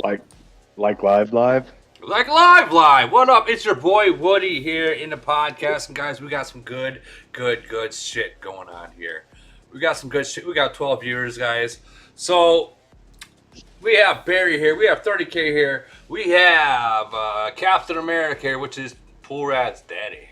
Like, live. Like live. What up? It's your boy Woody here in the podcast, and guys, we got some good shit going on here. We got some good shit. We got 12 viewers, guys. So we have Barry here. We have 30K here. We have Captain America here, which is Pool Rat's daddy.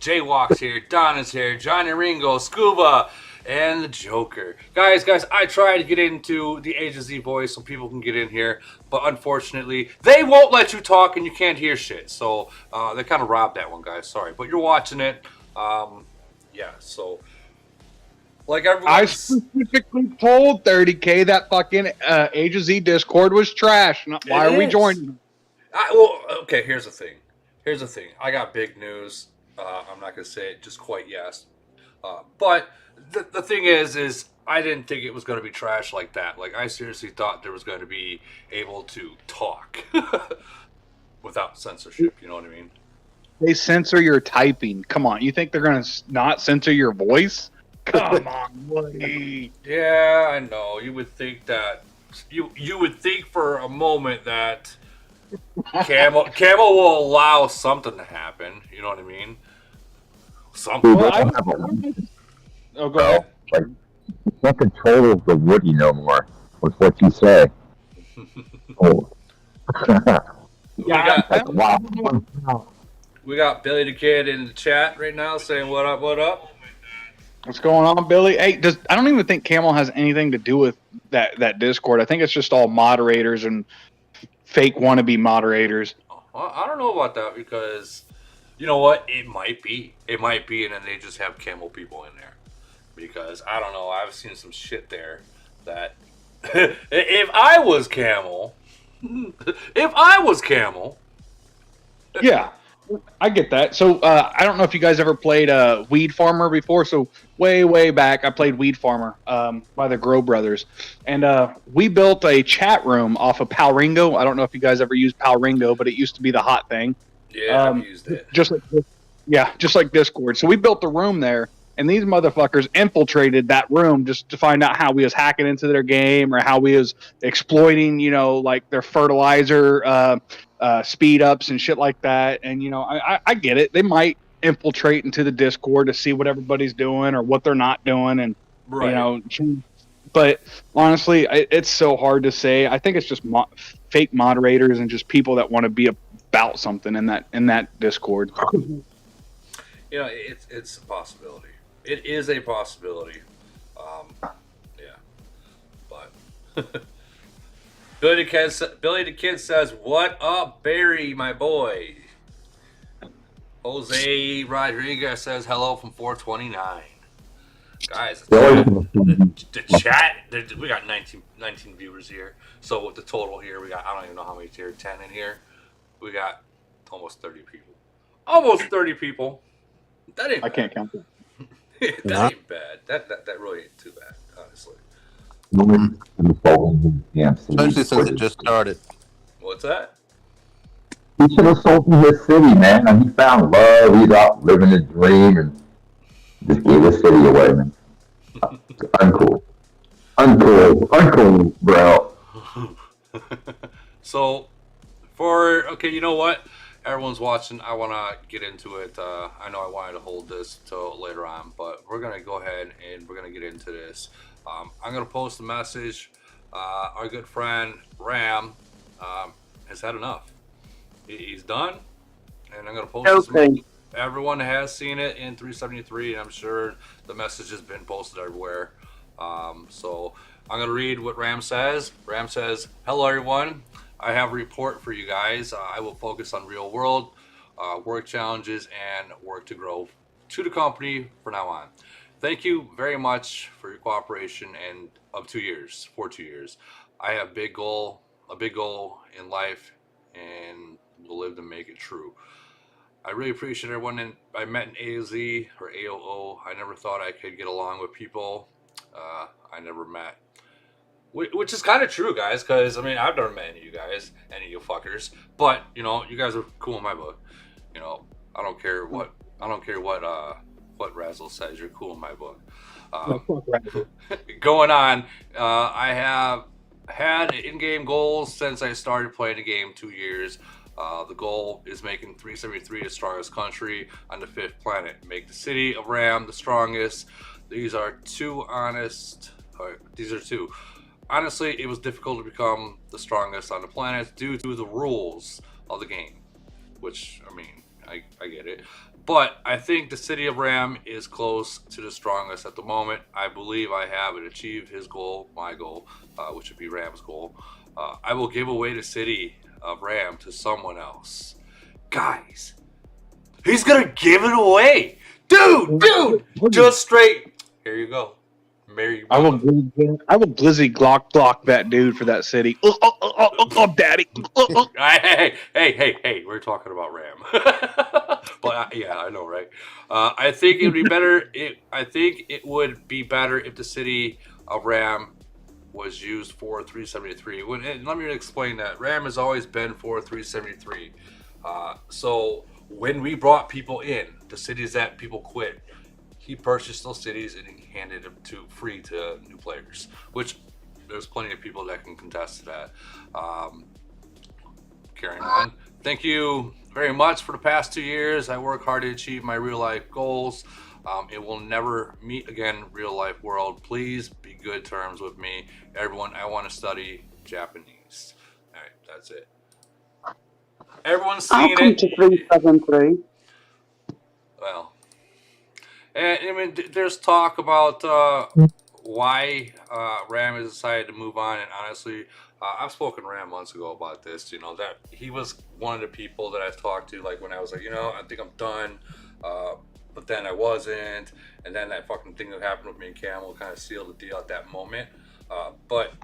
Jaywalk's here. Donna's here. Johnny Ringo, Scuba, and the Joker. Guys, I tried to get into the Age of Z voice so people can get in here, but unfortunately, they won't let you talk and you can't hear shit. So they kind of robbed that one, guys. Sorry, but you're watching it. Yeah, so like everyone, I specifically told 30K that fucking Age of Z Discord was trash. Why are we joining? Okay, here's the thing. I got big news. I'm not gonna say it just quite yet. But the thing is I didn't think it was going to be trash like that. Like, I seriously thought there was going to be able to talk without censorship. You know what I mean? They censor your typing. Come on, you think they're going to not censor your voice? Come on, Woody. Yeah, I know. You would think that. You would think for a moment that Camel will allow something to happen. You know what I mean? Something. Well, oh, go ahead. Like, you can't control the Woody no more with what you say. Oh. We got Billy the Kid in the chat right now saying what up. What's going on, Billy? Hey, I don't even think Camel has anything to do with that Discord. I think it's just all moderators and fake wannabe moderators. I don't know about that, because you know what? It might be, and then they just have Camel people in there. Because I don't know, I've seen some shit there that if I was Camel, yeah, I get that. So I don't know if you guys ever played Weed Farmer before. So way back, I played Weed Farmer by the Grow Brothers, and we built a chat room off of Palringo. I don't know if you guys ever used Palringo, but it used to be the hot thing. Yeah, I've used it. Just like Discord. So we built a room there. And these motherfuckers infiltrated that room just to find out how we was hacking into their game or how we was exploiting, like their fertilizer speed ups and shit like that. And, I get it. They might infiltrate into the Discord to see what everybody's doing or what they're not doing. And, right. But honestly, it's so hard to say. I think it's just fake moderators and just people that want to be about something in that Discord. It's a possibility. It is a possibility. Yeah. But Billy the Kid says, "What up, Barry, my boy?" Jose Rodriguez says, "Hello from 429." Guys, the chat, we got 19 viewers here. So with the total here, we got, I don't even know how many here, 10 in here. We got almost 30 people. That ain't I can't count that. That ain't bad. That really ain't too bad, honestly. Especially since it just started. What's that? He should have sold me his city, man. And he found love. He's out living his dream and just gave his city away, man. Uncool, bro. So, you know what? Everyone's watching. I want to get into it. I know I wanted to hold this till later on, but we're going to go ahead and we're going to get into this. I'm going to post a message. Our good friend Ram has had enough. He's done, and I'm going to post this. Everyone has seen it in 373, and I'm sure the message has been posted everywhere. So I'm going to read what Ram says. Ram says, "Hello, everyone. I have a report for you guys. I will focus on real world work challenges and work to grow to the company from now on. Thank you very much for your cooperation and for 2 years. I have a big goal in life, and will live to make it true. I really appreciate everyone I met in AOZ or AOO. I never thought I could get along with people I never met." Which is kind of true, guys, because, I mean, I've never met any of you guys, any of you fuckers, but, you guys are cool in my book. I don't care what Razzle says, you're cool in my book. Going on, I have had in-game goals since I started playing the game 2 years. The goal is making 373 the strongest country on the 5th planet. Make the city of RAM the strongest. These are two. Honestly, it was difficult to become the strongest on the planet due to the rules of the game. Which, I mean, I get it. But I think the city of RAM is close to the strongest at the moment. I believe I have achieved his goal, my goal, which would be Ram's goal. I will give away the city of RAM to someone else. Guys, he's going to give it away. Dude, just straight. Here you go. I will glizzy glock that dude for that city. Daddy. Hey, we're talking about RAM. But yeah, I know, right? I think it would be better. I think it would be better if the city of RAM was used for 373. Let me explain that. RAM has always been for 373. So when we brought people in, the cities that people quit, he purchased those cities and he handed them free to new players, which there's plenty of people that can contest to that. Carrying on. Thank you very much for the past 2 years. I work hard to achieve my real life goals. It will never meet again, real life world. Please be good terms with me. Everyone, I want to study Japanese. All right, that's it. Everyone's seen it. I'll come to 373. Well, and I mean, there's talk about why Ram has decided to move on, and honestly, I've spoken to Ram months ago about this. You know, that he was one of the people that I talked to, like when I was like, I think I'm done, but then I wasn't, and then that fucking thing that happened with me and Camel kind of sealed the deal at that moment. But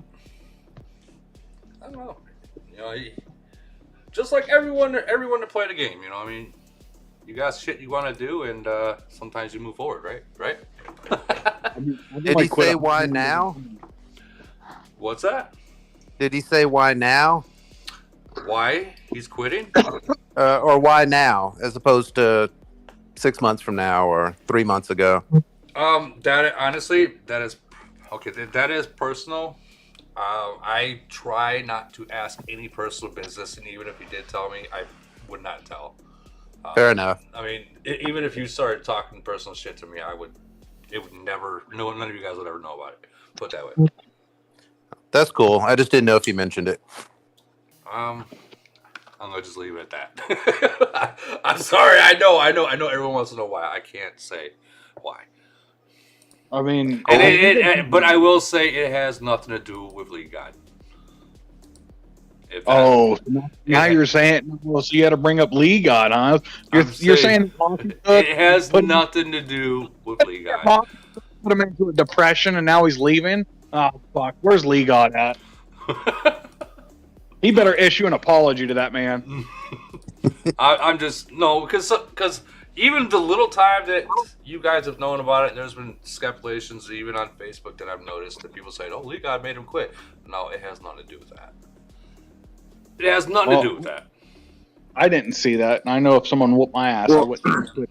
I don't know, just like everyone that played the game, I mean. You got shit you want to do, and sometimes you move forward, right? Did he say why now? What's that? Did he say why now? Why he's quitting? Or why now, as opposed to 6 months from now or 3 months ago? That is okay. That is personal. I try not to ask any personal business, and even if he did tell me, I would not tell. Fair enough. I mean, even if you started talking personal shit to me, it would never, none of you guys would ever know about it. Put it that way. That's cool. I just didn't know if you mentioned it. I'm gonna just leave it at that. I'm sorry. I know. Everyone wants to know why. I can't say why. I mean, but I will say it has nothing to do with League God. Now you're saying, well, so you had to bring up League God, huh? You're saying it has nothing to do with League God. Put him into a depression, and now he's leaving. Oh fuck, where's League God at? He better issue an apology to that man. I'm just because even the little time that you guys have known about it, there's been speculations even on Facebook that I've noticed that people say, "Oh, League God made him quit." No, it has nothing to do with that. It has nothing to do with that. I didn't see that, and I know if someone whooped my ass, I wouldn't.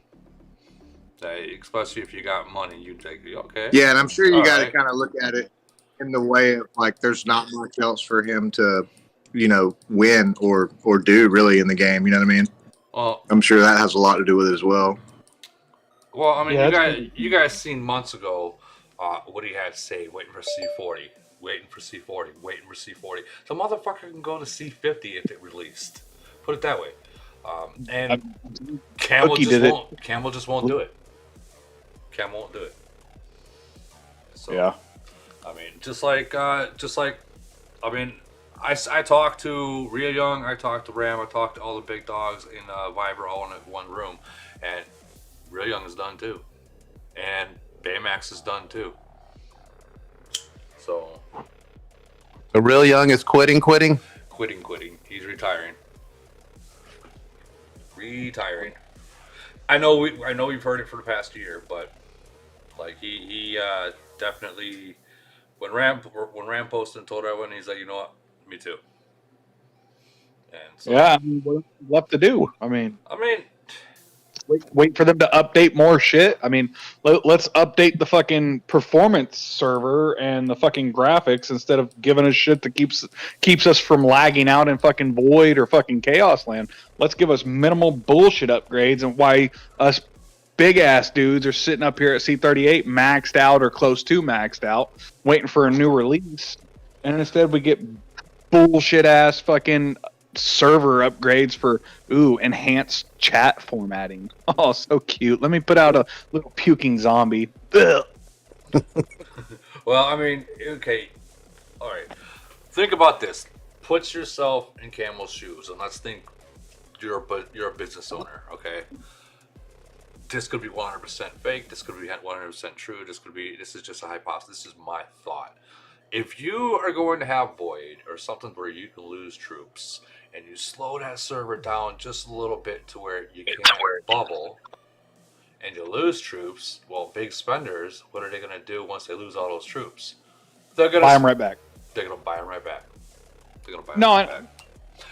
Especially if you got money, you take it. Okay. Yeah, and I'm sure you got to kind of look at it in the way of like, there's not much else for him to, win or do really in the game. You know what I mean? Well, I'm sure that has a lot to do with it as well. Well, I mean, you guys seen months ago what he had to say, waiting for C40. Waiting for C40. The motherfucker can go to C50 if it released. Put it that way. And Camel just won't. Camel just won't do it. Camel won't do it. So, yeah. I mean, just like, I talked to Real Young, I talked to Ram, I talked to all the big dogs in Viber all in one room, and Real Young is done too, and Baymax is done too. So Real Young is quitting. Quitting. He's retiring. I know we've heard it for the past year, but like he definitely when Ram posted and told everyone, he's like, you know what, me too. And so, yeah, I mean, what left to do? I mean, Wait for them to update more shit. I mean, let's update the fucking performance server and the fucking graphics instead of giving us shit that keeps us from lagging out in fucking void or fucking chaos land. Let's give us minimal bullshit upgrades, and why us big ass dudes are sitting up here at C38 maxed out or close to maxed out, waiting for a new release, and instead we get bullshit ass fucking server upgrades for enhanced chat formatting. Oh, so cute. Let me put out a little puking zombie. Ugh. Well, I mean, okay, all right. Think about this. Put yourself in Camel's shoes, and let's think you're a business owner. Okay, this could be 100% fake. This could be 100% true. This is just a hypothesis. This is my thought. If you are going to have void or something where you can lose troops, and you slow that server down just a little bit to where you can't bubble, and you lose troops, well, big spenders, what are they going to do once they lose all those troops? They're going to buy them right back. They're going to buy them right back. They're going to buy them No, right back.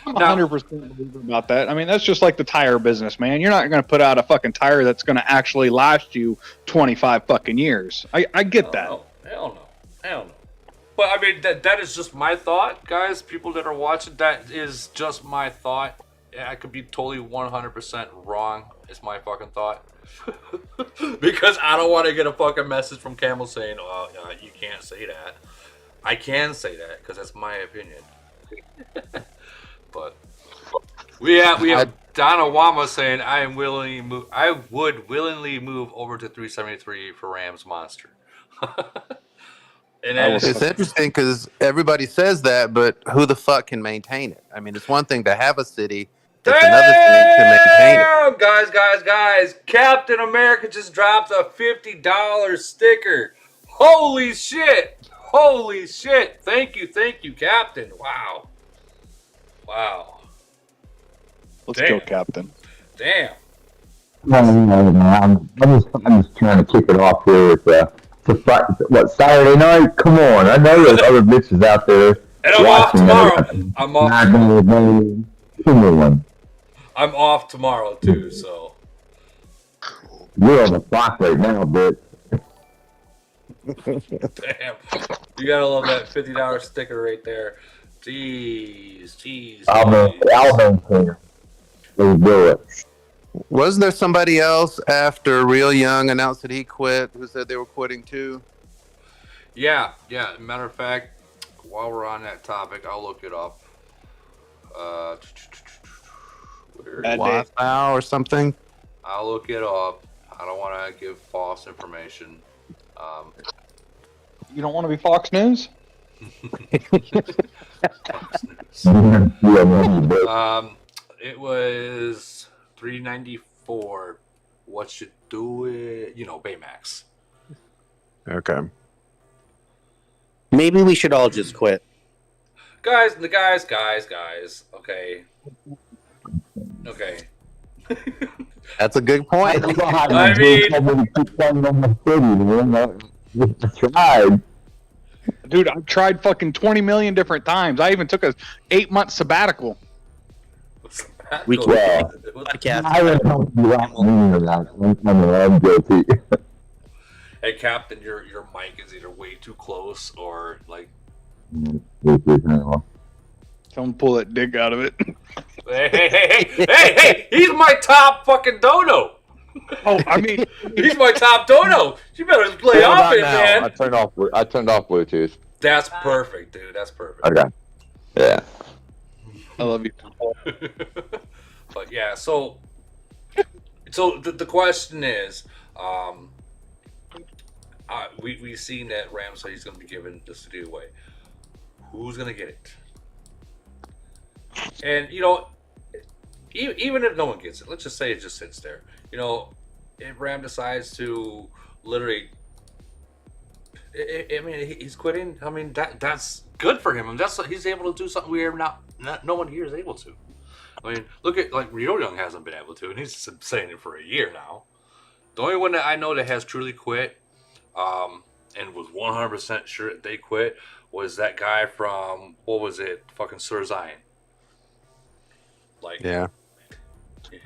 I'm 100% believer about that. I mean, that's just like the tire business, man. You're not going to put out a fucking tire that's going to actually last you 25 fucking years. I get that. No. Hell no. But I mean, that is just my thought, guys. People that are watching, that is just my thought. I could be totally 100% wrong. It's my fucking thought. Because I don't want to get a fucking message from Camel saying, "Oh, you can't say that." I can say that because that's my opinion. But we have Donna Wama saying, I would willingly move over to 373 for Rams Monster. And then It's interesting because everybody says that, but who the fuck can maintain it? I mean, it's one thing to have a city. It's another thing to maintain it. Guys, Captain America just dropped a $50 sticker. Holy shit. Thank you, Captain. Wow. Let's Damn. go, Captain. Damn. I'm just trying to kick it off here with Saturday night? Come on. I know there's other bitches out there. And I'm off tomorrow. I'm off tomorrow too, so. You're on the clock right now, bitch. Damn. You gotta love that $50 sticker right there. Jeez. I'll maintain. Let's do it. Wasn't there somebody else after Real Young announced that he quit who said they were quitting too? Yeah. Matter of fact, while we're on that topic, I'll look it up. Wow or something? I'll look it up. I don't want to give false information. You don't want to be Fox News? Fox News. It was 394. What should do it? Baymax. Okay. Maybe we should all just quit. Guys. Okay. That's a good point. I tried. Dude, I've tried fucking 20 million different times. I even took a 8-month sabbatical. We Cool. can Yeah. podcast. I would help you out meaning of that. I'm guilty. Hey, Captain, your mic is either way too close or like. Tell him to pull that dick out of it. Hey! He's my top fucking dono. Oh, I mean, He's my top dono. You better play off it, man. I turned off Bluetooth. That's perfect, dude. That's perfect. Okay. Yeah. I love you. But yeah, so the question is, we've seen that Ram said he's going to be giving the studio away. Who's going to get it? And even if no one gets it, let's just say it just sits there. If Ram decides to literally, I mean, he's quitting. I mean, that's good for him. I mean, he's able to do something no one here is able to. I mean, look at like Real Young hasn't been able to, and he's been saying it for a year now. The only one that I know that has truly quit, and was 100% sure that they quit, was that guy from fucking Sir Zion. Like, Yeah.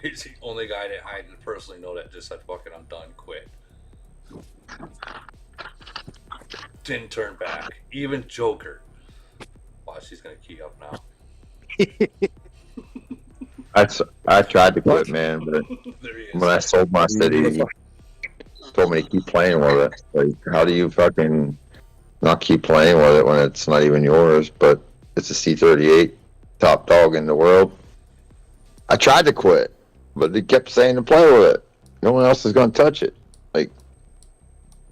He's the only guy that I personally know that just said, "Fucking, I'm done, quit." Didn't turn back. Even Joker. Watch, he's gonna key up now. I tried to quit, man, but There he is. when I sold my city, he told me to keep playing with it. Like, how do you fucking not keep playing with it when it's not even yours, but it's a C38, top dog in the world? I tried to quit, but they kept saying to play with it. No one else is going to touch it. Like,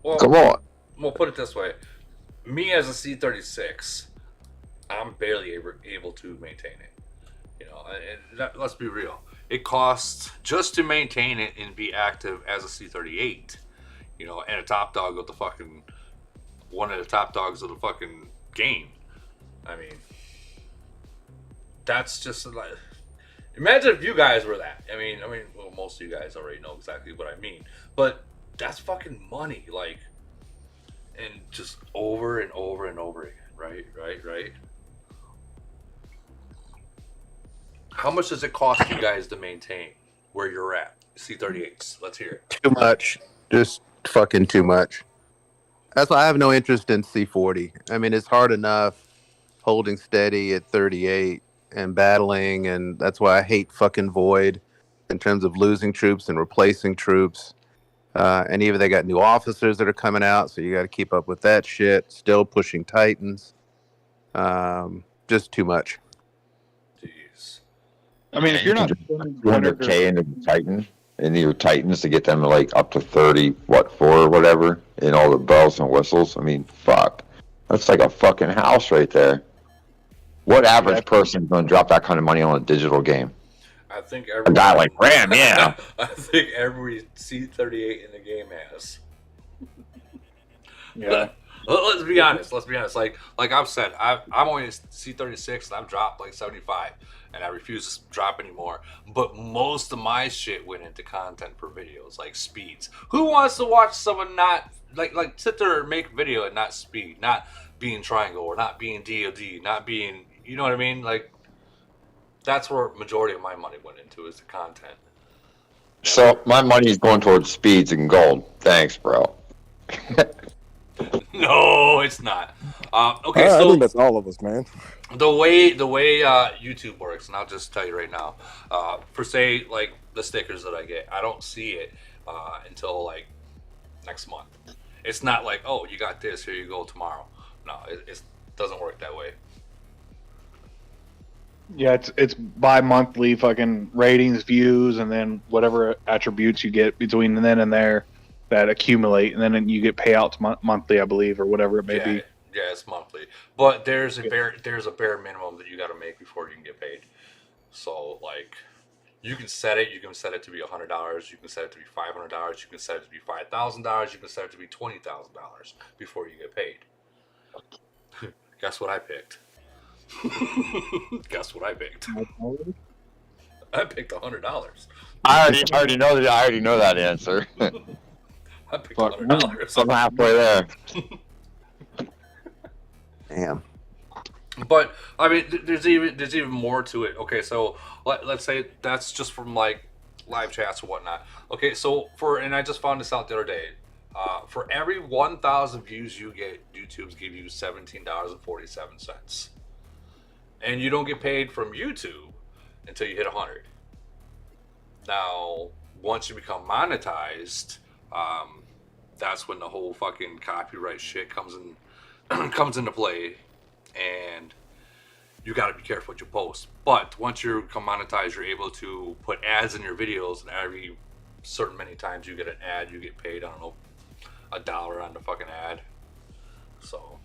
Well, come on. We'll put it this way: me as a C36, I'm barely able to maintain it. You know, and let's be real. It costs just to maintain it and be active as a C38. You know, and a top dog of the fucking one of the top dogs of the fucking game. I mean, that's just like. Imagine if you guys were that. I mean, well, most of you guys already know exactly what I mean. But that's fucking money, like, and just over and over and over again, right? How much does it cost you guys to maintain where you're at? C38s. Let's hear it. Too much. Just fucking too much. That's why I have no interest in C40. I mean, it's hard enough holding steady at 38 and battling, and that's why I hate fucking Void in terms of losing troops and replacing troops. And even they got new officers that are coming out, so you got to keep up with that shit. Still pushing Titans. Just too much. Jeez. I mean, if you're not 200K into the Titan, into your Titans to get them like up to 30, or whatever, and all the bells and whistles. I mean, fuck. That's like a fucking house right there. What average person is going to drop that kind of money on a digital game? I think A guy like Ram, yeah. I think every C38 in the game has. Yeah. Let's be honest. Like I've said, I'm only C36 and I've dropped like 75, and I refuse to drop anymore. But most of my shit went into content for videos, like speeds. Who wants to watch someone not like sit there and make a video and not speed, not being triangle or not being DoD, not being, you know what I mean? Like, that's where majority of my money went into, is the content. So my money is going towards speeds and gold. Thanks, bro. No, it's not. Okay, I so think that's all of us, man. the way YouTube works, and I'll just tell you right now, for say like the stickers that I get, I don't see it until like next month. It's not like, oh, you got this, here you go tomorrow. No, it doesn't work that way. Yeah, it's bi-monthly fucking ratings, views, and then whatever attributes you get between then and there that accumulate, and then you get payouts monthly, I believe, or whatever it may be. Yeah, it's monthly, but there's a bare minimum that you got to make before you can get paid. So like, you can set it. You can set it to be $100. You can set it to be $500. You can set it to be $5,000. You can set it to be $20,000 before you get paid. Guess what I picked? Guess what I picked? I picked $100. I already know that. I already know that answer. I picked $100. I'm halfway there. Damn. But I mean, there's even more to it. Okay, so let's say that's just from like live chats or whatnot. Okay, so and I just found this out the other day. For every 1,000 views you get, YouTube's give you $17.47, and you don't get paid from YouTube until you hit 100. Now, once you become monetized, that's when the whole fucking copyright shit comes into play, and you got to be careful what you post. But once you become monetized, you're able to put ads in your videos, and every certain many times you get an ad, you get paid, I don't know, $1 on the fucking ad. So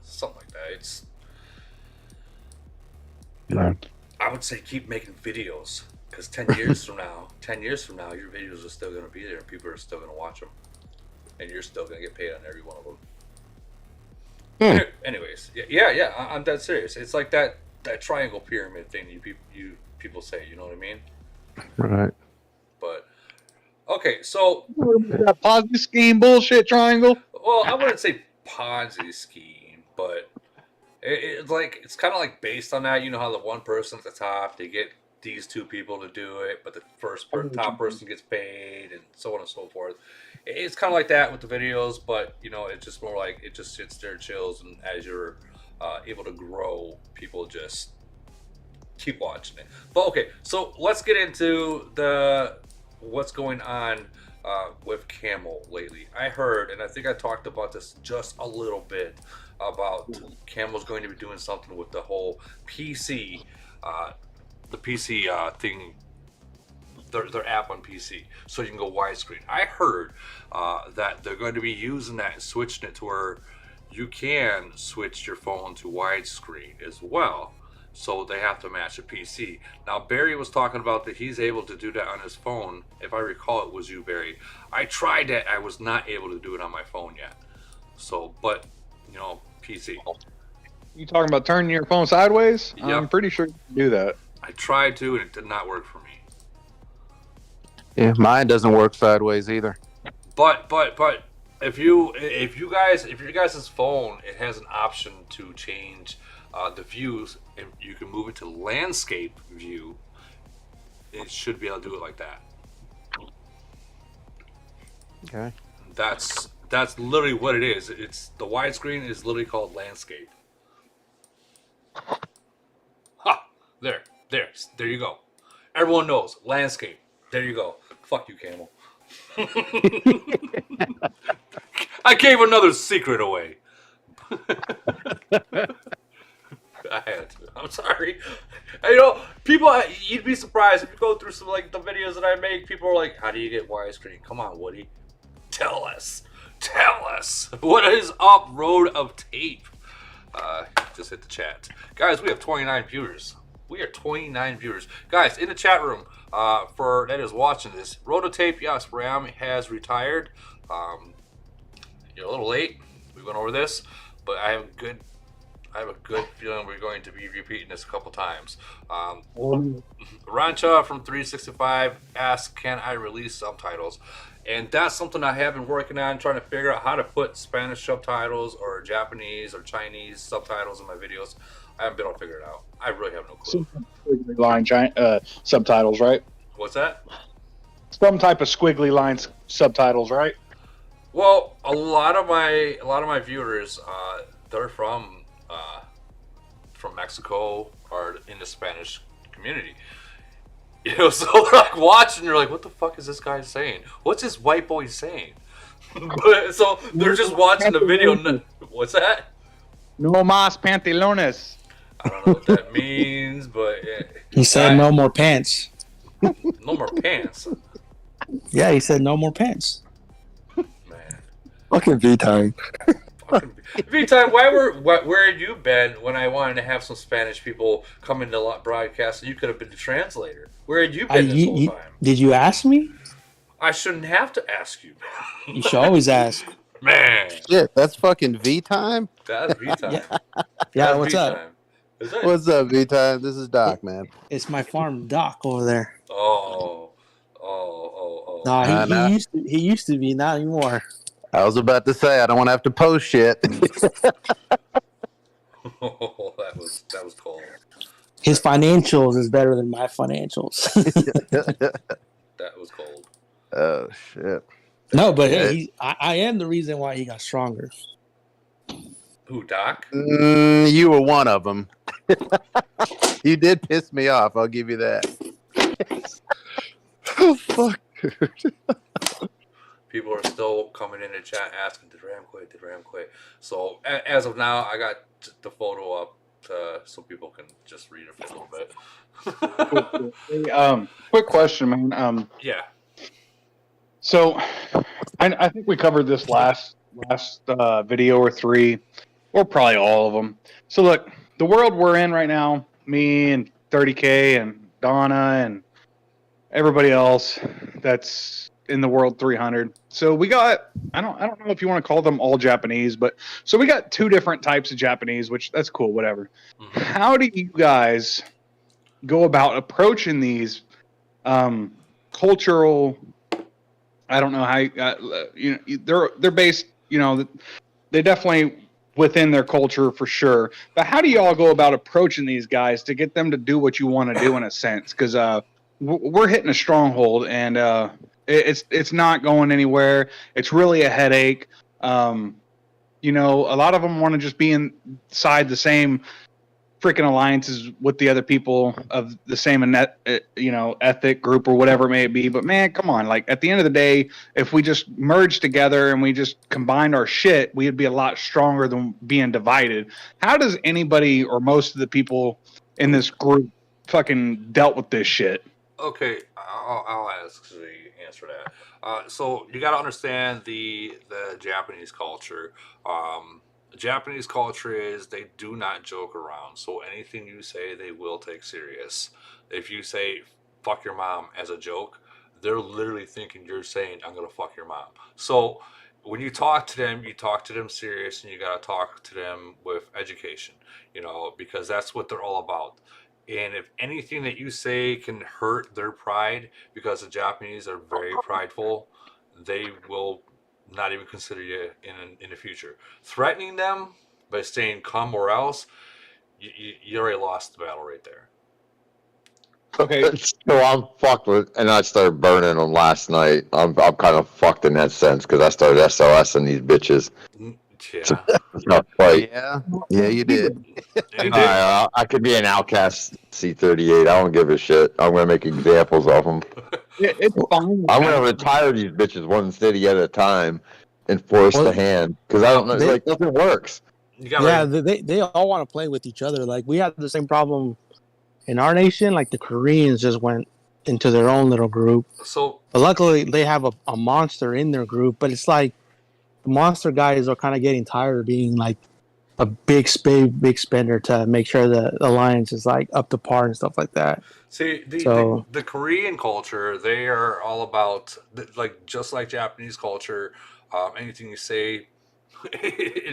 something like that. It's, I would say keep making videos, because 10 years from now, your videos are still going to be there, and people are still going to watch them, and you're still going to get paid on every one of them. Anyways, yeah, I'm dead serious. It's like that triangle pyramid thing you people say, you know what I mean? Right. But okay, so That Ponzi scheme bullshit triangle. well, I wouldn't say Ponzi scheme, but it's kind of like based on that. You know how the one person at the top, they get these two people to do it, but the top person gets paid, and so on and so forth. It's kind of like that with the videos, but it's just more like it just sits there, chills, and as you're able to grow, people just keep watching it. But okay, so let's get into what's going on with Camel lately. I heard, and I think I talked about this just a little bit, about Camel's going to be doing something with the whole PC, the PC thing, their app on PC, so you can go widescreen. I heard that they're going to be using that and switching it to where you can switch your phone to widescreen as well. So they have to match a PC. Now, Barry was talking about that he's able to do that on his phone. If I recall, it was you, Barry. I tried that. I was not able to do it on my phone yet. So, but, PC. You talking about turning your phone sideways? Yep. I'm pretty sure you can do that. I tried to, and it did not work for me. Yeah, mine doesn't work sideways either. But if your guys' phone, it has an option to change the views, and you can move it to landscape view. It should be able to do it like that. Okay. That's literally what it is. It's the widescreen is literally called landscape. Ha! There you go. Everyone knows landscape. There you go. Fuck you, Camel. I gave another secret away. I had to. I'm sorry. People, you'd be surprised if you go through some like the videos that I make. People are like, "How do you get widescreen?" Come on, Woody, tell us. What is up, Road of Tape? Just hit the chat, guys. We have 29 viewers. We are 29 viewers, guys, in the chat room. For that is watching this, Road of Tape. Yes, RAM has retired. You're a little late. We went over this, but I have a good feeling we're going to be repeating this a couple times. Rancha from 365 asked, "Can I release subtitles?" And that's something I have been working on, trying to figure out how to put Spanish subtitles or Japanese or Chinese subtitles in my videos. I haven't been able to figure it out. I really have no clue. Squiggly line subtitles, right? What's that? Some type of squiggly lines subtitles, right? Well, a lot of my viewers, they're from Mexico or in the Spanish community. So they're like watching, they're like, "What the fuck is this guy saying? What's this white boy saying?" So they're just watching the video. What's that? No más pantalones. I don't know what that means, but he said no more pants. No more pants. Yeah, he said no more pants. Man, Fucking V-Time. V-Time, where had you been when I wanted to have some Spanish people come into the broadcast? And you could have been the translator. Where had you been this whole time? Did you ask me? I shouldn't have to ask you. You should always ask. Man, Shit, that's fucking V-Time? that's V-Time. Yeah, what's up? Is it? What's up, V-Time? This is Doc, man. It's my farm Doc over there. Oh. No, he used to be, not anymore. I was about to say, I don't want to have to post shit. Oh, that was cold. His financials is better than my financials. That was cold. Oh, shit. No, but hey, I am the reason why he got stronger. Who, Doc? You were one of them. You did piss me off. I'll give you that. Oh, fuck. People are still coming in the chat asking, "Did RAM quit? Did RAM quit?" So as of now, I got the photo up so people can just read it for a little bit. Hey, quick question, man. Yeah. So I think we covered this last video or three, or probably all of them. So look, the world we're in right now, me and 30K and Donna and everybody else that's in the world 300. So we got, I don't know if you want to call them all Japanese, but so we got two different types of Japanese, which that's cool, whatever. Mm-hmm. How do you guys go about approaching these cultural? I don't know how they're based. They definitely within their culture for sure. But how do y'all go about approaching these guys to get them to do what you want to do in a sense? Because we're hitting a stronghold, and it's not going anywhere. It's really a headache. You know, a lot of them want to just be inside the same freaking alliances with the other people of the same ethic group or whatever it may be. But man, come on, like at the end of the day, if we just merged together and we just combined our shit, we'd be a lot stronger than being divided. How does anybody or most of the people in this group fucking dealt with this shit? Okay, I'll answer that. So you got to understand the Japanese culture. Japanese culture is they do not joke around. So anything you say, they will take serious. If you say "fuck your mom" as a joke, they're literally thinking you're saying "I'm gonna fuck your mom." So when you talk to them serious, and you got to talk to them with education. You know, because that's what they're all about. And if anything that you say can hurt their pride, because the Japanese are very prideful, they will not even consider you in the future. Threatening them by saying "come or else," you already lost the battle right there. Okay. So I'm fucked with, and I started burning them last night. I'm kind of fucked in that sense because I started SOSing these bitches. Yeah. Like, Yeah, you did. I could be an outcast C38. I don't give a shit. I'm gonna make examples of them. It's fine. I'm gonna retire these bitches one city at a time and force the hand because I don't know. Like nothing works. They all want to play with each other. Like we had the same problem in our nation. Like the Koreans just went into their own little group. So, but luckily they have a monster in their group. But it's like the monster guys are kind of getting tired of being like a big spender to make sure the alliance is like up to par and stuff like that. See, the Korean culture, they are all about like just like Japanese culture. Anything you say, they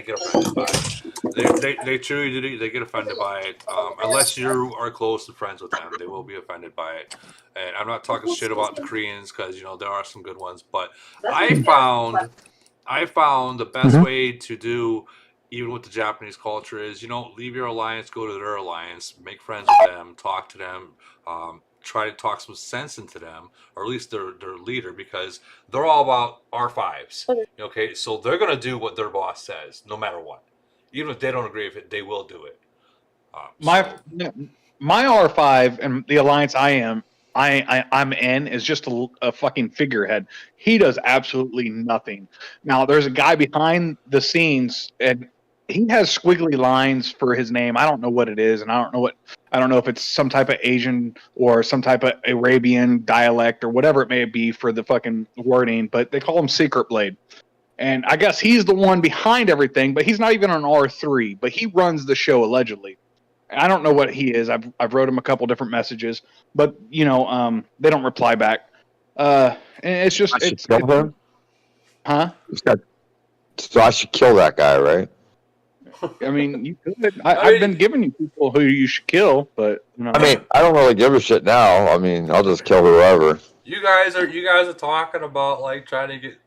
get offended by it. They truly do. They get offended by it. Unless you are close and friends with them, they will be offended by it. And I'm not talking shit about the Koreans because there are some good ones, but I found the best way to do, even with the Japanese culture, is leave your alliance, go to their alliance, make friends with them, talk to them, try to talk some sense into them, or at least their leader, because they're all about R5s. Okay, so they're gonna do what their boss says, no matter what. Even if they don't agree with it, they will do it. My R5 and the alliance I'm in is just a fucking figurehead. He does absolutely nothing. Now there's a guy behind the scenes, and he has squiggly lines for his name. I don't know what it is, and I don't know if it's some type of Asian or some type of Arabian dialect or whatever it may be for the fucking wording, but they call him Secret Blade. And I guess he's the one behind everything, but he's not even on R3, but he runs the show allegedly. I don't know what he is. I've wrote him a couple different messages, but they don't reply back. And it's just kill him? Huh? So I should kill that guy, right? I mean, you could. I've been giving you people who you should kill, but I mean, I don't really give a shit now. I mean, I'll just kill whoever. You guys are talking about like trying to get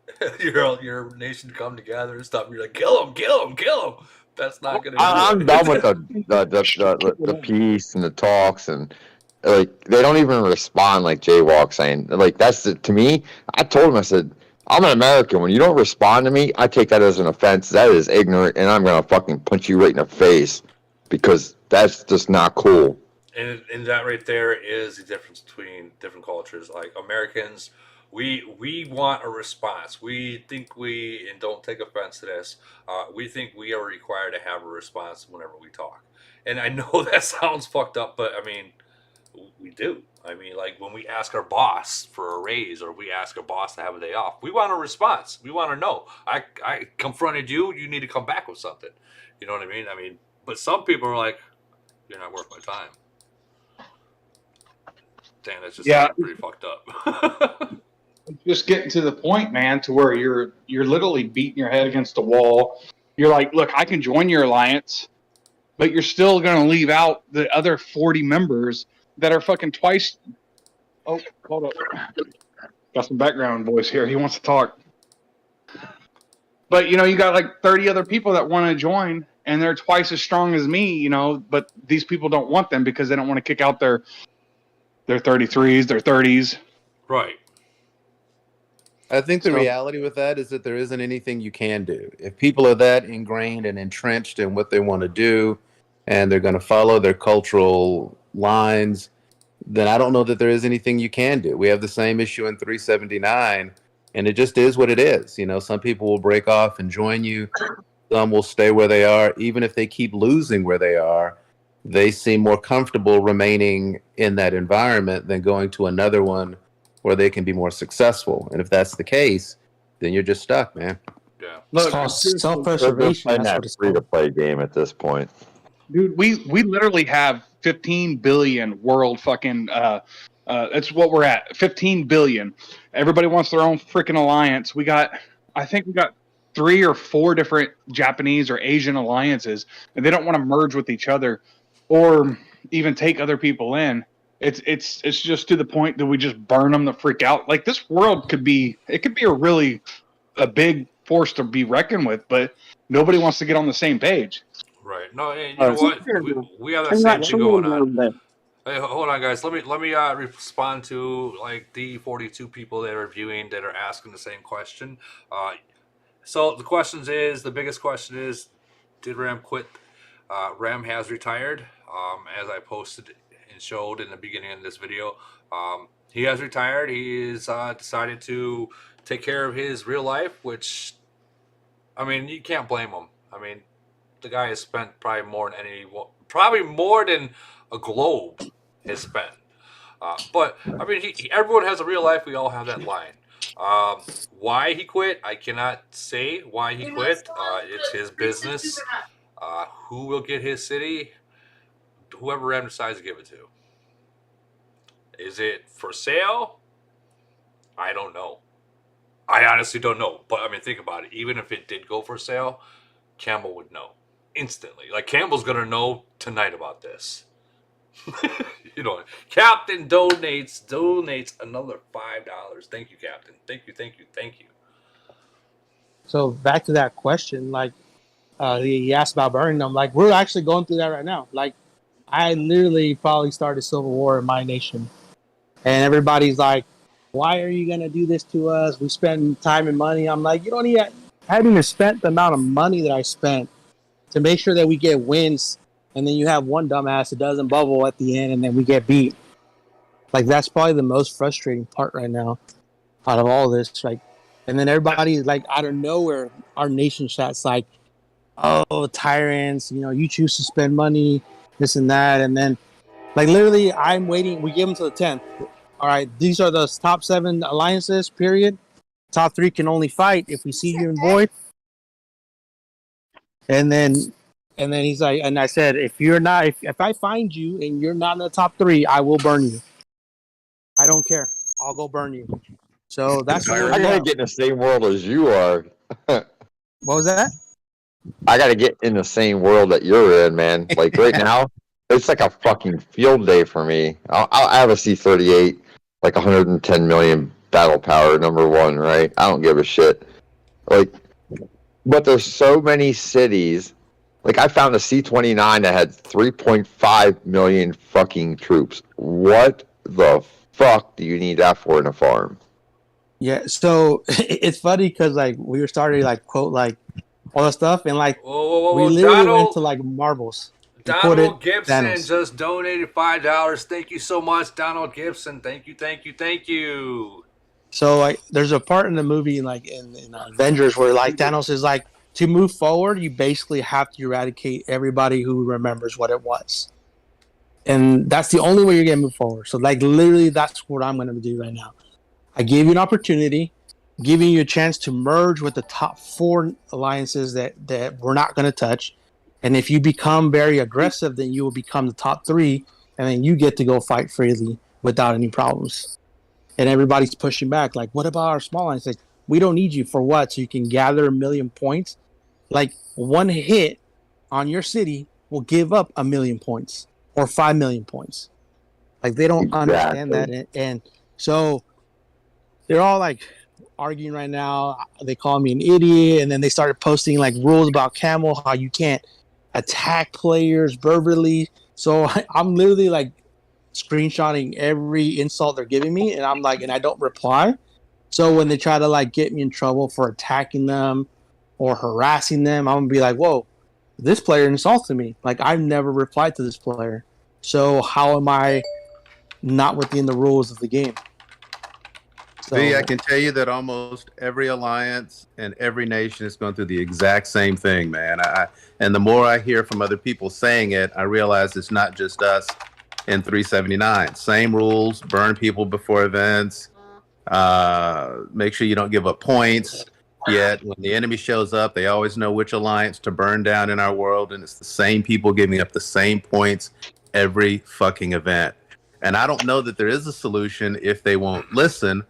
your nation to come together and stuff. You're like, kill him. That's not gonna. I'm done with the peace and the talks, and like they don't even respond like Jaywalk saying like to me. I told him, I said, I'm an American. When you don't respond to me, I take that as an offense. That is ignorant, and I'm gonna fucking punch you right in the face because that's just not cool. And that right there is the difference between different cultures. Like Americans, we want a response. We think and don't take offense to this, we think we are required to have a response whenever we talk. And I know that sounds fucked up, but I mean, we do. I mean, like when we ask our boss for a raise or we ask our boss to have a day off, we want a response. We want to know. I confronted you. You need to come back with something. You know what I mean? I mean, but some people are like, you're not worth my time. Damn, that's just pretty fucked up. Just getting to the point, man, to where you're literally beating your head against the wall. You're like, look, I can join your alliance, but you're still going to leave out the other 40 members that are fucking twice. Oh, hold up. Got some background voice here. He wants to talk. But you got like 30 other people that want to join, and they're twice as strong as me. But these people don't want them because they don't want to kick out their 33s, their 30s. Right. I think the So- reality with that is that there isn't anything you can do. If people are that ingrained and entrenched in what they want to do, and they're going to follow their cultural lines, then I don't know that there is anything you can do. We have the same issue in 379, and it just is what it is. Some people will break off and join you. Some will stay where they are. Even if they keep losing where they are, they seem more comfortable remaining in that environment than going to another one where they can be more successful. And if that's the case, then you're just stuck, man. Yeah. It's Look, called They're just self-preservation. playing That's that what it's free to called. play game at this point. dude, we literally have 15 billion world fucking. That's what we're at. 15 billion. Everybody wants their own freaking alliance. I think we got 3 or 4 different Japanese or Asian alliances, and they don't want to merge with each other, or even take other people in. It's just to the point that we just burn them the freak out. Like this world could be a big force to be reckoned with, but nobody wants to get on the same page. Right. No, and you know what? We have that I'm same not thing sure going about on. that. Hey, hold on, guys. Let me respond to like the 42 people that are viewing that are asking the same question. So the biggest question is, did Ram quit? Ram has retired, as I posted and showed in the beginning of this video. He has retired. He is decided to take care of his real life, which, I mean, you can't blame him. I mean, the guy has spent probably more than a globe has spent. But I mean, everyone has a real life. We all have that line. Why he quit, I cannot say why he quit. It's his business. Who will get his city? Whoever Ram decides to give it to. Is it for sale? I don't know. I honestly don't know. But I mean, think about it. Even if it did go for sale, Camel would know instantly. Like Campbell's gonna know tonight about this. Captain donates another $5. Thank you, Captain. Thank you. So back to that question, like he asked about burning them. Like we're actually going through that right now. Like I literally probably started civil war in my nation, and everybody's like, "Why are you gonna do this to us? We spend time and money." I'm like, I haven't even spent the amount of money that I spent to make sure that we get wins, and then you have one dumbass that doesn't bubble at the end, and then we get beat. Like that's probably the most frustrating part right now out of all this. Like, and then everybody like out of nowhere, our nation chat's like, "Oh, tyrants! You choose to spend money, this and that," and then like literally, I'm waiting. We give them to the 10th. All right, these are the top 7 alliances. Period. Top 3 can only fight if we see you in void. And then he's like, and I said, if I find you and you're not in the top 3, I will burn you. I don't care. I'll go burn you. So that's I gotta get in the same world as you are. What was that? I gotta get in the same world that you're in, man. Like right now, it's like a fucking field day for me. I have a C-38, like 110 million battle power, number 1, right? I don't give a shit. Like, but there's so many cities. Like I found a C-29 that had 3.5 million fucking troops. What the fuck do you need that for in a farm? Yeah. So it's funny because like we were starting to like quote like all the stuff and like we literally went to like marbles. Donald Gibson just donated $5. Thank you so much, Donald Gibson. Thank you. So like, there's a part in the movie like in Avengers where like Thanos is like, to move forward, you basically have to eradicate everybody who remembers what it was, and that's the only way you're gonna move forward. So like literally, that's what I'm gonna do right now. I gave you an opportunity, giving you a chance to merge with the top 4 alliances that we're not gonna touch. And if you become very aggressive, then you will become the top 3, and then you get to go fight freely without any problems. And everybody's pushing back, like, what about our small lines? Like, we don't need you for what? So you can gather 1 million points? Like, one hit on your city will give up 1 million points or 5 million points. Like, they don't understand that. And so they're all like, arguing right now. They call me an idiot, and then they started posting like rules about Camel, how you can't attack players verbally. So I'm literally like screenshotting every insult they're giving me, and I'm like, and I don't reply. So when they try to like get me in trouble for attacking them or harassing them, I'm gonna be like, whoa, this player insulted me. Like I've never replied to this player. So how am I not within the rules of the game? So I can tell you that almost every alliance and every nation is going through the exact same thing, man. And the more I hear from other people saying it, I realize it's not just us in 379. Same rules, burn people before events, make sure you don't give up points. Yet when the enemy shows up, they always know which alliance to burn down in our world, and it's the same people giving up the same points every fucking event. And I don't know that there is a solution if they won't listen,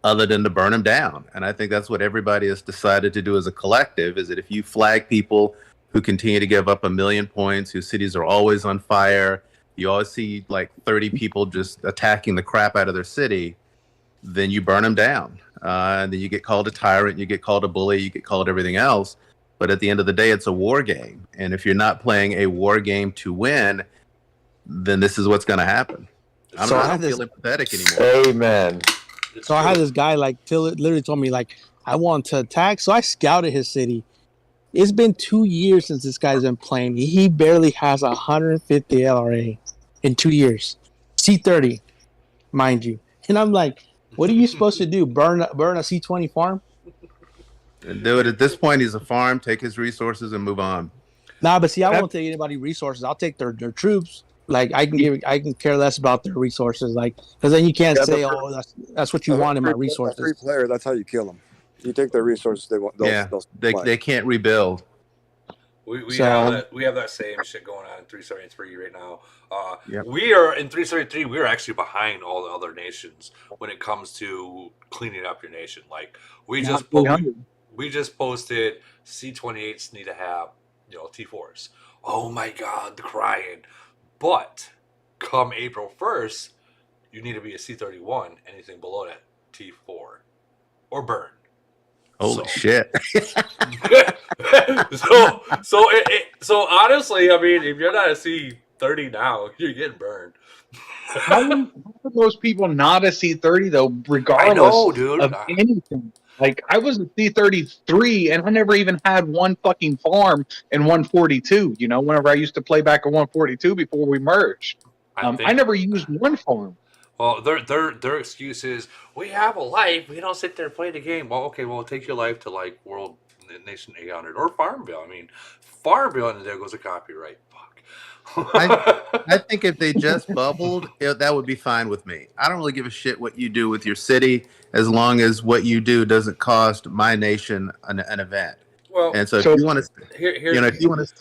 other than to burn them down. And I think that's what everybody has decided to do as a collective, is that if you flag people who continue to give up 1 million points, whose cities are always on fire, you always see like 30 people just attacking the crap out of their city, then you burn them down. And then you get called a tyrant, you get called a bully, you get called everything else. But at the end of the day, it's a war game. And if you're not playing a war game to win, then this is what's going to happen. I don't feel empathetic anymore. Amen. So I had this guy like literally told me like I want to attack. So I scouted his city. It's been 2 years since this guy's been playing. He barely has 150 LRA in 2 years. C30, mind you. And I'm like, what are you supposed to do? Burn a C20 farm? And do it at this point. He's a farm. Take his resources and move on. Nah, but see, I won't take anybody resources. I'll take their troops. Like I can care less about their resources. Like because then you can't say, oh, that's what you want in my resources. Free player, that's how you kill them. You take their resources, they can't rebuild. We have that same shit going on in 373 right now. We are in 373. We are actually behind all the other nations when it comes to cleaning up your nation. Like we just posted C28s need to have T4s. Oh my God, the crying. But come April 1st, you need to be a C31. Anything below that, T4 or burn. Holy shit! so honestly, I mean, if you're not a C30 now, you're getting burned. How are those people not a C30 though? Regardless of anything. Like I was a C33 and I never even had one fucking farm in 142. Whenever I used to play back at 142 before we merged, I never used one farm. Well, their excuse is we have a life. We don't sit there and play the game. Well, okay, take your life to like World Nation 800 or Farmville. I mean, Farmville, and there goes a copyright. Fuck. I think if they just bubbled, that would be fine with me. I don't really give a shit what you do with your city, as long as what you do doesn't cost my nation an event. Well, and so if you want to, if you want to,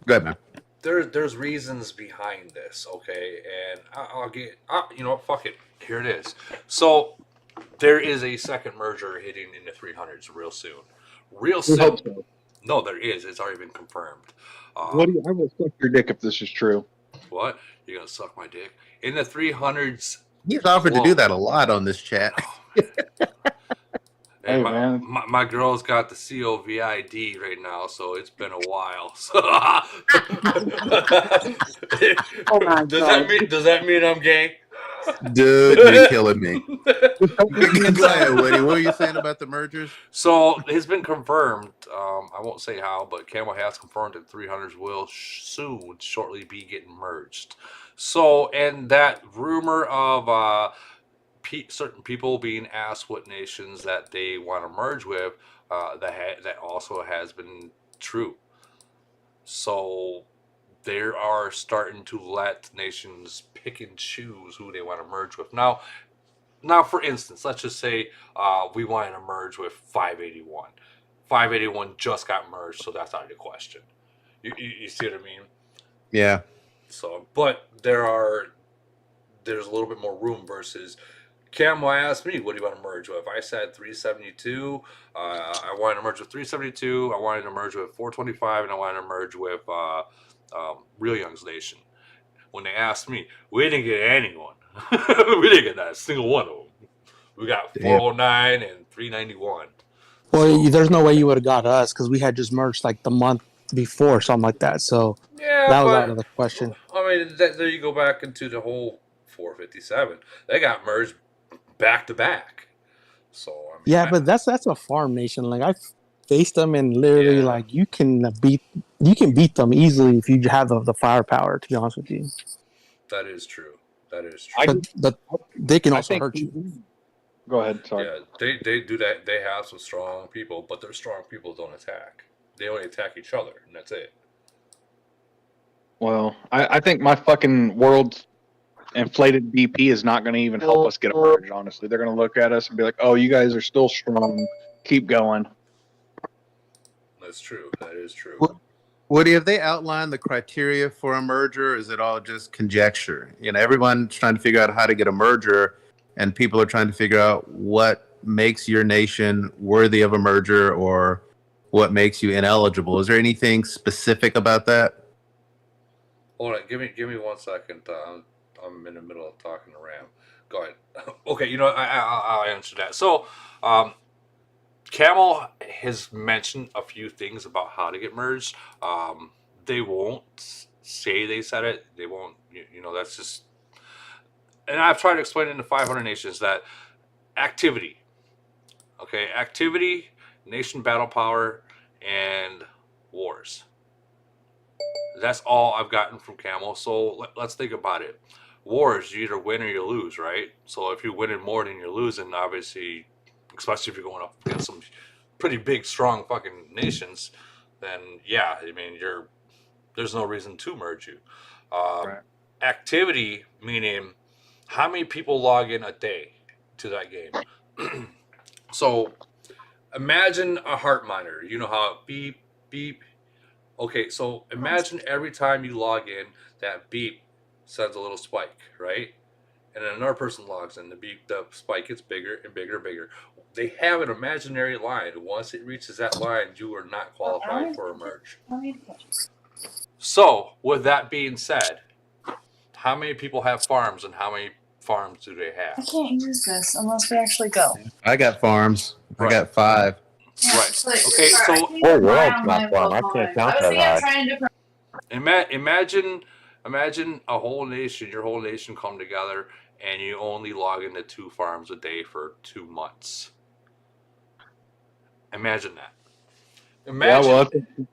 go ahead, man. There's reasons behind this, okay, and I'll get, fuck it, here it is. So there is a second merger hitting in the 300s real soon. So. No, there is. It's already been confirmed. I will suck your dick if this is true. What? You're gonna suck my dick in the 300s? He's offered to do that a lot on this chat. Hey, my girl's got the COVID right now, so it's been a while. Does that mean I'm gay? Dude, you're killing me. Go ahead, Woody. What were you saying about the mergers? So it's been confirmed. I won't say how, but Camel has confirmed that 300s will shortly be getting merged. So, and that rumor of certain people being asked what nations that they want to merge with, that also has been true. So they are starting to let nations pick and choose who they want to merge with. Now, for instance, let's just say we wanted to merge with 581. 581 just got merged, so that's out of the question. You see what I mean? Yeah. So, but there's a little bit more room versus Camel asked me, what do you want to merge with? I said 372. I wanted to merge with 372. I wanted to merge with 425, and I wanted to merge with Real Young's Nation. When they asked me, we didn't get anyone. We didn't get that single one of them. We got Damn. 409 and 391. Well, there's no way you would have got us because we had just merged like the month before, or something like that. So Yeah, that was out but of the question. I mean, there you go back into the whole 457. They got merged back to back. So I mean, Yeah, but that's a farm nation. Like I faced them, and literally, Yeah. like you can beat them easily if you have the firepower. To be honest with you, that is true. That is true. but they can I also think. hurt you. Go ahead. Sorry. Yeah, they do that. They have some strong people, but their strong people don't attack. They only attack each other, and that's it. Well, I think my fucking world's inflated BP is not going to even help us get a merge, honestly. They're going to look at us and be like, oh, you guys are still strong. Keep going. That's true. That is true. Woody, have they outlined the criteria for a merger? Or is it all just conjecture? You know, everyone's trying to figure out how to get a merger, and people are trying to figure out what makes your nation worthy of a merger or what makes you ineligible. Is there anything specific about that? Hold on, give me 1 second. I'm in the middle of talking to Ram. Go ahead. Okay, you know I'll answer that. So, Camel has mentioned a few things about how to get merged. They won't say they said it. They won't. You know, that's just. And I've tried to explain it in the 500 Nations that activity. Okay, activity, nation battle power, and wars. That's all I've gotten from Camel. So let's think about it. Wars, you either win or you lose, right? So if you're winning more than you're losing, obviously, especially if you're going up against some pretty big, strong fucking nations, then yeah, I mean, there's no reason to merge you. Right. Activity, meaning how many people log in a day to that game. So imagine a heart monitor. You know how it beep, beep. Okay, so imagine every time you log in, that beep sends a little spike, right? And then another person logs in, the spike gets bigger and bigger and bigger. They have an imaginary line. Once it reaches that line, you are not qualified for a merge. So, with that being said, how many people have farms and how many farms do they I have? can't use this unless we actually go. I got farms. Right. I got 5. Right. Okay, so Whole world's not fun. I can't count that high. Imagine a whole nation, your whole nation come together, and you only log into 2 farms a day for 2 months. Imagine that. Yeah, well,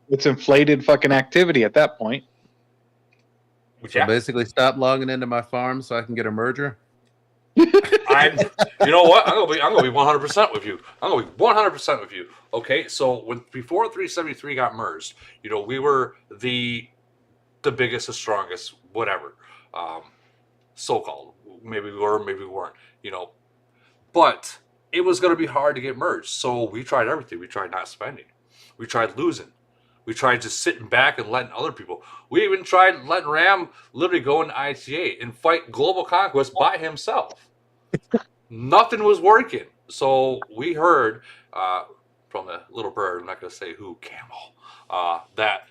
it's inflated fucking activity at that point. So basically, stop logging into my farm so I can get a merger. You know what? I'm gonna be 100% with you. I'm gonna be 100% with you. Okay, so before 373 got merged, you know, we were the biggest, the strongest, whatever, so called. Maybe we were, maybe we weren't. You know, but it was gonna be hard to get merged. So we tried everything. We tried not spending. We tried losing. We tried just sitting back and letting other people. We even tried letting Ram literally go into ITA and fight Global Conquest by himself. Nothing was working. So we heard from the little bird, I'm not going to say who, Camel, that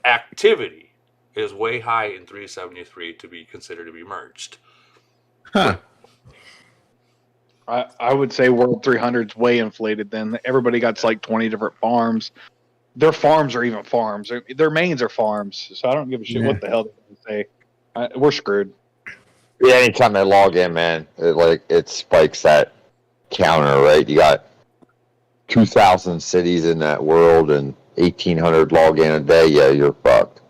activity is way high in 373 to be considered to be merged. Huh. I would say World 300 is way inflated then. Everybody got like 20 different farms. Their farms are even farms. Their mains are farms. So I don't give a shit what the hell they say. We're screwed. Yeah, anytime they log in, man, it spikes that counter, right? You got 2,000 cities in that world and 1,800 log in a day. Yeah, you're fucked.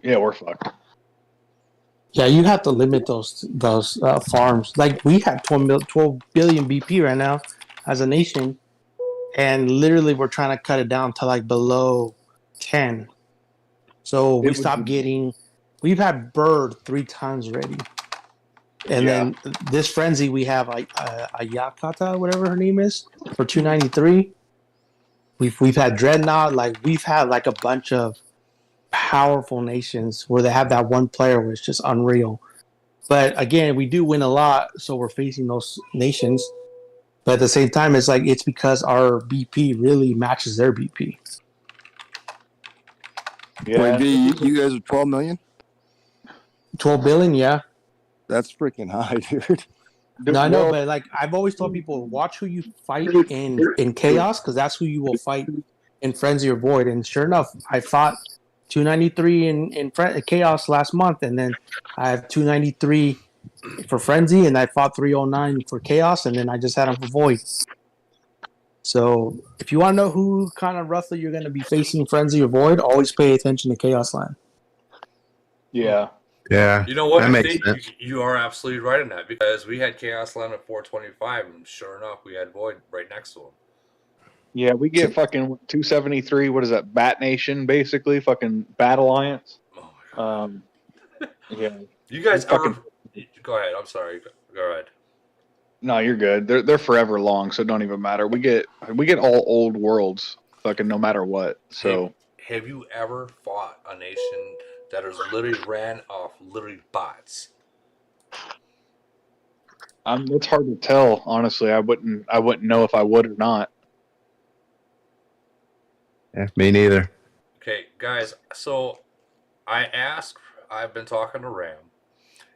Yeah, we're fucked. Yeah, you have to limit those farms. Like we have 12 billion BP right now as a nation, and literally we're trying to cut it down to like below 10. So we stopped getting. We've had bird 3 times already, and then this frenzy we have Ayakata, whatever her name is, for 293. We've had Dreadnought. Like we've had like a bunch of powerful nations where they have that one player where it's just unreal. But again, we do win a lot, so we're facing those nations. But at the same time, it's because our BP really matches their BP. Yeah. Wait, you guys are 12 million? 12 billion, yeah. That's freaking high, dude. No, I know, but like I've always told people, watch who you fight in chaos, because that's who you will fight in Frenzy or Void. And sure enough, I fought 293 in chaos last month, and then I have 293 for Frenzy, and I fought 309 for chaos, and then I just had them for Void. So if you want to know who kind of roughly you're going to be facing Frenzy or Void, always pay attention to Chaos Line. Yeah. Yeah. You know what? That I makes think sense. you are absolutely right in that, because we had Chaos Land at 425, and sure enough, we had Void right next to him. Yeah, we get fucking 273. What is that? Bat Nation, basically. Fucking Bat Alliance. Oh my god. Yeah. You guys fucking- Go ahead. I'm sorry. Go ahead. No, you're good. They're forever long, so it don't even matter. We get all old worlds, fucking no matter what. So Have you ever fought a nation that is literally ran off literally bots? it's hard to tell, honestly. I wouldn't know if I would or not. Yeah, me neither. Okay, guys. So I've been talking to Ram,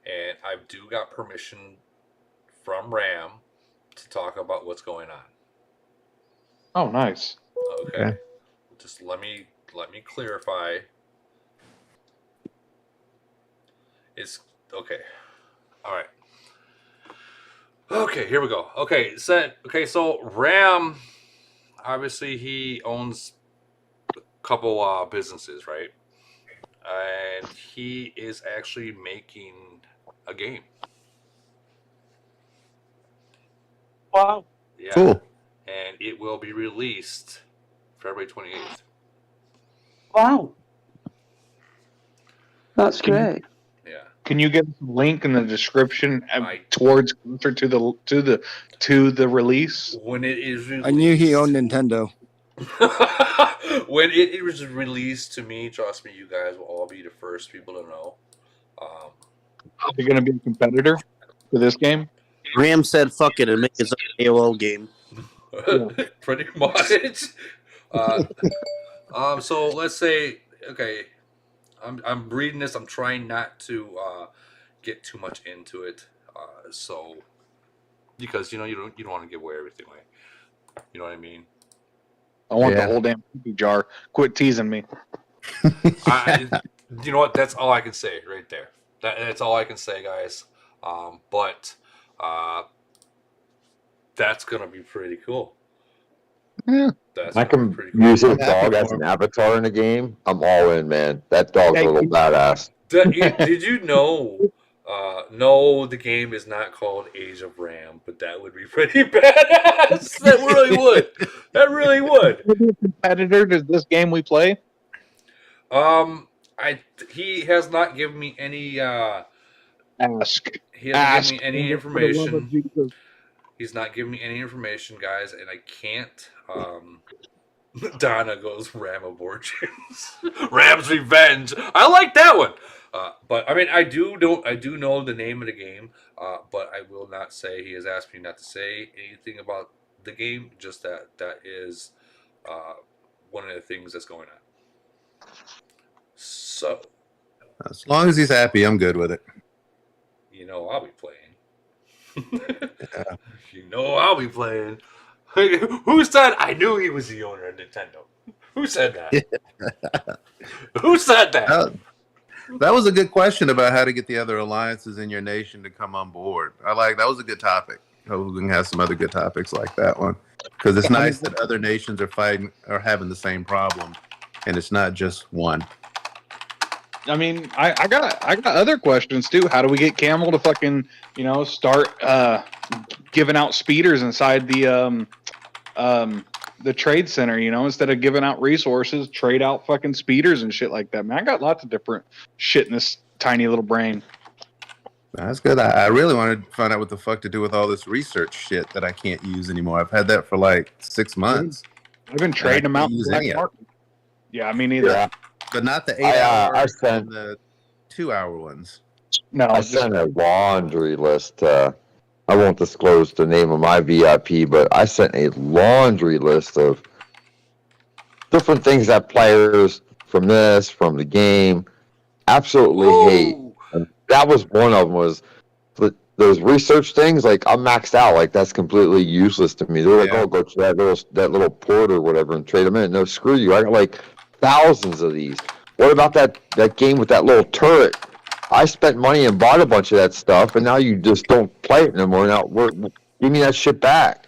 and I do got permission from Ram to talk about what's going on. Oh, nice. Okay. Just let me clarify. It's okay. All right. Okay, here we go. Okay, so Ram, obviously he owns a couple businesses, right? And he is actually making a game. Wow. Yeah. Cool. And it will be released February 28th. Wow. That's great. Yeah. Can you get a link in the description towards closer to the release? When it is released, I knew he owned Nintendo. when it was released to me, trust me, you guys will all be the first people to know. You're going to be a competitor for this game? Ram said, "Fuck it," and make his own AOO game. Pretty much. So let's say, okay, I'm reading this. I'm trying not to get too much into it. So because you don't want to give away everything away. You know what I mean? I want the whole damn cookie jar. Quit teasing me. You know what? That's all I can say right there. That's all I can say, guys. But that's gonna be pretty cool. Yeah. I can use a dog as an avatar in a game. I'm all in, man. That dog's a little badass. Did you know? No, the game is not called Age of Ram, but that would be pretty badass. That really would. That really would. Competitor to this game we play? He has not given me any. Ask. He hasn't given me any for the love of information. Jesus. He's not giving me any information, guys, and I can't. Donna goes Ram Abortions. Ram's Revenge. I like that one. But I mean, I do know the name of the game. But I will not say. He has asked me not to say anything about the game. Just that is one of the things that's going on. So, as long as he's happy, I'm good with it. You know, I'll be playing. You know, I'll be playing. Who said I knew he was the owner of Nintendo? Who said that? Who said that? That was a good question about how to get the other alliances in your nation to come on board. That was a good topic. Hopefully we can have some other good topics like that one, because it's nice that other nations are having the same problem, and it's not just one. I mean, I got other questions too. How do we get Camel to fucking start giving out speeders inside the trade center? Instead of giving out resources, trade out fucking speeders and shit like that. Man, I got lots of different shit in this tiny little brain. That's good. I really wanted to find out what the fuck to do with all this research shit that I can't use anymore. I've had that for like 6 months. I've been trading them out. Yeah, me neither. Yeah. But not the 8 hour I sent and the 2 hour ones. No, I sent a laundry list. I won't disclose the name of my VIP, but I sent a laundry list of different things that players from the game absolutely hate. And that was one of them. Was those research things, like I'm maxed out. Like that's completely useless to me. They're like, Yeah. oh, go to that little port or whatever and trade them in. No, screw you. I got like thousands of these. What about that game with that little turret? I spent money and bought a bunch of that stuff, and now you just don't play it no more. Now, give me that shit back.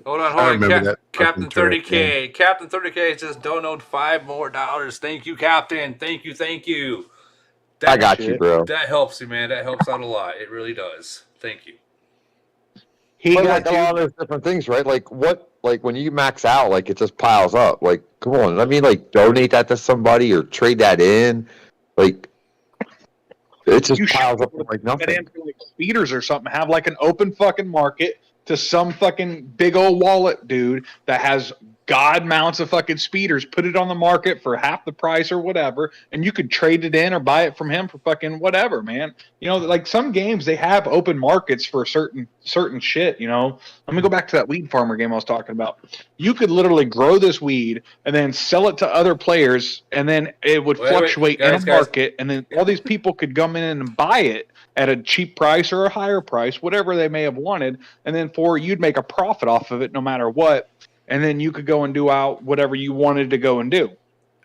Hold on, I hold on. remember that Captain fucking turret, 30K. Captain 30K says donote $5 more. Thank you, Captain. Thank you. I got you, bro. That helps you, man. That helps out a lot. It really does. Thank you. He But got like a lot of those different things, right? Like when you max out, like it just piles up. Like, come on, let me like donate that to somebody or trade that in. Like, it just You piles should up like get nothing. in for like speeders or something. Have like an open fucking market to some fucking big old wallet dude that has god amounts of fucking speeders. Put it on the market for half the price or whatever, and you could trade it in or buy it from him for fucking whatever, man. You know, like some games they have open markets for certain shit. You know, let me go back to that weed farmer game I was talking about. You could literally grow this weed and then sell it to other players, and then it would fluctuate in a market, and then all these people could come in and buy it at a cheap price or a higher price, whatever they may have wanted, and then you'd make a profit off of it no matter what, and then you could go and do out whatever you wanted to go and do.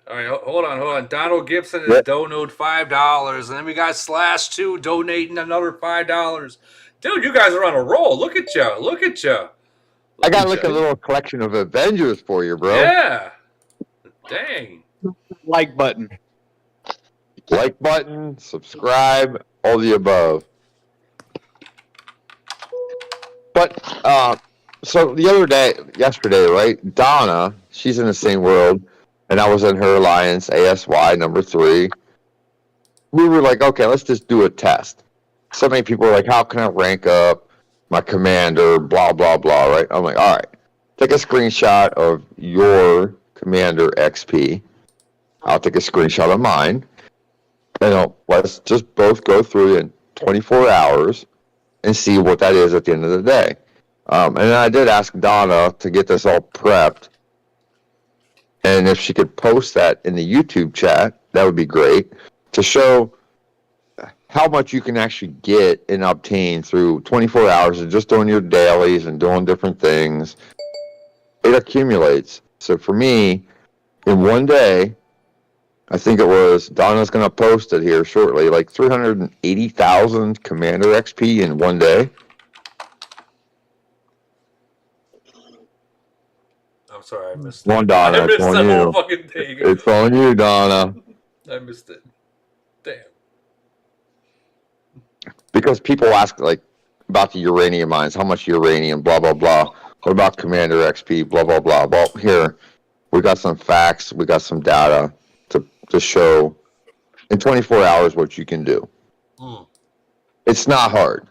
All right, hold on. Donald Gibson is donating $5, and then we got /2 donating another $5. Dude, you guys are on a roll. Look at you. I got like a little collection of Avengers for you, bro. Yeah. Dang. Like button, subscribe, all the above. But so yesterday, right? Donna, she's in the same world, and I was in her alliance, ASY number 3. We were like, okay, let's just do a test. So many people were like, how can I rank up my commander, blah, blah, blah, right? I'm like, all right, take a screenshot of your commander XP. I'll take a screenshot of mine. And let's just both go through in 24 hours and see what that is at the end of the day. And then I did ask Donna to get this all prepped. And if she could post that in the YouTube chat, that would be great, to show how much you can actually get and obtain through 24 hours of just doing your dailies and doing different things. It accumulates. So for me, in one day, I think it was, Donna's going to post it here shortly, like 380,000 Commander XP in one day. I'm sorry, I missed Come on, Donna, I missed it's on the you. whole fucking thing. It's on you, Donna. I missed it. Damn. Because people ask, like, about the uranium mines, how much uranium, blah, blah, blah. What about Commander XP, blah, blah, blah. Well, here, we got some facts, we got some data to show in 24 hours what you can do. It's not hard.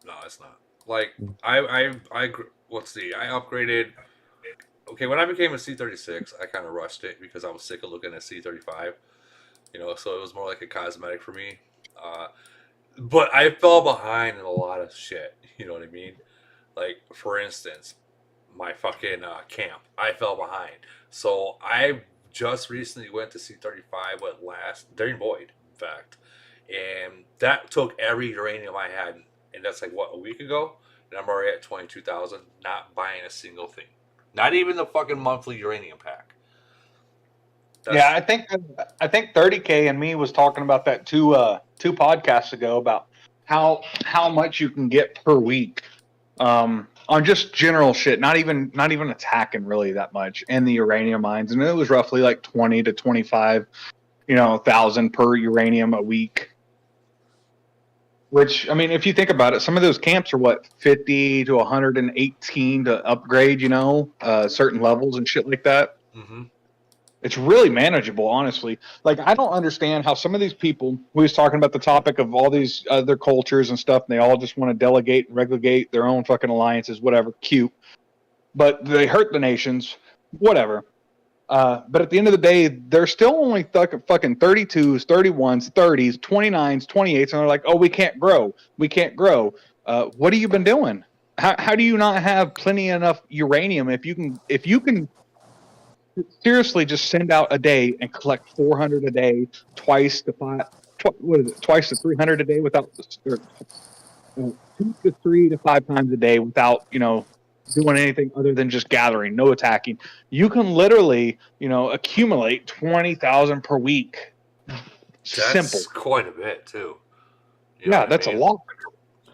No, it's not. Like, let's see, I upgraded. Okay, when I became a C36, I kind of rushed it because I was sick of looking at C35. You know, so it was more like a cosmetic for me. But I fell behind in a lot of shit. You know what I mean? Like, for instance, my fucking camp. I fell behind. So I just recently went to C35 during Void, in fact. And that took every uranium I had. And that's like, what, a week ago? And I'm already at 22,000, not buying a single thing. Not even the fucking monthly uranium pack. Yeah, I think 30K and me was talking about that two podcasts ago about how much you can get per week on just general shit, not even attacking really that much in the uranium mines, and it was roughly like 20 to 25, thousand per uranium a week. Which, I mean, if you think about it, some of those camps are what, 50 to 118 to upgrade, certain levels and shit like that. Mm-hmm. It's really manageable, honestly. Like, I don't understand how some of these people, we was talking about the topic of all these other cultures and stuff, and they all just want to delegate and relegate their own fucking alliances, whatever, cute. But they hurt the nations, whatever. But at the end of the day, they're still only fucking 32s, 31s, 30s, 29s, 28s, and they're like, oh, we can't grow. What have you been doing? How do you not have plenty enough uranium if you can seriously just send out a day and collect 400 a day, twice to 300 a day without 2 to 3 to 5 times a day without, doing anything other than just gathering, no attacking. You can literally, accumulate 20,000 per week. That's Simple. quite a bit too. You know Yeah, what I that's mean? a lot.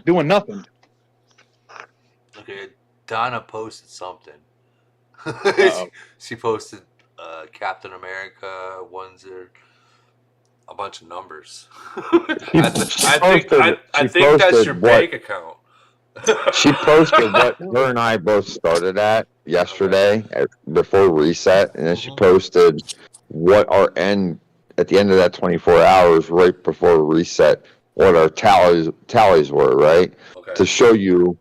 Doing nothing. Okay, Donna posted something. Uh-oh. She posted Captain America ones are a bunch of numbers. I think that's your bank account. She posted what her and I both started at yesterday before reset, and then she posted what our end at the end of that 24 hours right before reset, what our tallies were, right? Okay. To show you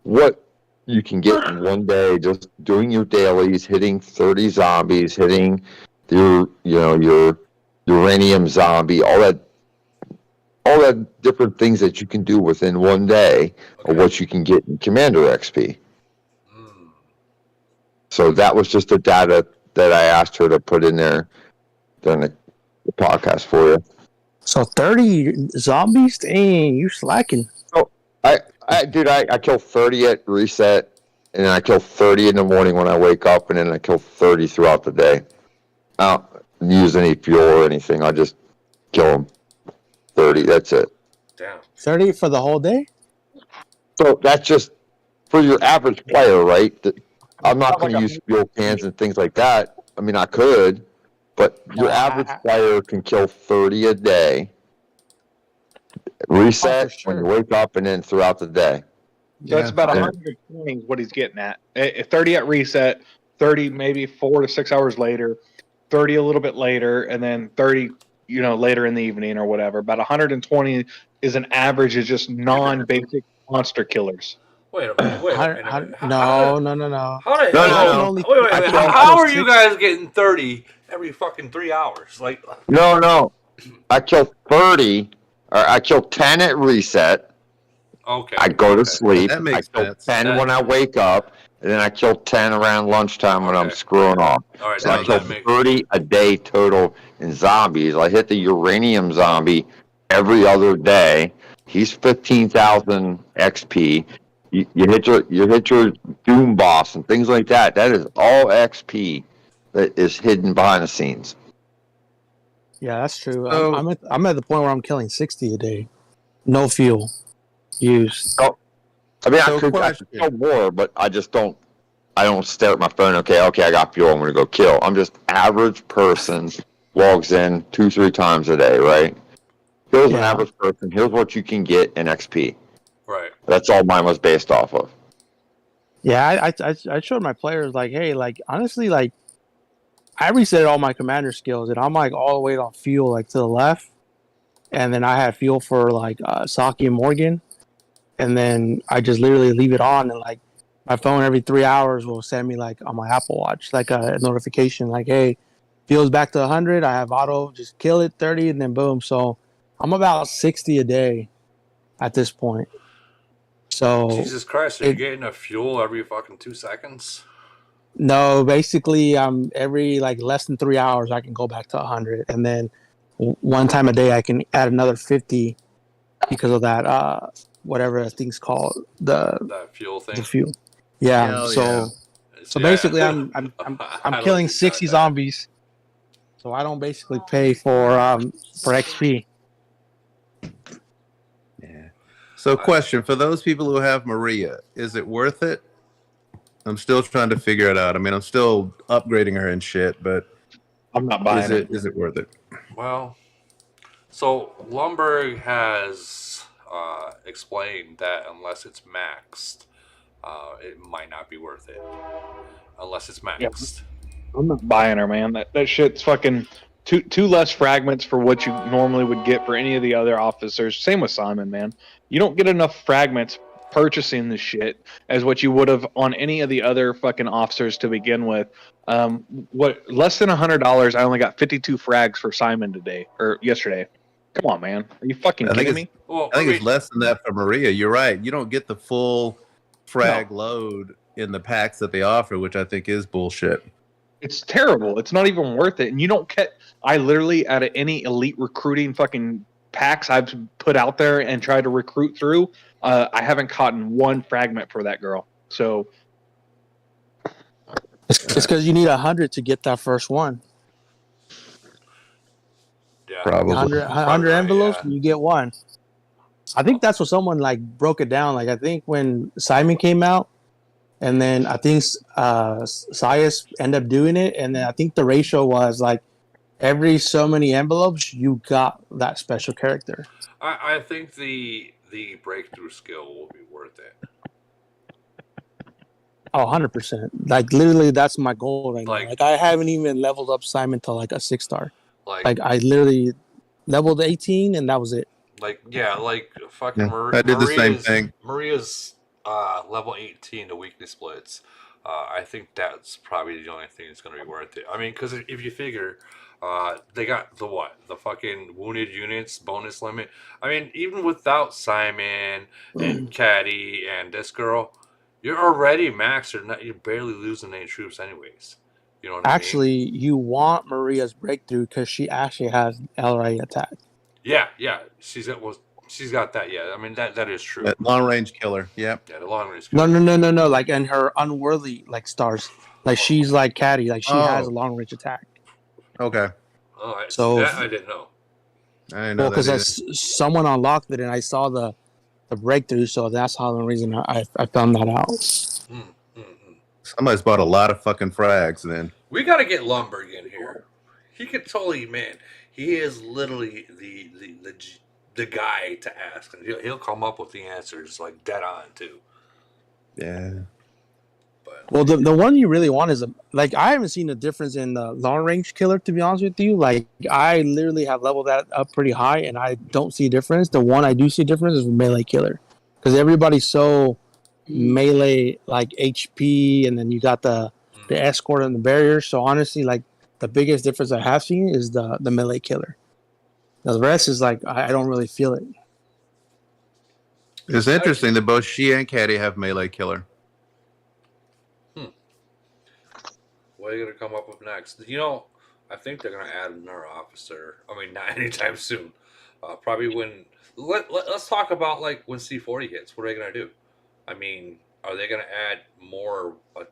what you can get in one day, just doing your dailies, hitting 30 zombies, hitting your uranium zombie, all that different things that you can do within one day of what you can get in Commander XP. So that was just the data that I asked her to put in there during the podcast for you. So 30 zombies? Dang, you slacking. Oh, I kill 30 at reset, and then I kill 30 in the morning when I wake up, and then I kill 30 throughout the day. I don't use any fuel or anything. I just kill them. 30, that's it. Damn. 30 for the whole day? So that's just for your average player, right? I'm not going to use fuel cans and things like that. I mean, I could, but your average player can kill 30 a day. Reset when you wake up and then throughout the day. So that's about 120 is what he's getting at. 30 at reset, 30 maybe 4 to 6 hours later, 30 a little bit later, and then 30, later in the evening or whatever. About 120 is an average of just non-basic monster killers. Wait a minute. No. How the hell? Wait. How are you guys getting 30 every fucking 3 hours? Like, no. I kill 30, or I kill 10 at reset. Okay. I go to sleep. That makes I kill sense. 10 when I wake up, and then I kill 10 around lunchtime when I'm screwing off. All right, So I kill 30 a day total in zombies. I hit the uranium zombie every other day. He's 15,000 XP. You hit your Doom boss and things like that. That is all XP that is hidden behind the scenes. Yeah, that's true. So- I'm at the point where I'm killing 60 a day. No fuel used. Oh, I mean, So I could question. kill more, but I don't stare at my phone. Okay, I got fuel. I'm going to go kill. I'm just average person, logs in 2-3 times a day, right? Here's an average person. Here's what you can get in XP. Right. That's all mine was based off of. Yeah, I showed my players like, hey, like honestly, like I reset all my commander skills, and I'm like all the way on fuel, like to the left, and then I have fuel for like Saki and Morgan, and then I just literally leave it on, and like my phone every 3 hours will send me like on my Apple Watch like a notification, like, hey, fuel's back to 100. I have auto, just kill it 30, and then boom. So I'm about 60 a day at this point. So Jesus Christ, are you getting a fuel every fucking 2 seconds? No, basically, every like less than 3 hours, I can go back to 100, and then one time a day, I can add another 50 because of that whatever that thing's called, That fuel thing. the fuel. Yeah. Hell So basically, I'm killing 60 zombies, so I don't basically pay for XP. Yeah. So, question for those people who have Maria, is it worth it? I'm still trying to figure it out. I mean, I'm still upgrading her and shit, but I'm not buying it. Is it worth it? Well, so Lumberg has explained that unless it's maxed, it might not be worth it. Unless it's maxed. I'm not buying her, man. That shit's fucking two less fragments for what you normally would get for any of the other officers. Same with Simon, man. You don't get enough fragments purchasing the shit as what you would have on any of the other fucking officers to begin with. What less than $100? I only got 52 frags for Simon today or yesterday. Come on, man. Are you fucking kidding me? Well, I think it's less than that for Maria. You're right. You don't get the full frag load in the packs that they offer, which I think is bullshit. It's terrible. It's not even worth it. And you don't get. I literally, out of any elite recruiting fucking packs I've put out there and tried to recruit through, I haven't caught one fragment for that girl. So It's because you need 100 to get that first one. Yeah, Probably. 100 right, envelopes, yeah. and you get one. I think that's what someone like broke it down. Like I think when Simon came out, and then I think Sias ended up doing it, and then I think the ratio was like every so many envelopes you got that special character. I think the breakthrough skill will be worth it. Oh, 100%. Like literally that's my goal right now. Like- Like I haven't even leveled up Simon to like a 6-star. Like Like I literally leveled 18 and that was it. Like fucking Yeah, I did the same thing. Maria's level 18 to weakness splits. I think that's probably the only thing that's going to be worth it. I mean, because if you figure they got the fucking wounded units bonus limit. I mean, even without Simon and Caddy and this girl, you're already maxed. You're barely losing any troops, anyways. You know what Actually, you want Maria's breakthrough because she actually has LRA attack. I mean? Yeah. She's got that. Yeah, I mean that is true. That long range killer. Yep. Yeah, the long range. No. Like in her unworthy like stars, like she's like Caddy, like she has a long range attack. Okay. Oh, So that I didn't know. I didn't know well, that because either. someone unlocked it and I saw the breakthrough, so that's how the reason I found that out. Somebody's bought a lot of fucking frags then. We got to get Lumberg in here. He could totally, man. He is literally the guy to ask, and he'll come up with the answers like dead on too. Yeah. Well, the one you really want is like I haven't seen a difference in the long range killer, to be honest with you. Like I literally have leveled that up pretty high, and I don't see a difference. The one I do see a difference is melee killer, because everybody's so melee like HP, and then you got the escort and the barrier. So honestly, like the biggest difference I have seen is the melee killer. Now, the rest is like I don't really feel it. It's interesting that both she and Caddy have melee killer. What are you gonna come up with next? You know, I think they're gonna add another officer. I mean, not anytime soon. Probably when let's talk about like when C40 hits. What are they gonna do? I mean, are they gonna add more the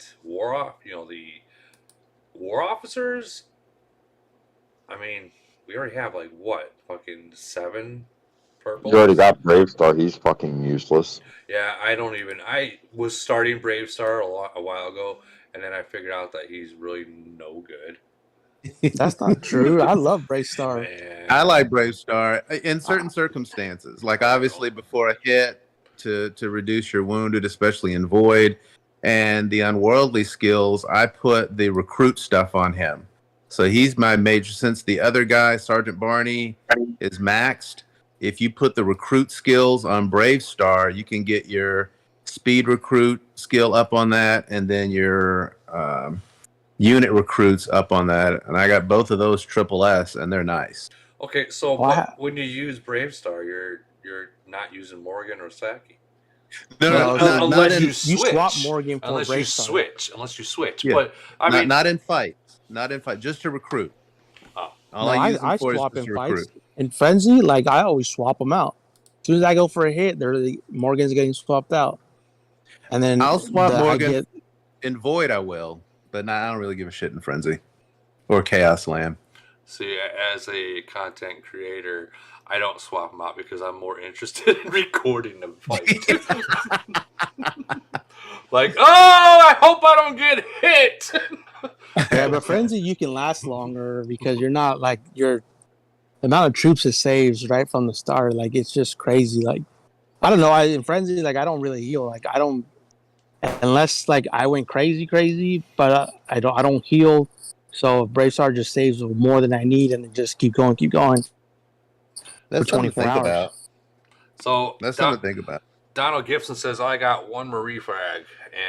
war officers? I mean, we already have like what fucking 7 purples. You already got Brave Star. He's fucking useless. Yeah, I was starting Brave Star a while ago, and then I figured out that he's really no good. That's not true. I love Brave Star. Man. I like Brave Star in certain circumstances. Like obviously before a hit to reduce your wounded, especially in Void, and the unworldly skills, I put the recruit stuff on him. So he's my major. Since the other guy, Sergeant Barney, is maxed, if you put the recruit skills on Brave Star, you can get your speed recruit skill up on that, and then your unit recruits up on that. And I got both of those triple S, and they're nice. Okay, so when you use Brave Star, you're not using Morgan or Saki. No, unless you switch. You swap Morgan for unless Brave you Star. Unless you switch. Yeah. But I mean, not in fights, just to recruit. Oh. All I use them for swap is in to fights. recruit. In Frenzy, like I always swap them out. As soon as I go for a hit, Morgan's getting swapped out. And then I'll swap Morgan in Void. I will, but I don't really give a shit in Frenzy or Chaos Slam. See, as a content creator, I don't swap them out because I'm more interested in recording the fight. Like, oh, I hope I don't get hit. Yeah, but Frenzy you can last longer because you're not like the amount of troops it saves right from the start. Like it's just crazy. Like I don't know. In Frenzy, like I don't really heal. Like I don't unless like I went crazy. But I don't heal. So Brave Star just saves more than I need, and just keep going. That's for 24 hours. About. So that's something to think about. Donald Gibson says, I got 1 Marie frag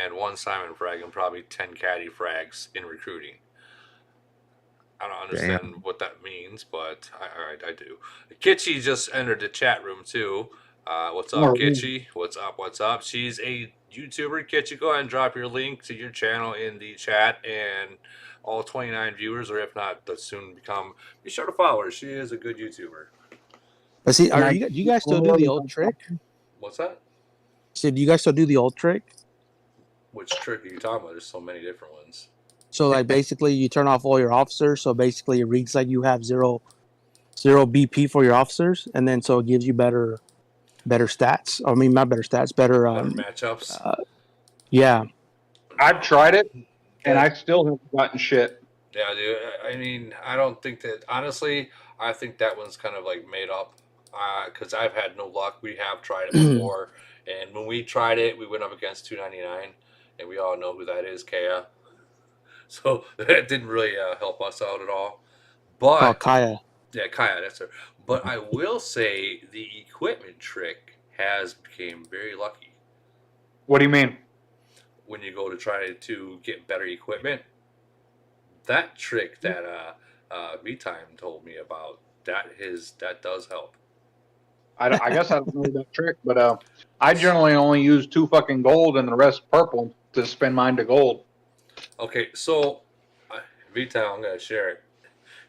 and 1 Simon frag and probably 10 Caddy frags in recruiting. I don't understand what that means, but I do. Kitschy just entered the chat room too. What's up, Kitschy? What's up? She's a YouTuber. Kitschy, go ahead and drop your link to your channel in the chat, and all 29 viewers, or if not, that soon become, be sure to follow her. She is a good YouTuber. But see, do you guys still do the old trick? What's that? So do you guys still do the old trick? Which trick are you talking about? There's so many different ones. So like basically you turn off all your officers. So basically it reads like you have zero BP for your officers, and then so it gives you better stats. I mean, not better stats, better matchups. Yeah. I've tried it, and I still haven't gotten shit. Yeah, dude. I mean, I don't think that. Honestly, I think that one's kind of like made up. Because I've had no luck. We have tried it before, and when we tried it, we went up against 299, and we all know who that is, Kaya. So that didn't really help us out at all. But Kaya. Yeah, Kaya, that's her. But I will say the equipment trick has become very lucky. What do you mean? When you go to try to get better equipment, that trick that V-Time told me about, that does help. I guess I don't know that trick, but I generally only use 2 fucking gold and the rest purple to spend mine to gold. Okay, so V-Time, I'm gonna share it.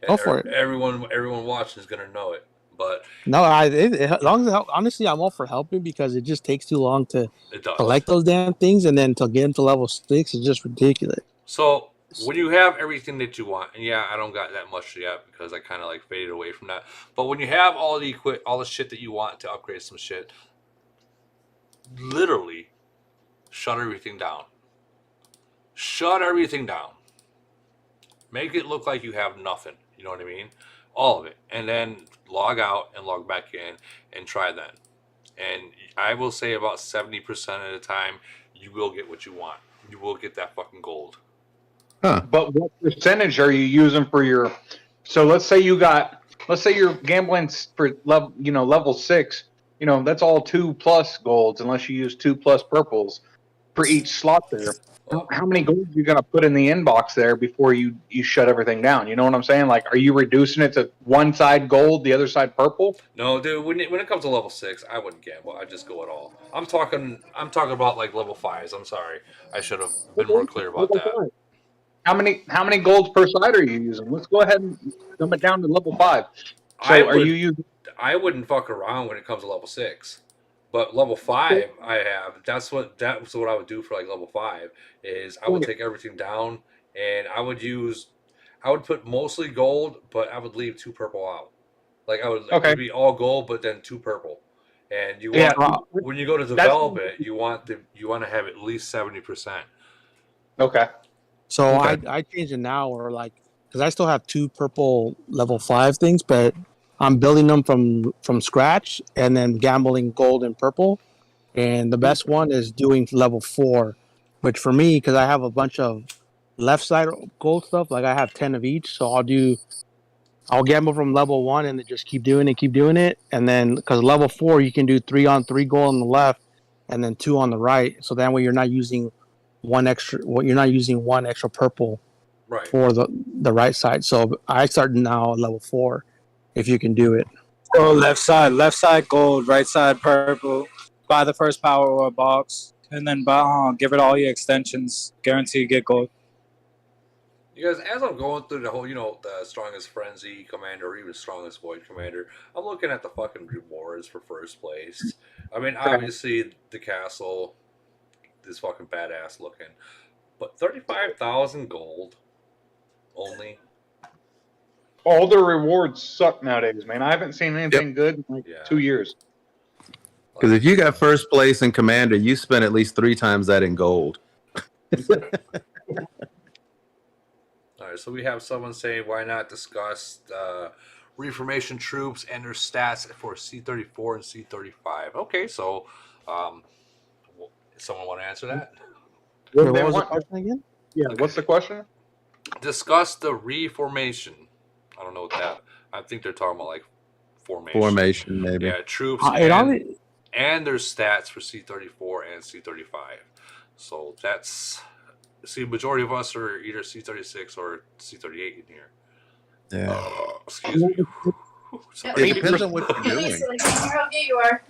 Go for it. Everyone watching is gonna know it, but no, as long as honestly, I'm all for helping because it just takes too long to collect those damn things, and then to get into level 6 is just ridiculous. So when you have everything that you want, and yeah, I don't got that much yet because I kind of like faded away from that. But when you have all the shit that you want to upgrade some shit, literally shut everything down. Shut everything down. Make it look like you have nothing. You know what I mean? All of it. And then log out and log back in and try then. And I will say about 70% of the time, you will get what you want. You will get that fucking gold. Huh. But what percentage are you using for your? So let's say you're gambling for level 6. That's all 2+ golds unless you use 2+ purples for each slot there. How many golds are you gonna put in the inbox there before you shut everything down? You know what I'm saying? Like, are you reducing it to one side gold, the other side purple? No, dude. When it comes to level 6, I wouldn't gamble. I just go it all. I'm talking about like level 5s. I'm sorry. I should have been more clear about that. How many golds per side are you using? Let's go ahead and dumb it down to level 5. So you using? I wouldn't fuck around when it comes to level 6. But level 5, that's what I would do for like level 5 is I would take everything down and I would put mostly gold, but I would leave 2 purple out. Like it would be all gold, but then 2 purple. And when you go to develop it, you want to have at least 70%. Okay. So I change it now, or like because I still have 2 purple level 5 things, but I'm building them from scratch and then gambling gold and purple. And the best one is doing level 4, which for me, because I have a bunch of left side gold stuff, like I have 10 of each. So I'll gamble from level 1 and then just keep doing it. And then because level 4, you can do 3-on-3 gold on the left and then 2 on the right. So that way you're not using one extra purple for the right side. So I start now at level 4. If you can do it. So left side gold, right side purple. Buy the first power or box, and then give it all your extensions. Guarantee you get gold. You guys, as I'm going through the whole, the strongest frenzy commander or even strongest void commander, I'm looking at the fucking rewards for first place. I mean, obviously the castle is fucking badass looking, but 35,000 gold only. All the rewards suck nowadays, man. I haven't seen anything good in 2 years. Because if you got first place in Commander, you spend at least 3 times that in gold. All right, so we have someone saying, why not discuss Reformation troops and their stats for C-34 and C-35? Okay, so someone want to answer that? What was the question again? Yeah, what's the question? Discuss the Reformation. I don't know what that. I think they're talking about like formation. Formation, maybe. Yeah, troops and their stats for C-34 and C-35. So that's majority of us are either C-36 or C-38 in here. Yeah. Excuse me. It depends on what you're doing. How gay you are.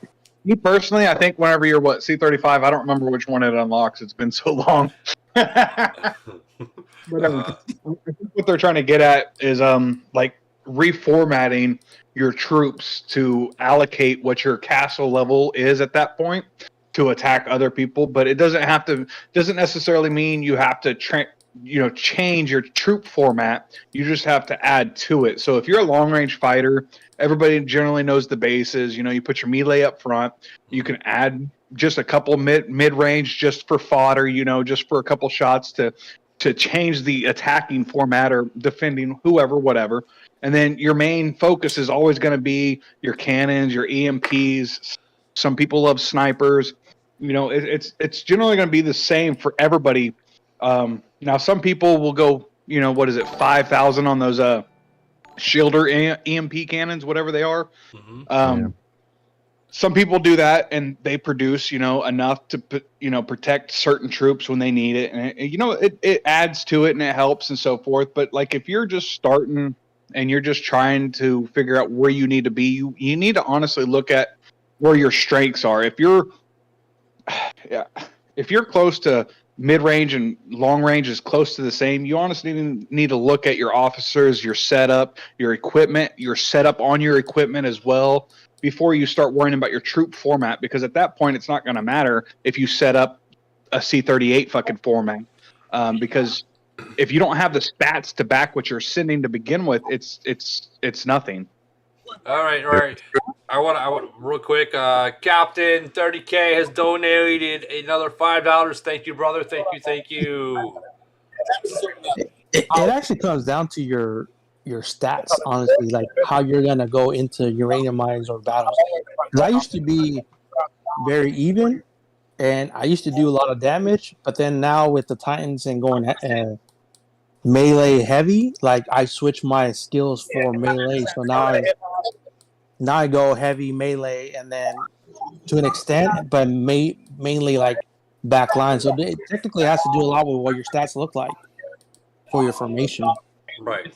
Me personally, I think whenever you're C-35, I don't remember which one it unlocks. It's been so long. But I think what they're trying to get at is like reformatting your troops to allocate what your castle level is at that point to attack other people. But it doesn't necessarily mean you have to change your troop format. You just have to add to it. So if you're a long range fighter, everybody generally knows the bases. You put your melee up front. You can add just a couple mid range just for fodder. Just for a couple shots to change the attacking format or defending whoever, whatever. And then your main focus is always going to be your cannons, your EMPs. Some people love snipers. It's generally going to be the same for everybody. Now, some people will go, 5,000 on those shielder EMP cannons, whatever they are. Mm-hmm. Some people do that, and they produce, enough to, protect certain troops when they need it, and it adds to it and it helps and so forth. But like, if you're just starting and you're just trying to figure out where you need to be, you need to honestly look at where your strengths are. If you're close to mid-range and long range is close to the same, you honestly need to look at your officers, your setup, your equipment, your setup on your equipment as well, before you start worrying about your troop format, because at that point it's not going to matter if you set up a C-38 fucking format, because if you don't have the stats to back what you're sending to begin with, it's nothing. All right. I want real quick. Captain 30K has donated another $5. Thank you, brother. Thank you. It actually comes down to your stats, honestly, like how you're gonna go into uranium mines or battles. Because I used to be very even, and I used to do a lot of damage. But then now with the Titans and going melee heavy, like I switch my skills for melee. So now I go heavy melee, and then to an extent, but mainly like back line. So it technically has to do a lot with what your stats look like for your formation. Right.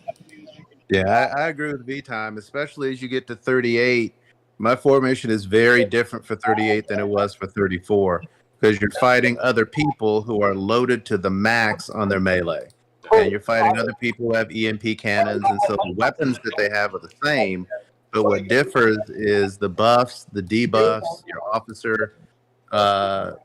Yeah, I agree with V-Time, especially as you get to 38. My formation is very different for 38 than it was for 34, because you're fighting other people who are loaded to the max on their melee. And you're fighting other people who have EMP cannons, and so the weapons that they have are the same, but what differs is the buffs, the debuffs, your officer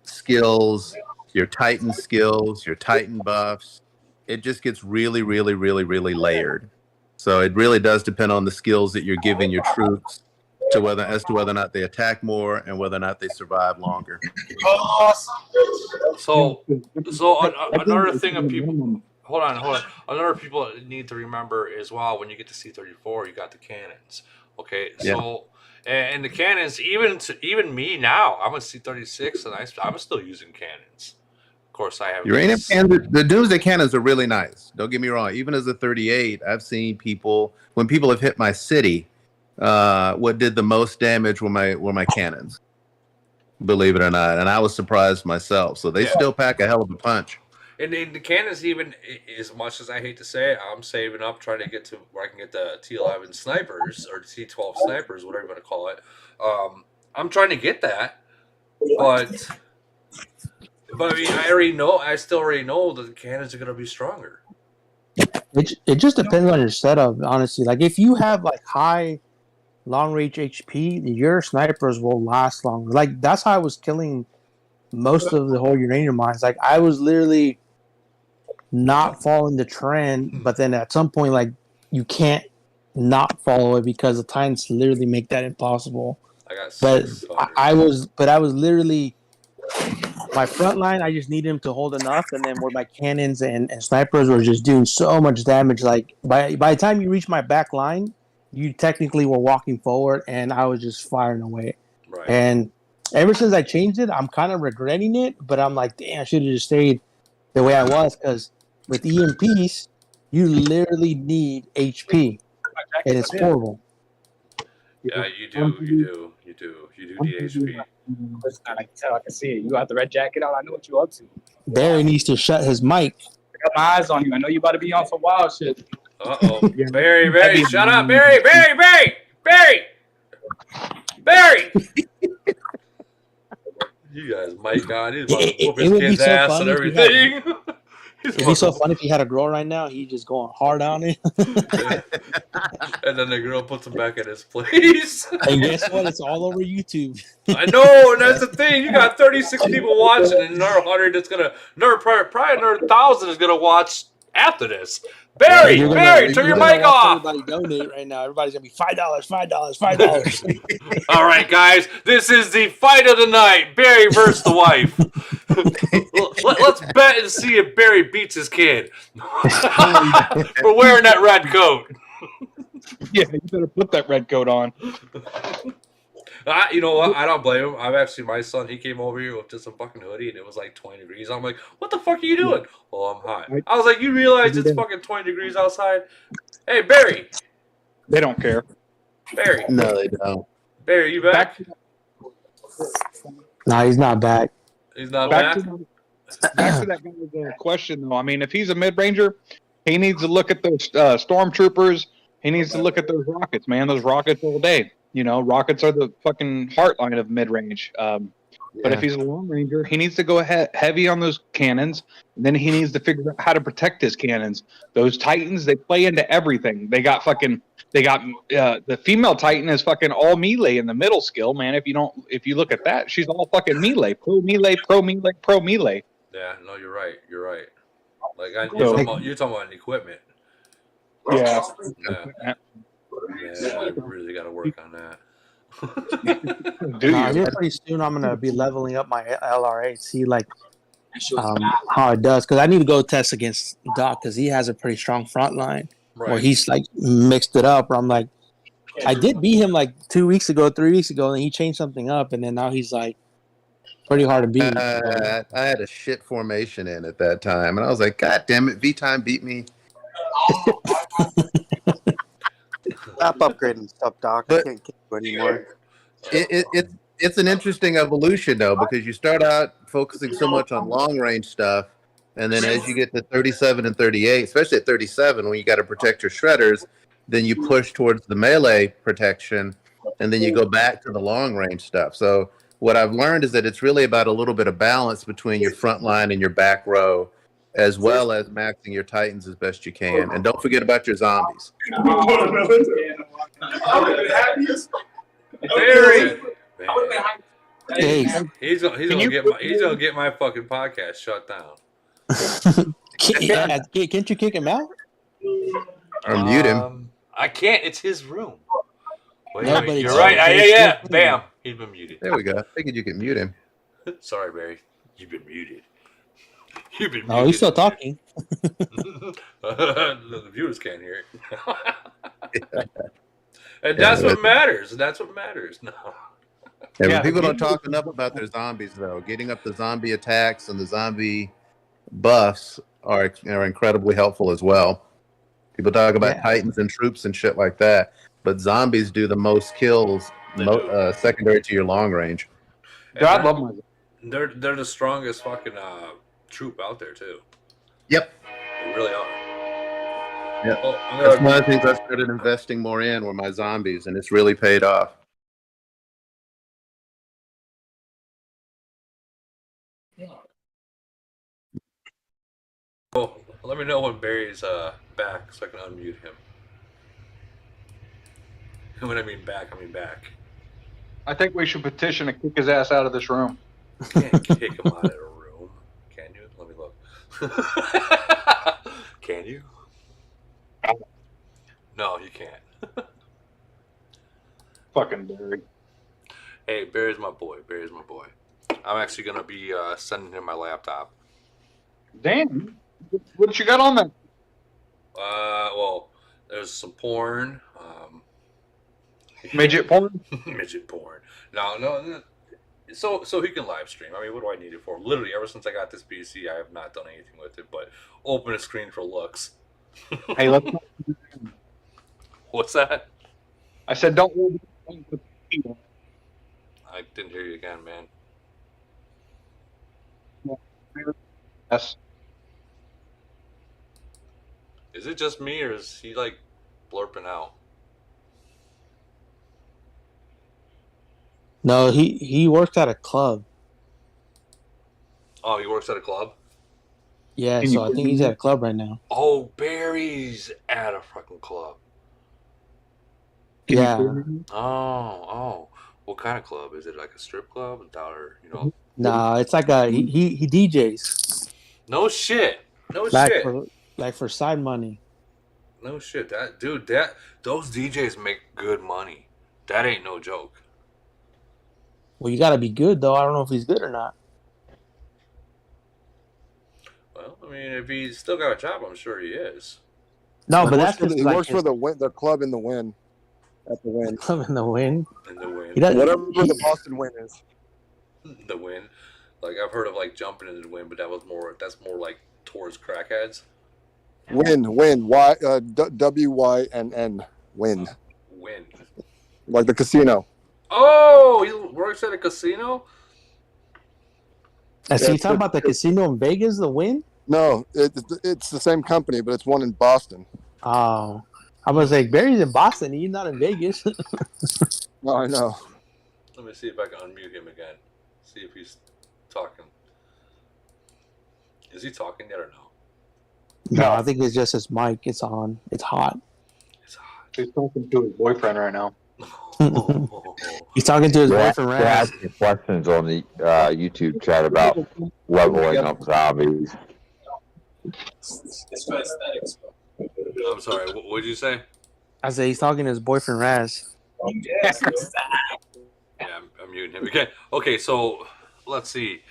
skills, your Titan skills, your Titan buffs. It just gets really, really, really, really layered. So it really does depend on the skills that you're giving your troops as to whether or not they attack more and whether or not they survive longer. So another thing of people. Hold on. Another people need to remember as well, when you get to C-34, you got the cannons. Okay, so and the cannons, even me now, I'm a C-36, and I'm still using cannons. Of course, I have uranium cannons. The Doomsday cannons are really nice. Don't get me wrong. Even as a 38, I've seen when people have hit my city, what did the most damage were my cannons. Believe it or not, and I was surprised myself. So they still pack a hell of a punch. And the cannons, even as much as I hate to say it, I'm saving up trying to get to where I can get the T11 snipers or T12 snipers, whatever you want to call it. I'm trying to get that, but I mean, I still already know that the cannons are going to be stronger. It just depends on your setup, honestly. Like if you have like high long range HP, your snipers will last longer. Like that's how I was killing most of the whole uranium mines. Like I was literally not following the trend, but then at some point, like you can't not follow it because the Titans literally make that impossible. I was literally my front line. I just needed him to hold enough, and then where my cannons and snipers were just doing so much damage. Like by the time you reach my back line, you technically were walking forward, and I was just firing away. Right. And ever since I changed it, I'm kind of regretting it, but I'm like, damn, I should have just stayed the way I was, because with EMPs, you literally need HP, and it's horrible. Yeah, you do need HP. I can tell, I can see it. You got the red jacket on. I know what you're up to. Barry needs to shut his mic. I got my eyes on you. I know you about to be on some wild shit. Uh-oh. Barry, shut up. Barry! You guys mic on. He's about to whoop his kid's ass and everything. It'd be so funny if he had a girl right now. He just going hard on it. And then the girl puts him back in his place. And guess what? It's all over YouTube. I know, and that's the thing. You got 36 people watching, and another 100 that's gonna, probably another 1,000 is gonna watch after this. Barry, turn your mic off. Everybody donate right now. Everybody's gonna be $5, $5, $5. All right, guys, this is the fight of the night: Barry versus the wife. Let's bet and see if Barry beats his kid for wearing that red coat. Yeah, you better put that red coat on. You know what? I don't blame him. I've actually, my son, he came over here with just a fucking hoodie and it was like 20 degrees. I'm like, what the fuck are you doing? Oh, I'm hot. I was like, you realize it's fucking 20 degrees outside? Hey, Barry. They don't care. Barry. No, they don't. Barry, you back? No, he's not back. He's not back? Back to that guy's question, though. I mean, if he's a mid-ranger, he needs to look at those stormtroopers. He needs to look at those rockets, man. Those rockets all day. You know, rockets are the fucking heartline of mid-range. But if he's a long ranger, he needs to go heavy on those cannons. And then he needs to figure out how to protect his cannons. Those Titans, they play into everything. They got the female Titan is fucking all melee in the middle skill, man. If you look at that, she's all fucking melee, pro melee, pro melee, pro melee. Yeah, no, you're right. You're right. Like you're talking about equipment. Yeah. Yeah, I really got to work on that. Here pretty soon I'm gonna be leveling up my LRA, see like how it does, because I need to go test against Doc because he has a pretty strong front line where he's like mixed it up. Where I'm like, I did beat him like 3 weeks ago, and he changed something up, and then now he's like pretty hard to beat. I had a shit formation in at that time, and I was like, God damn it, V-Time beat me. Stop upgrading stuff, Doc. I can't keep you anymore. It's an interesting evolution, though, because you start out focusing so much on long-range stuff, and then as you get to 37 and 38, especially at 37, when you got to protect your shredders, then you push towards the melee protection, and then you go back to the long-range stuff. So what I've learned is that it's really about a little bit of balance between your front line and your back row, as well as maxing your Titans as best you can. And don't forget about your zombies. Barry. Hey, he's gonna get my fucking podcast shut down. Can't you kick him out? Or mute him. I can't. It's his room. Wait, No, wait, you're right. Yeah. Bam. He's been muted. There we go. I figured you could mute him. Sorry, Barry. You've been muted. You've been muted. Oh, he's still talking. The viewers can't hear it. And that's what matters. That's what matters. No. Yeah, people don't talk enough about their zombies, though. Getting up the zombie attacks and the zombie buffs are incredibly helpful as well. People talk about Titans and troops and shit like that, but zombies do the most kills secondary to your long range. I love my. They're the strongest fucking troop out there too. Yep, they really are. Yep. That's one of the things I started investing more in were my zombies, and it's really paid off. Oh, let me know when Barry's back so I can unmute him. And when I mean back, I mean back. I think we should petition to kick his ass out of this room. You can't kick him out of the room, can you? Let me look. Can you? No, you can't. Fucking Barry. Hey, Barry's my boy. Barry's my boy. I'm actually gonna be sending him my laptop. Damn, what you got on that? Well, there's some porn. Midget porn. Midget porn. No. So he can live stream. I mean, what do I need it for? Literally, ever since I got this PC, I have not done anything with it but open a screen for looks. Hey, let's. What's that? I said, don't. I didn't hear you again, man. Yes. Is it just me, or is he like blurping out? No, he works at a club. Oh, he works at a club? Yeah, Can so you- I think he's at a club right now. Oh, Barry's at a fucking club. Can you Yeah. hear me? Oh. What kind of club? Is it like a strip club? $1, Nah, it's like he DJs No shit. No like shit. for side money. No shit. Those DJs make good money. That ain't no joke. Well, you got to be good though. I don't know if he's good or not. Well, I mean, if he's still got a job, I'm sure he is. No, He but works that's for just he like works for the club in the Win. At the Win. club in the Win. In the Win. He does, Whatever the Boston Win is. The Win. Like I've heard of like jumping into the Win, but that's more like towards crackheads. Win. WYNN. Win. Win. Like the casino. Oh, he works at a casino? So you talking about the casino in Vegas, the Win? No, it's the same company, but it's one in Boston. Oh, I was like, Barry's in Boston. He's not in Vegas. No, I know. Let me see if I can unmute him again. See if he's talking. Is he talking yet or no? No, I think it's just his mic. It's on. It's hot. He's talking to his boyfriend right now. He's talking to his boyfriend, They're Raz. asking questions on the YouTube chat about leveling up zombies. It's for aesthetics. I'm sorry. What did you say? I said he's talking to his boyfriend, Raz. Yes. Yeah, I'm muting him again. Okay, so let's see.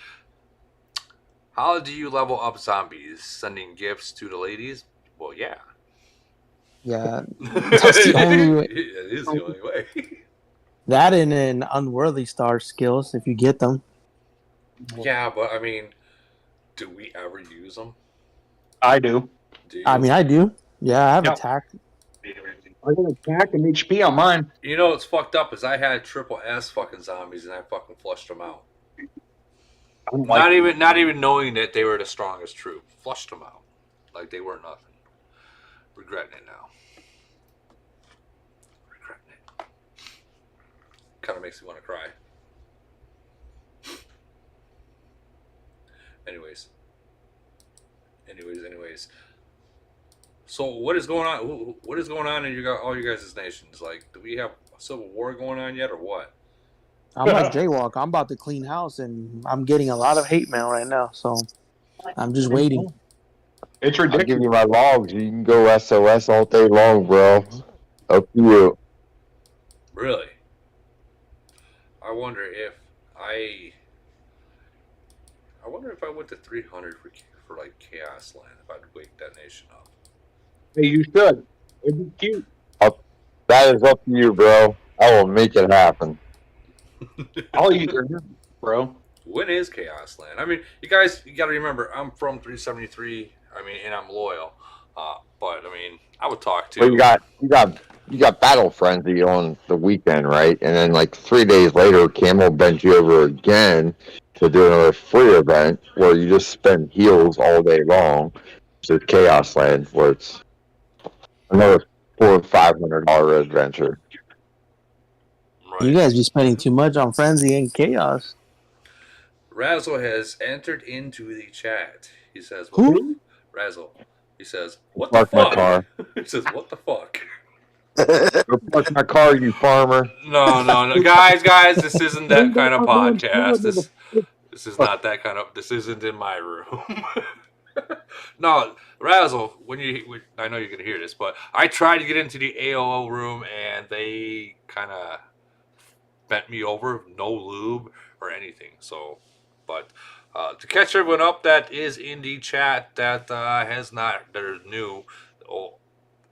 How do you level up zombies? Sending gifts to the ladies? Well, yeah. Yeah, that's the only way. It is the only way. That and an unworthy star skills if you get them. Yeah, but I mean, do we ever use them? I do. Do you? I mean, I do. Yeah, I have Yep. attack. I got attack and HP on mine. You know what's fucked up is I had triple S fucking zombies and I fucking flushed them out. I don't like Not even knowing that they were the strongest troop. Flushed them out. Like they weren't nothing. Regretting it now. Regretting it. Kind of makes me want to cry. Anyways. So what is going on? What is going on in all you guys' nations? Like, do we have a civil war going on yet, or what? I'm like Jaywalk. I'm about to clean house, and I'm getting a lot of hate mail right now. So I'm just waiting. It's I'll ridiculous. give you my logs. You can go SOS all day long, bro. Up to you. Really? I wonder if I went to 300 for like Chaos Land, if I'd wake that nation up. Hey, you should. It'd be cute. That is up to you, bro. I will make it happen. I'll use your hand, bro. When is Chaos Land? I mean, you got to remember, I'm from 373. I mean, and I'm loyal. But I mean, I would talk to. Well, you got Battle Frenzy on the weekend, right? And then like 3 days later, Camel bent you over again to do another free event where you just spend heals all day long. So Chaos Land, where it's another $400 or $500 adventure. Right. You guys be spending too much on Frenzy and Chaos. Razzle has entered into the chat. He says, Who? Razzle. He says, what Park the my fuck? car. He says, what the fuck? Go park my car, you farmer. No. Guys, this isn't that kind of podcast. This is not that kind of, this isn't in my room. No, Razzle, I know you're going to hear this, but I tried to get into the AOO room and they kind of bent me over, no lube or anything. So, but to catch everyone up that is in the chat that they're new,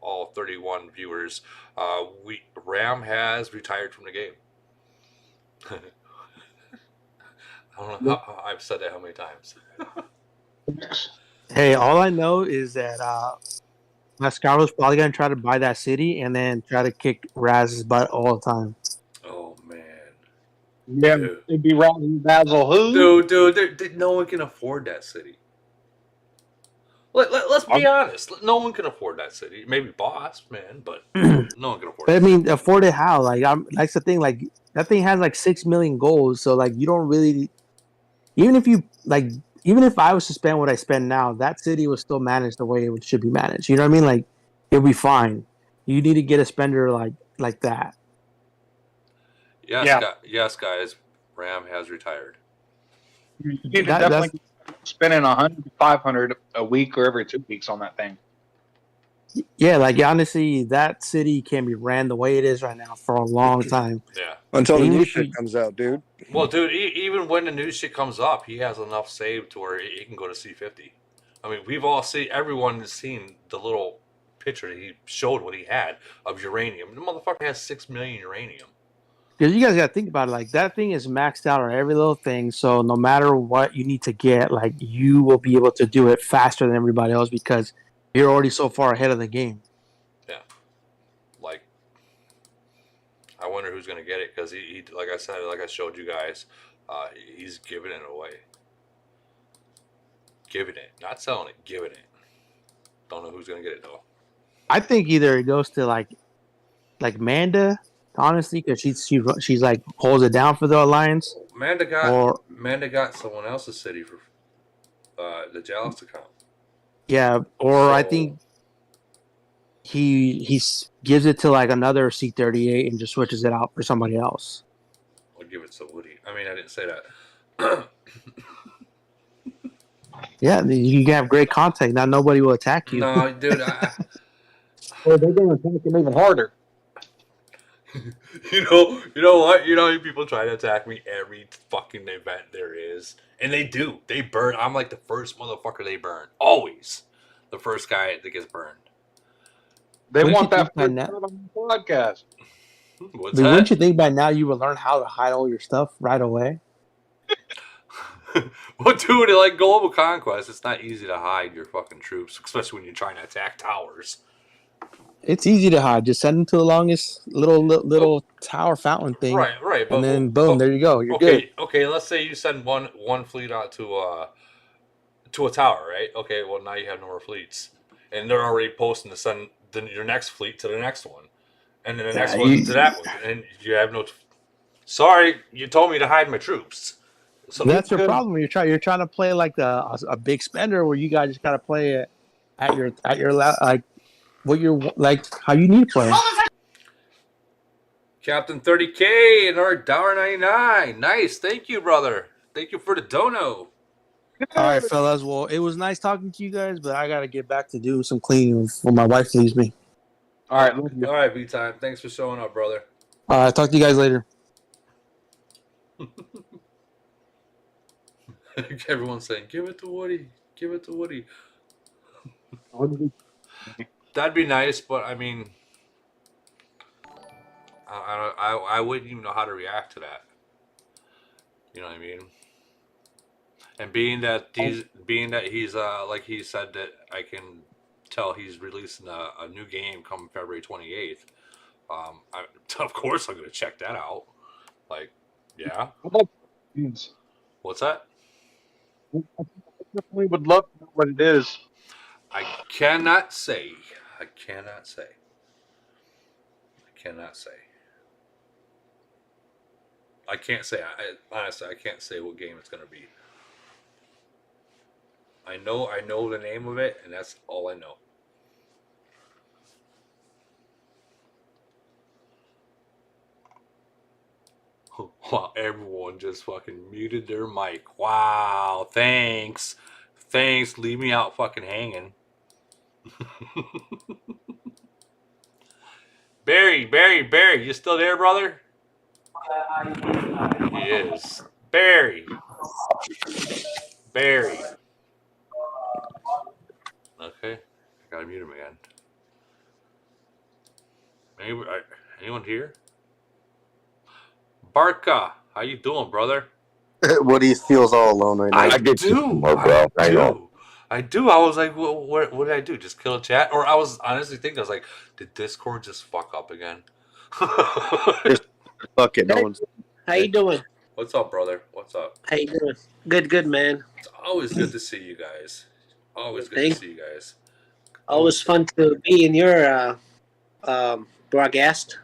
all 31 viewers, RAM has retired from the game. I don't know how, I've said that how many times. Hey, all I know is that Mascaro's probably gonna try to buy that city and then try to kick Raz's butt all the time. Oh man. Yeah, Dude. it'd be Basil who? Dude, no one can afford that city. Let's be honest. No one can afford that city. Maybe Boss, man, but no one can afford But I it. mean, afford it how? Like, that's the thing. Like, that thing has like 6 million goals. So like, you don't really, even if you like even if I was to spend what I spend now, that city would still manage the way it should be managed. You know what I mean? Like it'll be fine. You need to get a spender like that. Yes, Yeah. yes, guys. Ram has retired. You need to definitely spending 100 to 500 a week or every 2 weeks on that thing. Yeah, like honestly, that city can be ran the way it is right now for a long time. Yeah. Until the new shit comes out, dude. Well, dude, even when the new shit comes up, he has enough saved to where he can go to C50. I mean, everyone has seen the little picture he showed what he had of uranium. The motherfucker has 6 million uranium. Because you guys got to think about it, like that thing is maxed out on every little thing. So no matter what you need to get, like you will be able to do it faster than everybody else because you're already so far ahead of the game. Yeah. Like, I wonder who's going to get it because he, like I said, like I showed you guys, he's giving it away. Giving it, not selling it, giving it. Don't know who's going to get it though. I think either it goes to like Manda, honestly, because she's like holds it down for the alliance. Manda got someone else's city for the Jalis account. Yeah, or I think he gives it to like another C38 and just switches it out for somebody else. I'll give it to Woody. I mean, I didn't say that. Yeah, you can have great contact. Now nobody will attack you. No, dude. Well, they're going to attack him even harder. You know what? You know, people try to attack me every fucking event there is. And they do. They burn. I'm like the first motherfucker they burn. Always. The first guy that gets burned. They Wouldn't want you that think by on the podcast. What's But that? wouldn't you think by now you would learn how to hide all your stuff right away? Well, dude, like Global Conquest, it's not easy to hide your fucking troops, especially when you're trying to attack towers. It's easy to hide. Just send them to the longest little tower fountain thing. Right. And then boom, there you go. You're good. Okay, let's say you send one fleet out to a tower, right? Okay, well now you have no more fleets, and they're already posting to send your next fleet to the next one, and then the next one to that one, and you have no. Sorry, you told me to hide my troops. So that's your problem. You're trying to play like a big spender, where you guys just gotta play it at your like what you're like how you need to play. Captain 30K and our $1.99. Nice, thank you, brother. Thank you for the dono. All right, fellas. Well, it was nice talking to you guys, but I gotta get back to doing some cleaning before my wife leaves me. All right, V-Time. Thanks for showing up, brother. All right, talk to you guys later. Everyone's saying, give it to Woody. Give it to Woody. That'd be nice, but I mean, I wouldn't even know how to react to that. You know what I mean? And being that he's like he said that I can tell he's releasing a new game coming February 28th. Of course I'm gonna check that out. Like, yeah. What's that? I definitely would love to know what it is. I cannot say. I cannot say. Honestly, I can't say what game it's going to be. I know the name of it, and that's all I know. Wow, everyone just fucking muted their mic. Wow, thanks. Leave me out fucking hanging. Barry, you still there, brother? He is. Barry. Okay, I gotta mute him again. Anyone here? Barca, how you doing, brother? Woody feels all alone right now. I do. I was like, well, what did I do? Just kill a chat? Or I was honestly thinking, I was like, did Discord just fuck up again? Fuck it, no one's. How you doing? What's up, brother? What's up? How you doing? Good, man. It's always good to see you guys. Always good to see you guys. Always fun to be in your broadcast.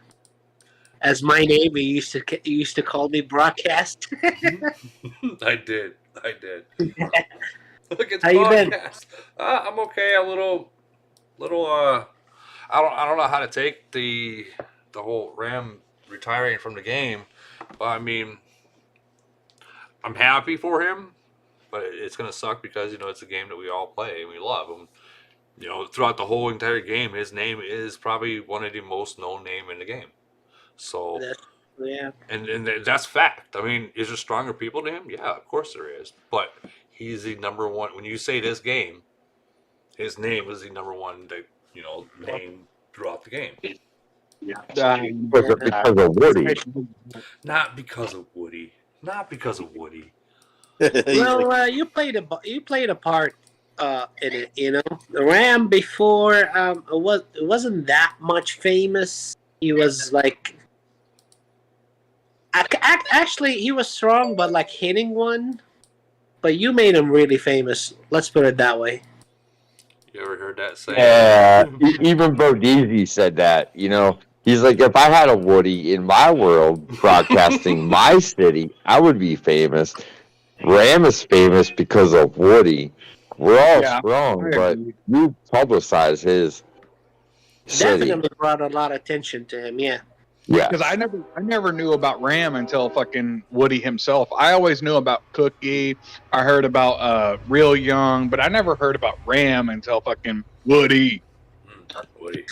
As my name, you used to call me broadcast. I did. I did. Look at the How you been? podcast. I'm okay. A little. I don't know how to take the whole Ram retiring from the game, but I mean, I'm happy for him, but it's gonna suck because it's a game that we all play and we love. And throughout the whole entire game, his name is probably one of the most known name in the game. So yeah, and that's fact. I mean, is there stronger people to him? Yeah, of course there is. But he's the number one. When you say this game, his name is the number one name throughout the game. Yeah. Because of Woody. Not because of Woody. Not because of Woody. Well, you played a part in it. The Ram before it wasn't that much famous. He was like, actually he was strong, but like hitting one. But you made him really famous. Let's put it that way. You ever heard that saying? Yeah, even Bodizzi said that. He's like, if I had a Woody in my world broadcasting my city, I would be famous. Ram is famous because of Woody. We're all strong, but you publicize his city. Definitely brought a lot of attention to him. Yeah. Yeah. Because I never knew about Ram until fucking Woody himself. I always knew about Cookie. I heard about Real Young, but I never heard about Ram until fucking Woody. Woody.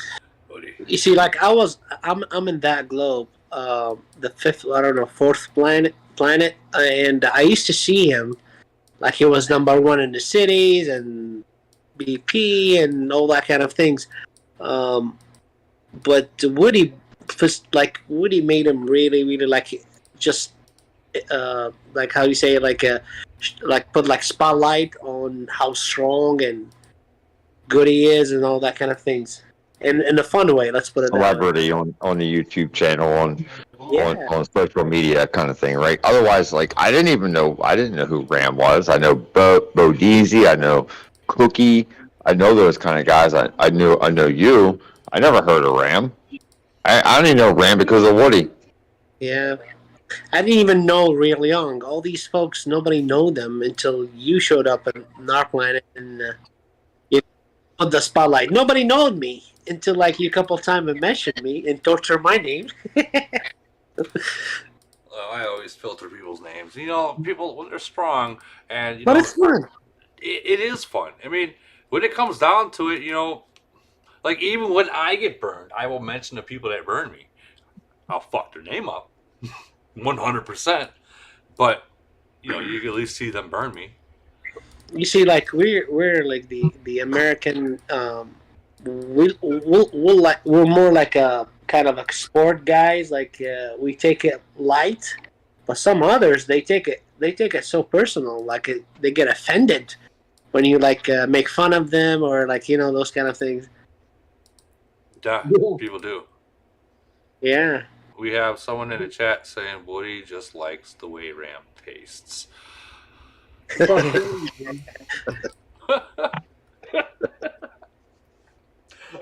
You see, like I'm in that globe, the fourth planet, and I used to see him, like he was number one in the cities and BP and all that kind of things. But Woody made him really, really like just like how you say like put like spotlight on how strong and good he is and all that kind of things. In a fun way, let's put it that way. Celebrity on the YouTube channel, on social media kind of thing, right? Otherwise, like I didn't know who Ram was. I know Bodizzi, I know Cookie, I know those kind of guys. I know you. I never heard of Ram. I only know Ram because of Woody. Yeah. I didn't even know Real Young. All these folks, nobody know them until you showed up in our planet and you put the spotlight. Nobody knowed me until like you a couple times mentioned me and torture my name. Well, I always filter people's names. People when they're strong and but it's fun. It is fun. I mean, when it comes down to it, like even when I get burned, I will mention the people that burn me. I'll fuck their name up, 100%. But you can at least see them burn me. You see, like we're like the American. We're more like a kind of a sport guys. Like we take it light, but some others they take it so personal. Like they get offended when you like make fun of them or like those kind of things. Yeah, people do. Yeah. We have someone in the chat saying Woody just likes the way Ram tastes.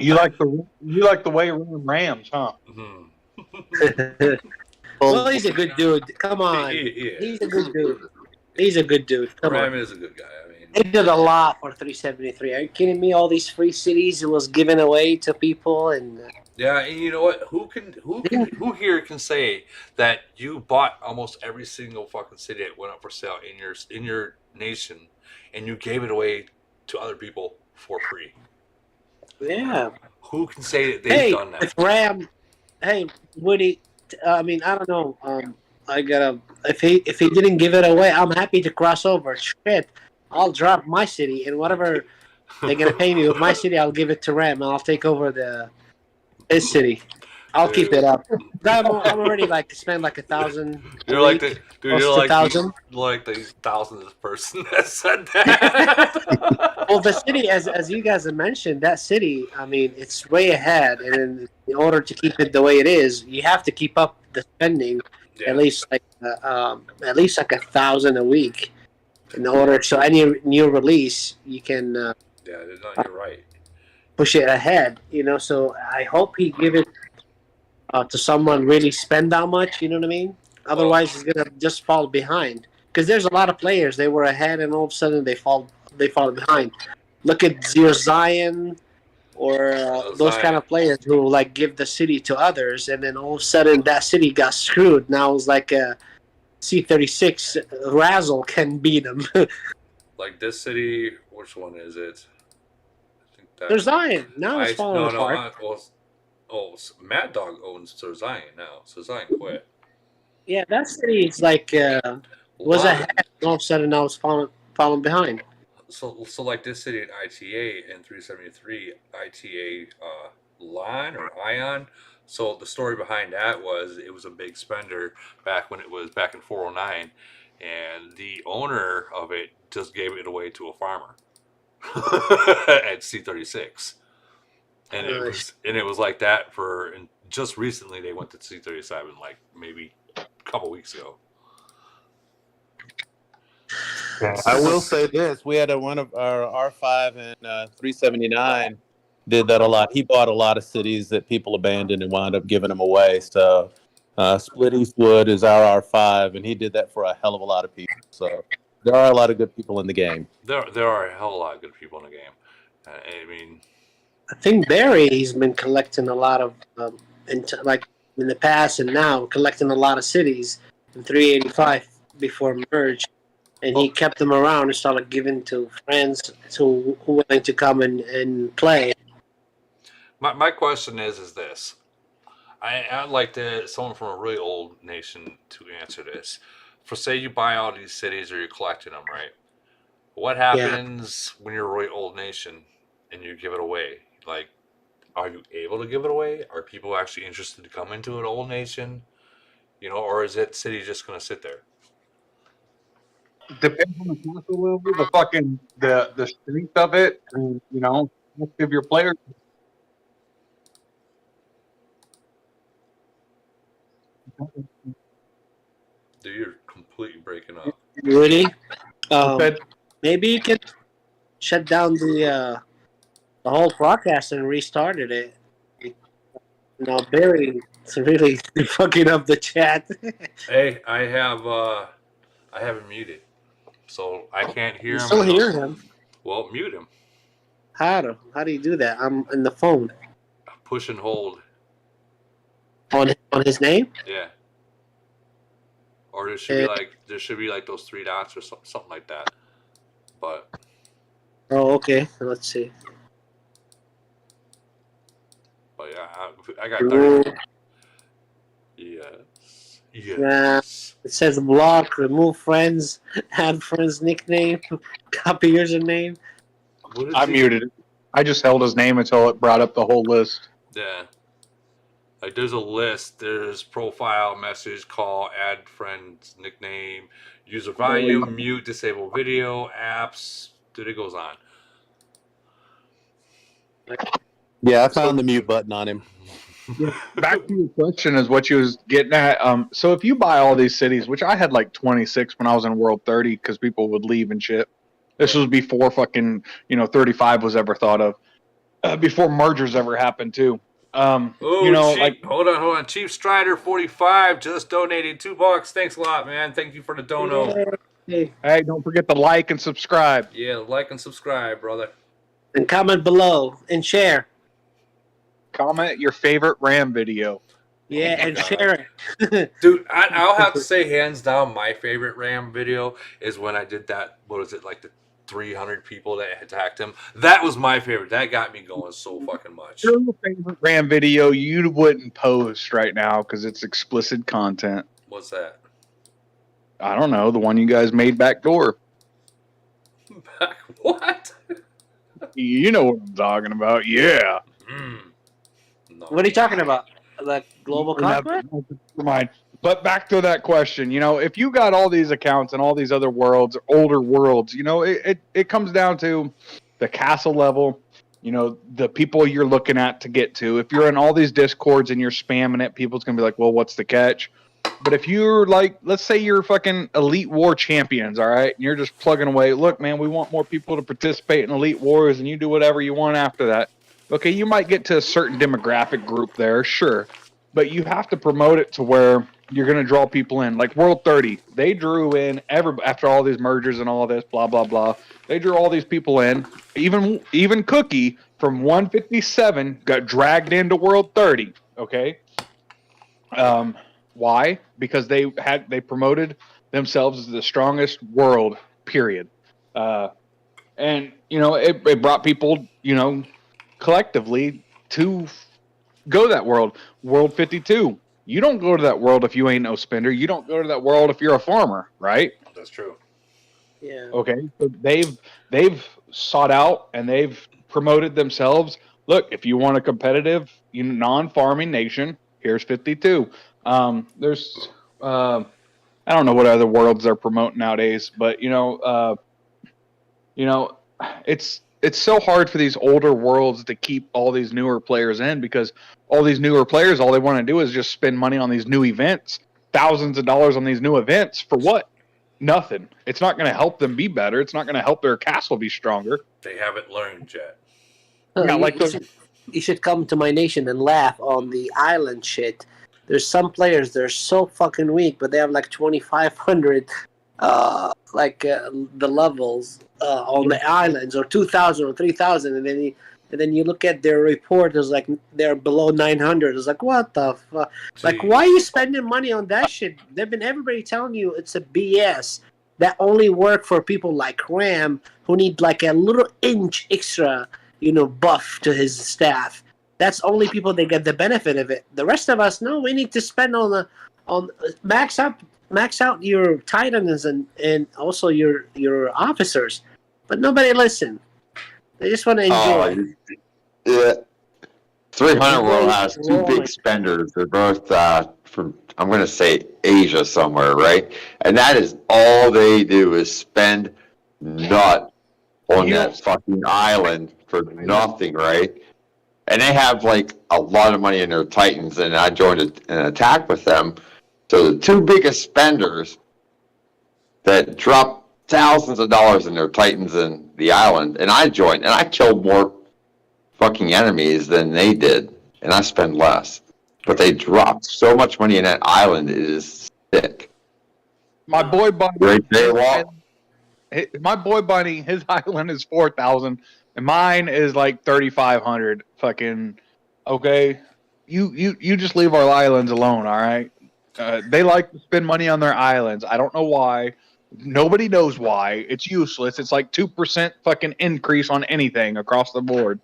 You like the way Ram rams, huh? Mm-hmm. Well, he's a good dude. Come on, Yeah. He's a good dude. He's a good dude. Come Ram on. is a good guy. I mean, He did a lot for 373. Are you kidding me? All these free cities it was given away to people, and yeah, and you know what? Who here can say that you bought almost every single fucking city that went up for sale in your nation, and you gave it away to other people for free? yeah. Who can say that they've done that? If Ram, hey Woody, I mean I don't know. I gotta if he didn't give it away, I'm happy to cross over. Shit, I'll drop my city and whatever they're gonna pay me with my city, I'll give it to Ram and I'll take over his city. I'll keep it up. I'm already like spend like 1,000. You're like the dude. You're like 1,000. the 1,000th person that said that. Well, the city, as you guys have mentioned, that city, I mean, it's way ahead, and in order to keep it the way it is, you have to keep up the spending at least like 1,000 a week, in order so any new release you can. Yeah, you're right. Push it ahead, So I hope he give it to someone really spend that much. You know what I mean? Otherwise, he's gonna just fall behind. because there's a lot of players. They were ahead, and all of a sudden they fall behind. Look at Zero Zion or those kind of players who like give the city to others, and then all of a sudden that city got screwed. Now it's like a C36 Razzle can beat them. Like this city, which one is it? I think that There's Zion. Now it's falling apart. Mad Dog owns Sir Zion now. So Zion quit. Yeah, that city is like was ahead, and all of a sudden now it's falling behind. So like this city at ITA and 373 ITA line or Ion. So the story behind that was it was a big spender back when it was back in 409, and the owner of it just gave it away to a farmer at C36, and it was like that and just recently they went to C37, like maybe a couple weeks ago. I will say this: we had one of our R5 and 379 did that a lot. He bought a lot of cities that people abandoned and wound up giving them away. So Split Eastwood is our R5, and he did that for a hell of a lot of people. So there are a lot of good people in the game. There are a hell of a lot of good people in the game. I mean, I think Barry's been collecting a lot of like in the past and now collecting a lot of cities in 385 before merge. And he kept them around and started giving to friends who were willing to come and play. My question is this. I'd like someone from a really old nation to answer this. For say you buy all these cities or you're collecting them, right? What happens when you're a really old nation and you give it away? Like, are you able to give it away? Are people actually interested to come into an old nation? You know, or is that city just going to sit there? Depends on the castle level, the strength of it, and give your players. Dude, you're completely breaking up. Really? Maybe you can shut down the whole broadcast and restarted it. Barry is really fucking up the chat. Hey, I have him muted, so I can't hear him. Still hear him. Well, mute him. How do you do that? I'm in the phone. Push and hold. On his name? Yeah. Or there should be like those three dots or something like that. But. Oh, okay. Let's see. But yeah, I got 30. Yes. It says block, remove friends, add friends nickname, copy username. I muted it. I just held his name until it brought up the whole list. Yeah. Like there's a list. There's profile, message, call, add friends, nickname, user volume, mute, disable video, apps. Dude, it goes on. Yeah, I found the mute button on him. Back to your question is what you was getting at. So if you buy all these cities, which I had like 26 when I was in World 30 because people would leave and shit. This was before fucking 35 was ever thought of. Before mergers ever happened too. Hold on. Chief Strider 45 just donated $2. Thanks a lot, man. Thank you for the dono. Hey, don't forget to like and subscribe. Yeah, like and subscribe, brother. And comment below and share. Comment your favorite RAM video. Yeah, and share it. Dude, I'll have to say hands down my favorite RAM video is when I did that, what was it, like the 300 people that attacked him. That was my favorite. That got me going so fucking much. Your favorite RAM video you wouldn't post right now because it's explicit content. What's that? I don't know. The one you guys made backdoor. What? You know what I'm talking about. Yeah. No. What are you talking about? The global conquest? Never mind. But back to that question, if you got all these accounts and all these other worlds, older worlds, it comes down to the castle level, the people you're looking at to get to. If you're in all these discords and you're spamming it, people's going to be like, well, what's the catch? But if you're like, let's say you're fucking Elite War champions, all right, and you're just plugging away, look, man, we want more people to participate in Elite Wars and you do whatever you want after that. Okay, you might get to a certain demographic group there, sure. But you have to promote it to where you're going to draw people in. Like World 30, they drew in after all these mergers and all this, blah, blah, blah. They drew all these people in. Even Cookie from 157 got dragged into World 30, okay? Why? Because they promoted themselves as the strongest world, period. And, it brought people, collectively to go to that world. World 52. You don't go to that world if you ain't no spender. You don't go to that world if you're a farmer, right? That's true. Yeah. Okay. So they've sought out and they've promoted themselves. Look, if you want a competitive, non-farming nation, here's 52. There's I don't know what other worlds they're promoting nowadays, but it's so hard for these older worlds to keep all these newer players in, because all these newer players, all they want to do is just spend money on these new events, thousands of dollars on these new events for what? Nothing. It's not going to help them be better. It's not going to help their castle be stronger. They haven't learned yet. Yeah, you should come to my nation and laugh on the island shit. There's some players, they're so fucking weak, but they have like 2,500 the levels on the islands, or 2,000 or 3,000, and then you look at their report, it's like they're below 900. It's like, what the fuck? Like, why are you spending money on that shit? Everybody telling you it's a BS. That only work for people like RAM, who need like a little inch extra, buff to his staff. That's only people that get the benefit of it. The rest of us, no, we need to spend on max out your titans and also your officers. But nobody listen. They just want to enjoy. Yeah. 300 World has two big spenders. They're both from, I'm going to say, Asia somewhere, right? And that is all they do is spend nut on that fucking island for nothing, right? And they have like a lot of money in their Titans, and I joined an attack with them. So the two biggest spenders that drop thousands of dollars in their Titans and the island, and I joined, and I killed more fucking enemies than they did, and I spend less. But they dropped so much money in that island, it is sick. My boy Bunny, Great day walk. My boy Bunny, his island is 4,000, and mine is like 3,500. Fucking okay. You just leave our islands alone, all right? They like to spend money on their islands. I don't know why. Nobody knows why. It's useless. It's like 2% fucking increase on anything across the board.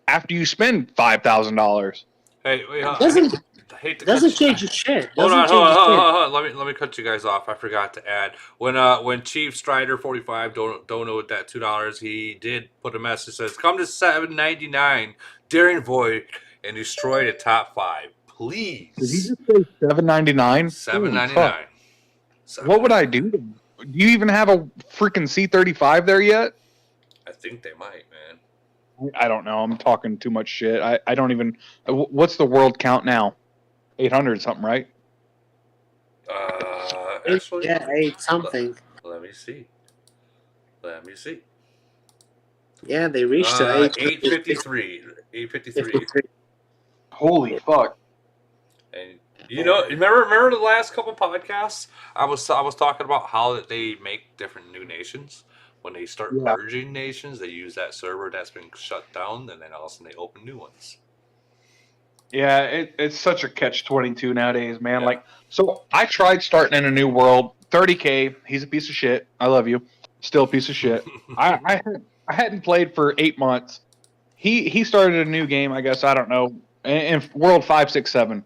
After you spend $5,000. Hey, wait, Doesn't change your shit. Hold on. Let me cut you guys off. I forgot to add when Chief Strider 45 don't know what that $2, he did put a message that says come to 799 Daring Void and destroy the top 5, please. Did he just say $7.99? $7.99. What would I do? Do you even have a freaking C-35 there yet? I think they might, man. I don't know. I'm talking too much shit. I don't even. What's the world count now? 800 something, right? Actually, 8 something. Let me see. Yeah, they reached 853. 853. Holy fuck! And remember the last couple podcasts? I was talking about how that they make different new nations. When they start merging nations, they use that server that's been shut down, and then all of a sudden they open new ones. Yeah, it's such a catch-22 nowadays, man. Yeah. Like, so I tried starting in a new world. 30K, he's a piece of shit. I love you. Still a piece of shit. I hadn't played for 8 months. He started a new game, I guess. I don't know. In World 567.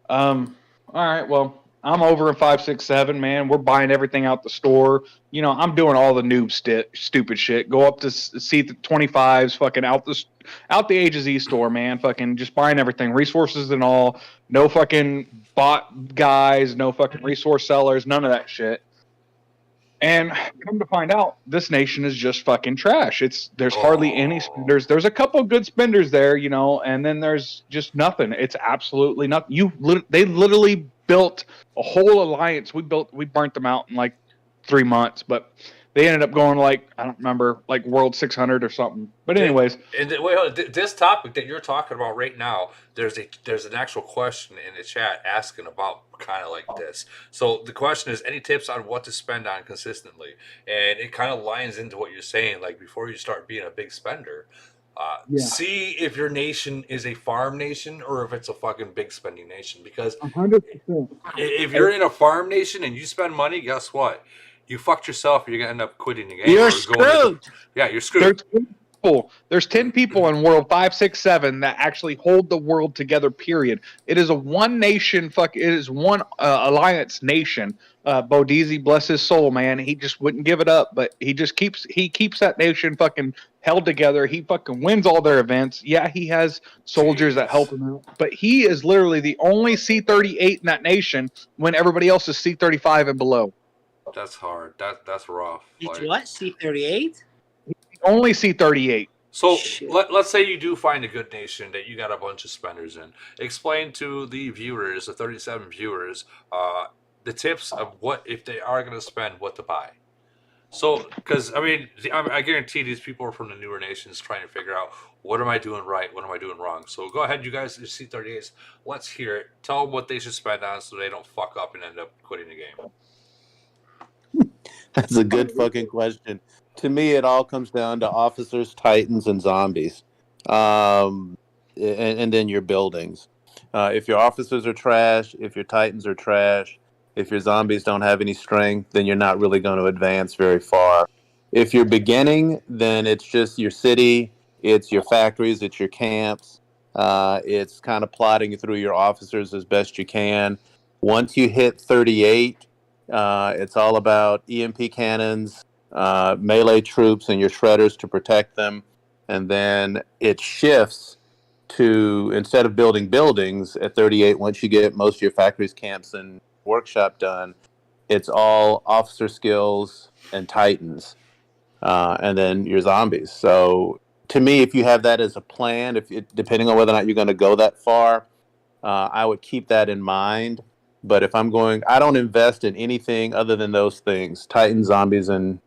All right, well, I'm over in 567, man. We're buying everything out the store. I'm doing all the noob stupid shit. Go up to C25s, fucking out the A to Z store, man. Fucking just buying everything, resources and all. No fucking bot guys, no fucking resource sellers, none of that shit. And come to find out, this nation is just fucking trash. There's hardly any spenders. There's a couple good spenders there, and then there's just nothing. It's absolutely nothing. They literally built a whole alliance. We burnt them out in like 3 months, but They ended up going like, I don't remember, like World 600 or something. But anyways, And wait, this topic that you're talking about right now, there's an actual question in the chat asking about kind of like this. So the question is, any tips on what to spend on consistently? And it kind of lines into what you're saying. Like before you start being a big spender, see if your nation is a farm nation or if it's a fucking big spending nation. Because 100%. if you're in a farm nation and you spend money, guess what? You fucked yourself. You're gonna end up quitting the game. You're or screwed. Yeah, you're screwed. There's 10 people in World 5, 6, 7 that actually hold the world together. Period. It is a one nation. It is one alliance nation. Bodizi, bless his soul, man. He just wouldn't give it up, but he keeps that nation fucking held together. He fucking wins all their events. Yeah, he has soldiers that help him out, but he is literally the only C-38 in that nation when everybody else is C-35 and below. That's hard. That's rough. It's what? C-38? Only C-38. So let's say you do find a good nation that you got a bunch of spenders in. Explain to the viewers, the 37 viewers, the tips of what, if they are going to spend, what to buy. So, because I mean, I guarantee these people are from the newer nations trying to figure out what am I doing right, what am I doing wrong. So go ahead, you guys, your C-38s. Let's hear it. Tell them what they should spend on so they don't fuck up and end up quitting the game. That's a good fucking question. To me, it all comes down to officers, titans, and zombies, and then your buildings. If your officers are trash, if your titans are trash, if your zombies don't have any strength, then you're not really going to advance very far. If you're beginning, then it's just your city, it's your factories, it's your camps. It's kind of plotting through your officers as best you can. Once you hit 38, it's all about EMP cannons, melee troops, and your shredders to protect them. And then it shifts to, instead of building buildings at 38, once you get most of your factories, camps, and workshop done, it's all officer skills and titans, and then your zombies. So to me, if you have that as a plan, depending on whether or not you're going to go that far, I would keep that in mind. But if I'm going, I don't invest in anything other than those things: titans, zombies, and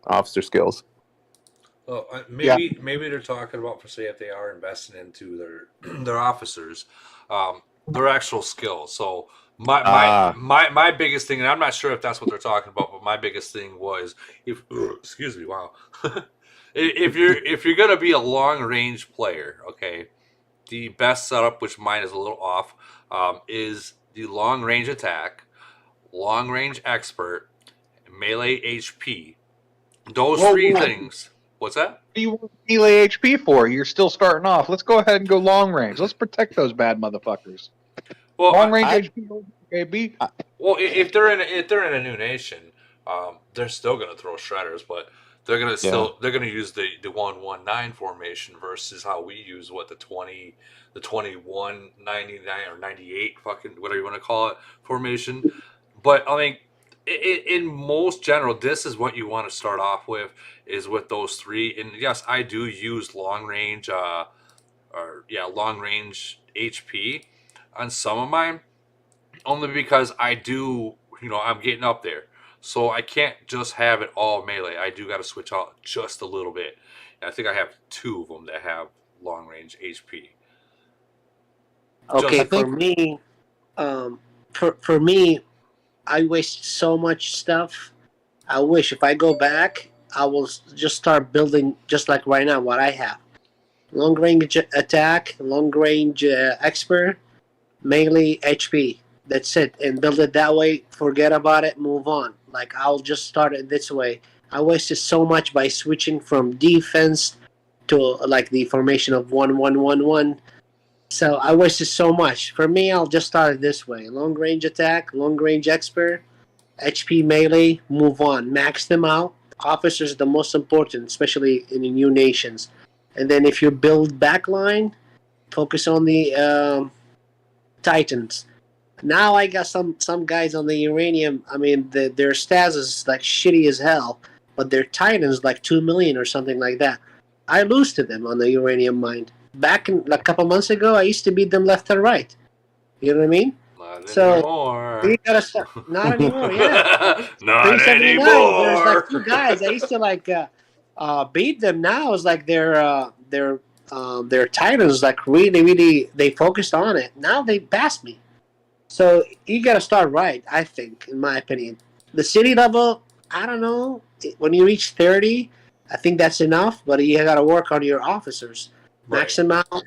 officer skills. Well, maybe they're talking about, for say, if they are investing into their officers, their actual skills. So my biggest thing, and I'm not sure if that's what they're talking about, but my biggest thing was excuse me, wow. if you're gonna be a long range player, okay, the best setup, which mine is a little off, is the long range attack, long range expert, melee HP. Those three things. What's that? What do you want melee HP for? You're still starting off. Let's go ahead and go long range. Let's protect those bad motherfuckers. Well, long range HP, baby. Well, if they're in a new nation, they're still gonna throw shredders, but they're gonna use the 119 formation versus how we use the 21 99 or 98 fucking whatever you want to call it formation. But I mean, in most general, this is what you want to start off with, is with those three. And yes, I do use long range long range HP on some of mine, only because I do, I'm getting up there, so I can't just have it all melee. I do got to switch out just a little bit. And I think I have 2 of them that have long range HP. Okay, for me, for me, I waste so much stuff. I wish if I go back, I will just start building just like right now what I have: long range attack, long range expert, melee HP. That's it, and build it that way. Forget about it. Move on. Like, I'll just start it this way. I wasted so much by switching from defense to like the formation of 1-1-1-1. So I wasted so much. For me, I'll just start it this way: long range attack, long range expert, HP melee. Move on. Max them out. Officers are the most important, especially in the new nations. And then if you build backline, focus on the titans. Now I got some guys on the uranium. I mean, their stats is like shitty as hell, but their titans like 2 million or something like that. I lose to them on the uranium mine. Back in a couple months ago, I used to beat them left and right. You know what I mean? Not So anymore. you gotta start. Not anymore. Yeah. Not 379. There's like two anymore. guys. I used to like beat them. Now it's like their titles like really they focused on it. Now they passed me. So you gotta start right. I think, in my opinion, the city level. I don't know. When you reach 30, I think that's enough. But you gotta work on your officers. Max them out.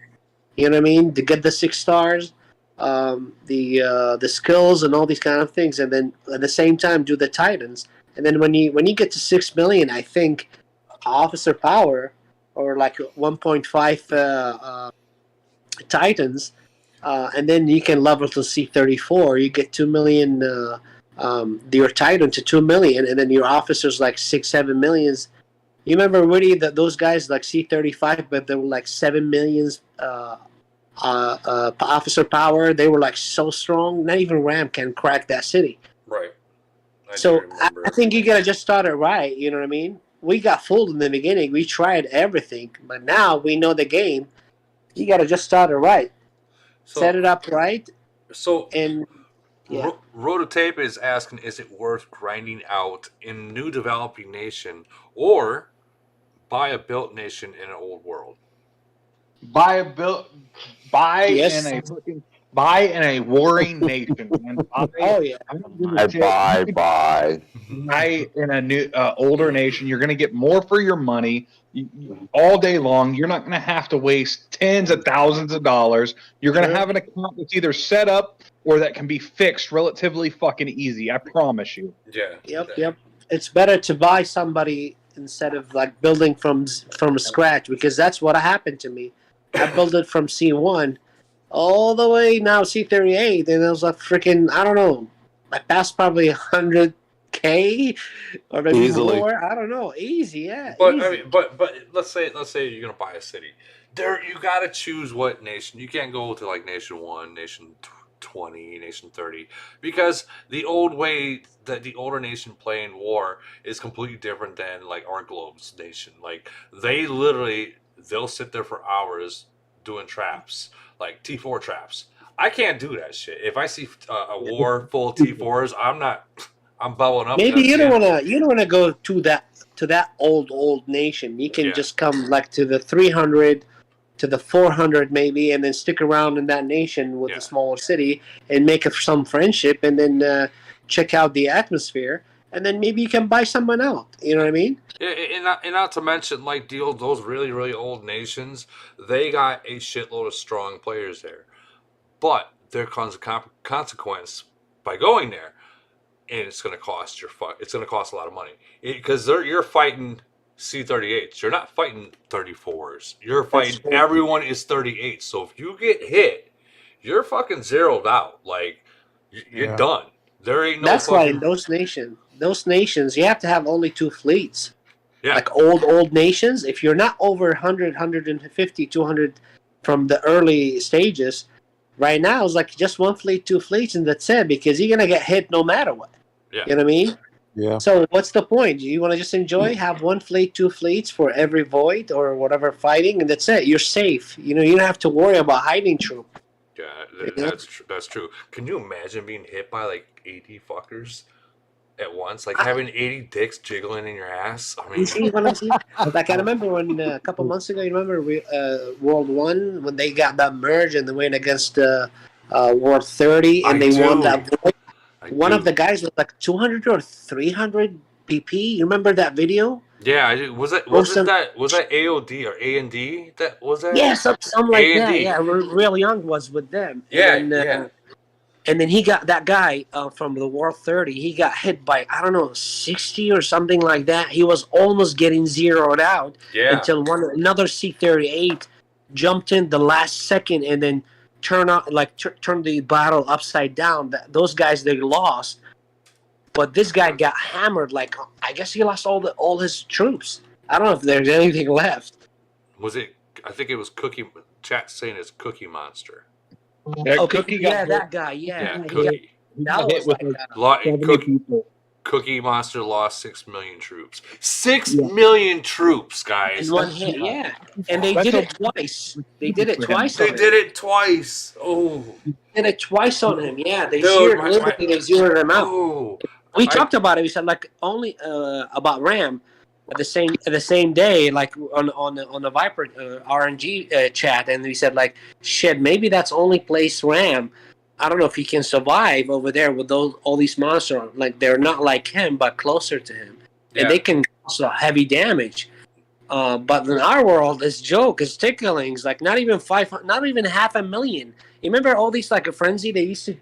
You know what I mean? To get the 6 stars, the skills and all these kind of things, and then at the same time do the titans. And then when you get to 6 million, I think officer power or like 1.5 titans, and then you can level to C34. You get 2 million. Your titan to 2 million, and then your officers like 6-7 millions. You remember Woody that those guys like C35, but they were like 7 millions officer power. They were like so strong. Not even RAM can crack that city. Right. So I think you gotta just start it right. You know what I mean? We got fooled in the beginning. We tried everything, but now we know the game. You gotta just start it right. Set it up right. So and yeah. Rototape is asking, is it worth grinding out in new developing nation or buy a built nation in an old world? Buy in a warring nation. And oh yeah. Buy. Buy in a new older nation. You're going to get more for your money all day long. You're not going to have to waste tens of thousands of dollars. You're going to have an account that's either set up or that can be fixed relatively fucking easy. I promise you. Yeah. Yep. It's better to buy somebody instead of like building from scratch, because that's what happened to me. I built it from C1 all the way now C38, and it was like freaking, I don't know, I passed probably 100K or maybe Easily. more. I don't know. Easy, yeah. But easy. I mean, but let's say you're gonna buy a city. There, you gotta choose what nation. You can't go to like nation 1, nation 20, nation 30, because the old way that the older nation play in war is completely different than like our globe's nation. Like they'll sit there for hours doing traps, like T4 traps. I can't do that shit. If I see a war full of T4s, I'm bowing up. Maybe you don't wanna go to that old nation. You can just come like to the 300, to the 400 maybe, and then stick around in that nation with a smaller city and make some friendship, and then check out the atmosphere, and then maybe you can buy someone out. You know what I mean? And not to mention, like those really, really old nations, they got a shitload of strong players there. But there comes a consequence by going there, and it's going to cost it's going to cost a lot of money because you're fighting C38s. You're not fighting 34s. You're fighting everyone is 38. So if you get hit, you're fucking zeroed out. Like you're done. There ain't no. That's why in those nations, you have to have only 2 fleets. Yeah. Like old nations, if you're not over 100, 150, 200 from the early stages, right now it's like just 1 fleet, 2 fleets, and that's it, because you're gonna get hit no matter what. Yeah. You know what I mean? Yeah. So what's the point? You want to just enjoy, have 1 fleet, 2 fleets for every void or whatever fighting, and that's it. You're safe. You don't have to worry about hiding troop. Yeah, that's true. Can you imagine being hit by like 80 fuckers at once, like having 80 dicks jiggling in your ass? I mean, you see what I'm saying? Like I remember when a couple months ago, you remember World 1 when they got that merge and they went against World 30 and they won that void. One of the guys was like 200 or 300 PP. You remember that video? Yeah, was that AOD or A&D? That was that? Yeah, something like that. Yeah, Real Young was with them. Yeah, And then he got that guy from the World 30. He got hit by, I don't know, 60 or something like that. He was almost getting zeroed out until another C38 jumped in the last second and then turn the battle upside down. Those guys, they lost. But this guy got hammered. Like, I guess he lost all his troops. I don't know if there's anything left. Was it? I think it was Cookie. Chat saying it's Cookie Monster. Yeah, that guy. Yeah, Cookie. That was like Cookie Monster lost 6 million troops. 6 million troops, guys. In one hit, yeah. And they did it twice. They did it twice. They did it twice. Oh. Did it twice on him. Yeah, they Dude, they zeroed him out. Oh. We talked about it. We said like only about RAM at the same day, like on the Viper RNG chat, and we said like, shit, maybe that's only place RAM. I don't know if he can survive over there with all these monsters. Like they're not like him, but closer to him, and they can cause heavy damage. But in our world, it's joke, it's ticklings, like not even 500, not even 500,000. You remember all these like a frenzy? They used to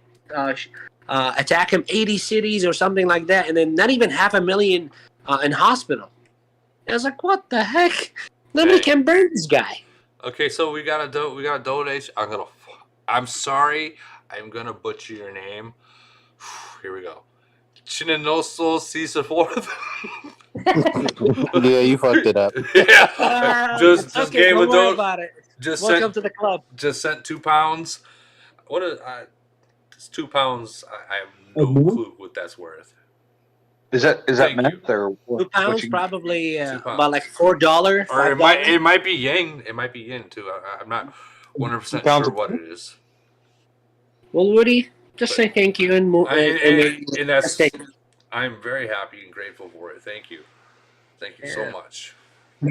attack him 80 cities or something like that, and then not even 500,000 in hospital. And I was like, what the heck? Nobody can burn this guy. Okay, so we got a donation. I'm sorry. I'm gonna butcher your name. Here we go. Chinanoso Caesar Fourth. Yeah, you fucked it up. Yeah. Just okay, gave don't a worry donation. about it. Just Welcome to the club. Just sent £2. What is it's £2? I have no clue what that's worth. Is that math or what? £2 probably about like $4. Or it might be yen. It might be yen too. I'm not 100% sure what it is. Well, Woody, just say thank you and move. And that's. I'm very happy and grateful for it. Thank you so much.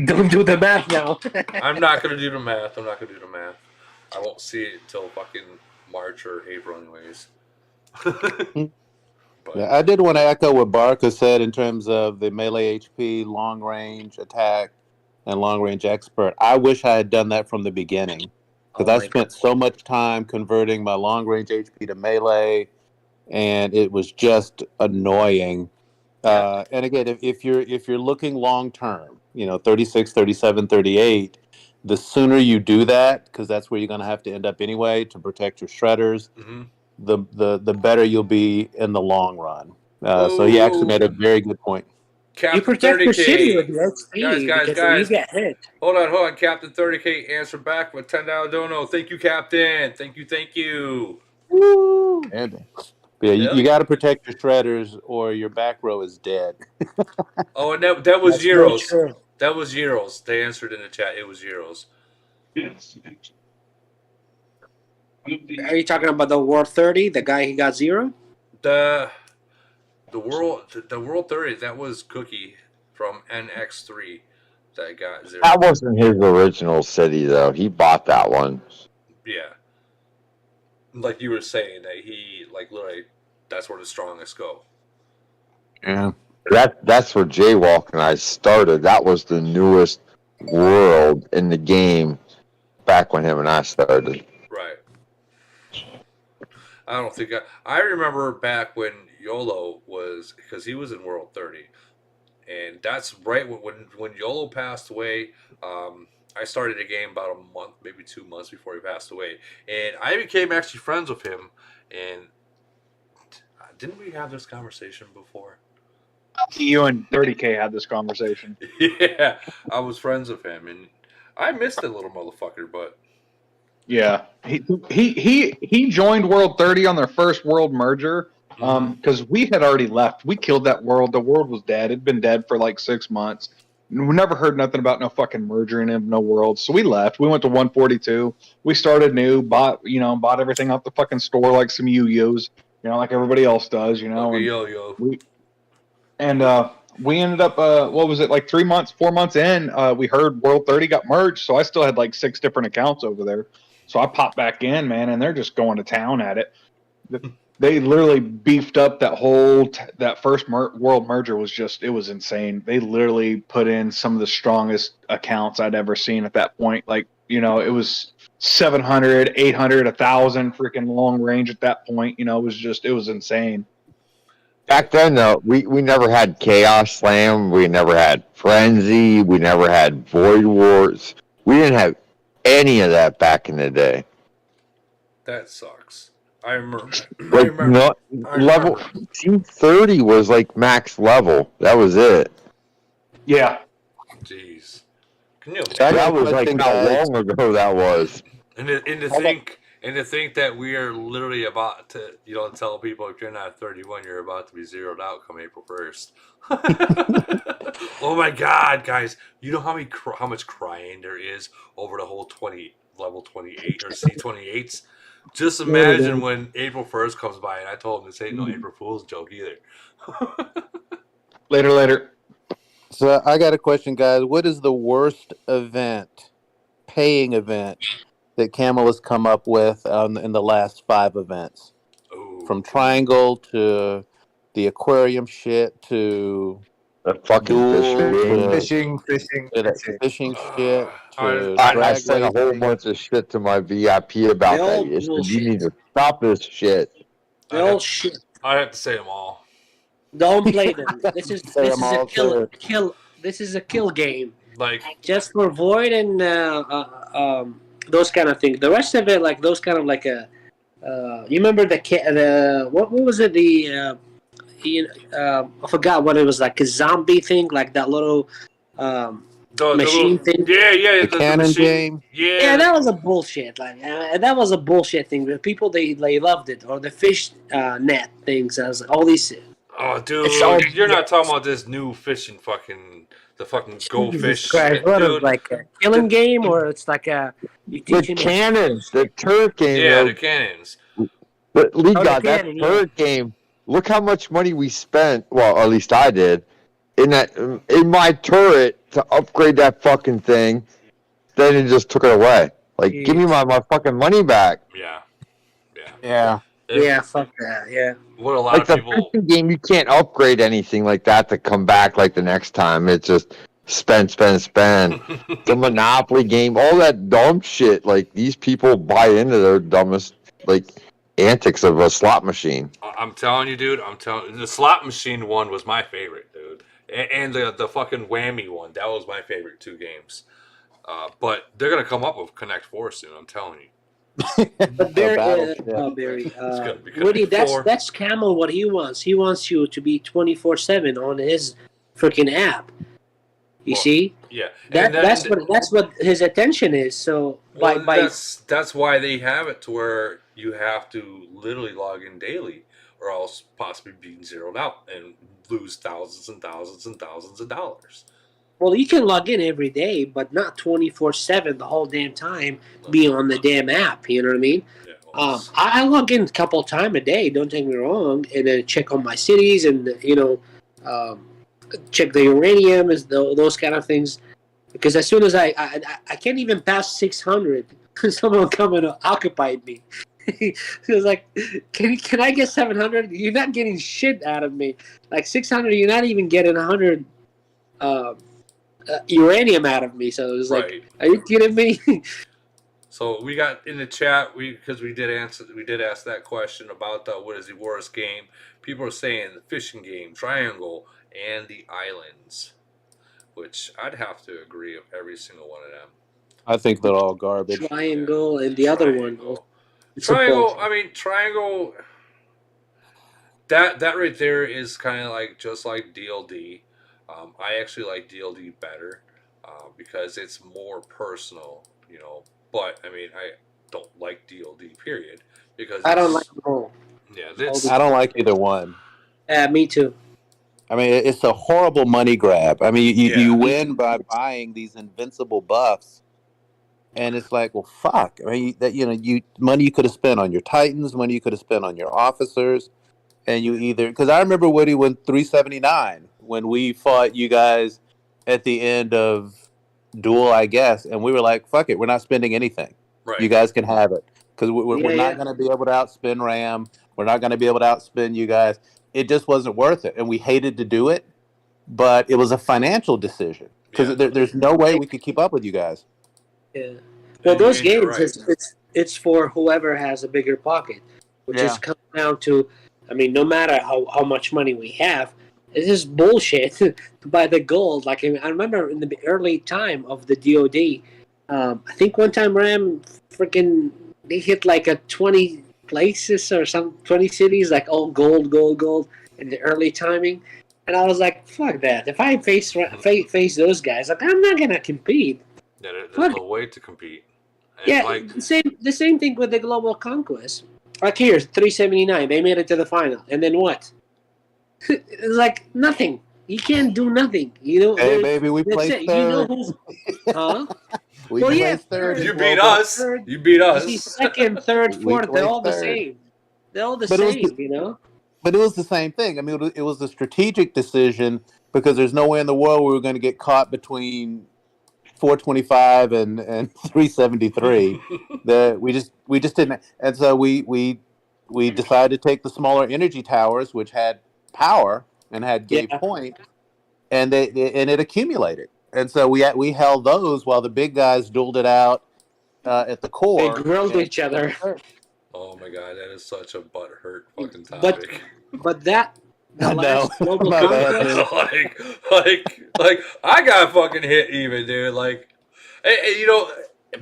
Don't do the math now. I'm not gonna do the math. I won't see it until fucking March or April, anyways. Yeah, I did want to echo what Barca said in terms of the melee HP, long range attack, and long range expert. I wish I had done that from the beginning because I spent so much time converting my long range HP to melee, and it was just annoying. And again, if you're looking long term, 36, 37, 38, the sooner you do that, because that's where you're going to have to end up anyway to protect your shredders. Mm-hmm. The better you'll be in the long run. So he actually made a very good point. Captain you protect 30K. your city with your XP guys, you get hit. Hold on. Captain 30K answer back with $10 dono. Thank you, Captain. Thank you. Woo! Yeah, you got to protect your shredders or your back row is dead. Oh, and that was Zeros. That was Zeros. They answered in the chat. It was Zeros. Yes. Are you talking about the World 30, the guy he got 0? The World 30, that was Cookie from NX3 that got 0. That wasn't his original city though. He bought that one. Yeah. Like you were saying that he literally that's where the strongest go. Yeah. That's where Jaywalk and I started. That was the newest world in the game back when him and I started. Right. I don't think I remember back when YOLO was, because he was in World 30, and that's right when YOLO passed away. I started a game about a month, maybe 2 months before he passed away, and I became actually friends with him. And didn't we have this conversation before? You and 30K had this conversation. Yeah, I was friends with him, and I missed that little motherfucker, but. Yeah, he joined World 30 on their first world merger because we had already left. We killed that world. The world was dead. It'd been dead for like 6 months. We never heard nothing about no fucking mergering of no world. So we left. We went to 142. We started new. Bought everything off the fucking store like some yo-yos, like everybody else does, Like a yo-yo. We ended up, what was it, like 4 months in, we heard World 30 got merged. So I still had like 6 different accounts over there. So I popped back in, man, and they're just going to town at it. They literally beefed up that whole that first world merger it was insane. They literally put in some of the strongest accounts I'd ever seen at that point. Like, it was 700, 800, 1,000 freaking long range at that point. It was insane. Back then, though, we never had Chaos Slam. We never had Frenzy. We never had Void Wars. We didn't have any of that back in the day. That sucks. I remember. Level Team 30 was like max level. That was it. Yeah. Jeez. That was like how long ago that was. And to And to think that we are literally about to, tell people if you're not 31, you're about to be zeroed out come April 1st. Oh my God, guys! You know how much crying there is over the whole level 28 or C28s. Just imagine when April 1st comes by, and I told them this ain't no April Fool's joke either. Later. So I got a question, guys. What is the worst paying event that Camel has come up with in the last 5 events? Ooh. From Triangle to the aquarium shit to the fucking Fishing shit to I drag sent a whole racing. bunch of shit to my VIP about They're that. all You said, you bullshit. need to stop this shit. They're all shit. I have to say them all. Don't play them. This is Say them all, kill. This is a kill game. Like just for void and those kind of things. The rest of it, like those kind of like a. You remember the what was it I forgot what it was, like a zombie thing, like that little machine thing. Yeah, the cannon machine game. Yeah, that was a bullshit. Like that was a bullshit thing. The people they loved it, or the fish net things, as all these. Oh, dude, you're not talking about this new fishing the fucking go fish shit, What dude. is like a killing game, or it's like a The cannons, the turret game. Yeah, the cannons. But Lee Oh, got the that cannon, turret game. Look how much money we spent. Well, at least I did in my turret to upgrade that fucking thing. Then it just took it away. Like, give me my fucking money back. Yeah. Yeah, fuck that. Yeah. What a lot of people. Like the fishing game, you can't upgrade anything like that to come back like the next time. It's just spend. The Monopoly game, all that dumb shit. Like, these people buy into their dumbest antics of a slot machine. I'm telling you, dude. The slot machine one was my favorite, dude. And the fucking whammy one, that was my favorite 2 games. But they're gonna come up with Connect 4 soon. I'm telling you. But Barry, Woody, that's Camel. What he wants, he wants you to be 24/7 on his freaking app. You see? Yeah, that's what his attention is. So that's why they have it to where you have to literally log in daily, or else possibly being zeroed out and lose thousands and thousands and thousands of dollars. Well, you can log in every day, but not 24/7 the whole damn time. Be on the damn app. You know what I mean? Yeah, I log in a couple of times a day. Don't take me wrong, and then check on my cities and check the uranium, those kind of things. Because as soon as I can't even pass 600, someone come and occupied me. He was like, "Can I get 700? You're not getting shit out of me. Like 600, you're not even getting 100 uranium out of me." So it was like, "Are you kidding me?" So we got in the chat, because we did ask that question about what is the worst game. People are saying the fishing game, Triangle, and the islands, which I'd have to agree with every single one of them. I think they're all garbage. Triangle and the other one. Triangle. I mean, Triangle. That right there is kind of like just like DLD. I actually like DLD better because it's more personal, But I mean, I don't like DLD. Period. Because I don't like them all. Yeah, I don't like either one. Me too. I mean, it's a horrible money grab. I mean, you win by buying these invincible buffs, and it's like, well, fuck. I mean, money you could have spent on your Titans, money you could have spent on your officers, and you because I remember Woody went 379 when we fought you guys at the end of Duel, I guess, and we were like, fuck it, we're not spending anything. Right. You guys can have it because we're not going to be able to outspend RAM. We're not going to be able to outspend you guys. It just wasn't worth it, and we hated to do it, but it was a financial decision because there's no way we could keep up with you guys. Yeah. Well, those games, it's for whoever has a bigger pocket, which is comes down to, I mean, no matter how much money we have, it's just bullshit to buy the gold. Like, I remember in the early time of the DoD, I think one time RAM they hit like a 20 places or 20 cities, like all gold in the early timing. And I was like, fuck that. If I face those guys, like, I'm not going to compete. Yeah, there's no way to compete. And Yeah, like, the same thing with the Global Conquest. Like here's 379. They made it to the final, and then what? It's like nothing. You can't do nothing. You know, Hey, baby, we that's placed it. You know third. who's, huh? We Well, yeah, placed third. you in beat global. us. third. You beat You see, us. second, third, We fourth. They're placed all the third. same. They're all the But it was same. You know. But it was the same thing. I mean, it was a strategic decision because there's no way in the world we were going to get caught between 425 and 373. We just didn't. And so we decided to take the smaller energy towers, which had power and gave Yeah. points, and it accumulated. And so we held those while the big guys dueled it out at the They core. grilled each other. Oh my god, that is such a butthurt fucking But topic. that the I know. last Global My bad, Conquest. dude. like I got fucking hit even, dude. Like, and, you know,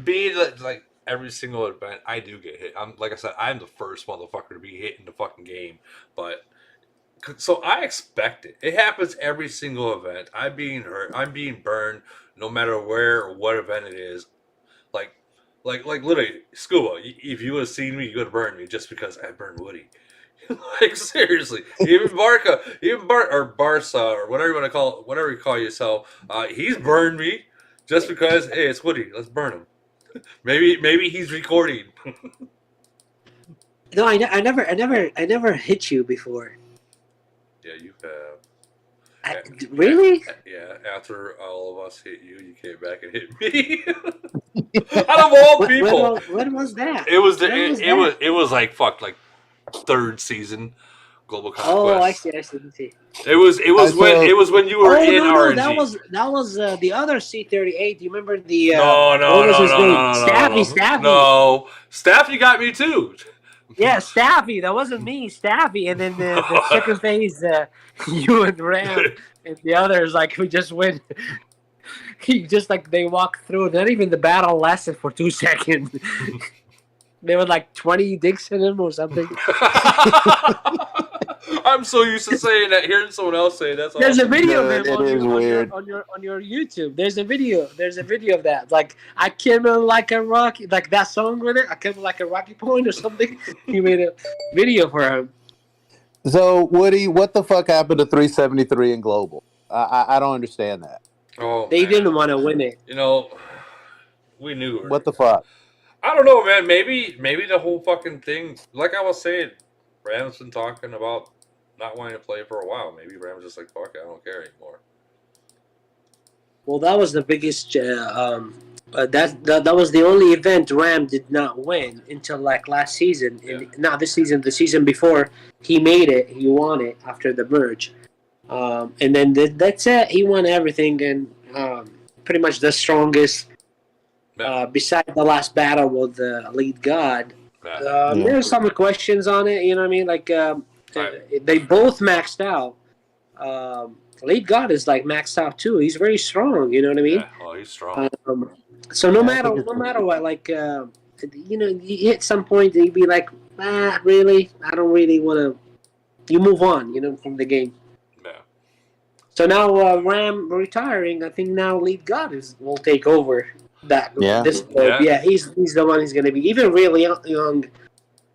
being like every single event, I do get hit. I'm like I said, I'm the first motherfucker to be hit in the fucking game, but. So I expect it. It happens every single event. I'm being hurt. I'm being burned, no matter where or what event it is. Like literally, Scuba. If you would have seen me, you would have burned me just because I burned Woody. Like seriously, even Barca, or Barca, or whatever you want to call, whatever you call yourself, he's burned me just because. Hey, it's Woody. Let's burn him. Maybe he's recording. No, I never hit you before. Yeah, you have. Really? Yeah, after all of us hit you, you came back and hit me. Out of all people, When was that? it was When it was like like third season Global Conquest. Oh, I see. It was when you were in RNG. That was the other C-38. Do you remember the no, what was his name? Staffy. No, Staffy got me too. Yeah, Staffy. That wasn't me, Staffy. And then the second phase, you and Ram and the others, like we just went. He just like they walked through. Not even the battle lasted for 2 seconds. There were like 20 dicks in him or something. I'm so used to saying that, hearing someone else say that's. There's awesome. a video of It him is weird. on your YouTube. There's a video of that. Like I came in like a rocky, like that song with it. I came in like a Rocky Point or something. He made a video for him. So Woody, what the fuck happened to 373 in global? I don't understand that. Oh, they didn't want to win it. You know, we knew. What the fuck? I don't know, man. Maybe the whole fucking thing. Like I was saying, Ram's been talking about not wanting to play for a while. Maybe Ram's just like, fuck it, I don't care anymore. Well, that was the biggest. That was the only event Ram did not win until like last season. And not this season. The season before, he made it. He won it after the merge. And then that's it. He won everything and pretty much the strongest. Besides the last battle with the lead god, there's some questions on it. You know what I mean? Like they both maxed out. Lead god is like maxed out too. He's very strong. You know what I mean? Yeah, well, he's strong. So no matter what, like you know, you hit some point you'd be like, really, I don't really want to. You move on, you know, from the game. Yeah. So now Ram retiring. I think now lead god will take over. He's the one who's going to be even really young.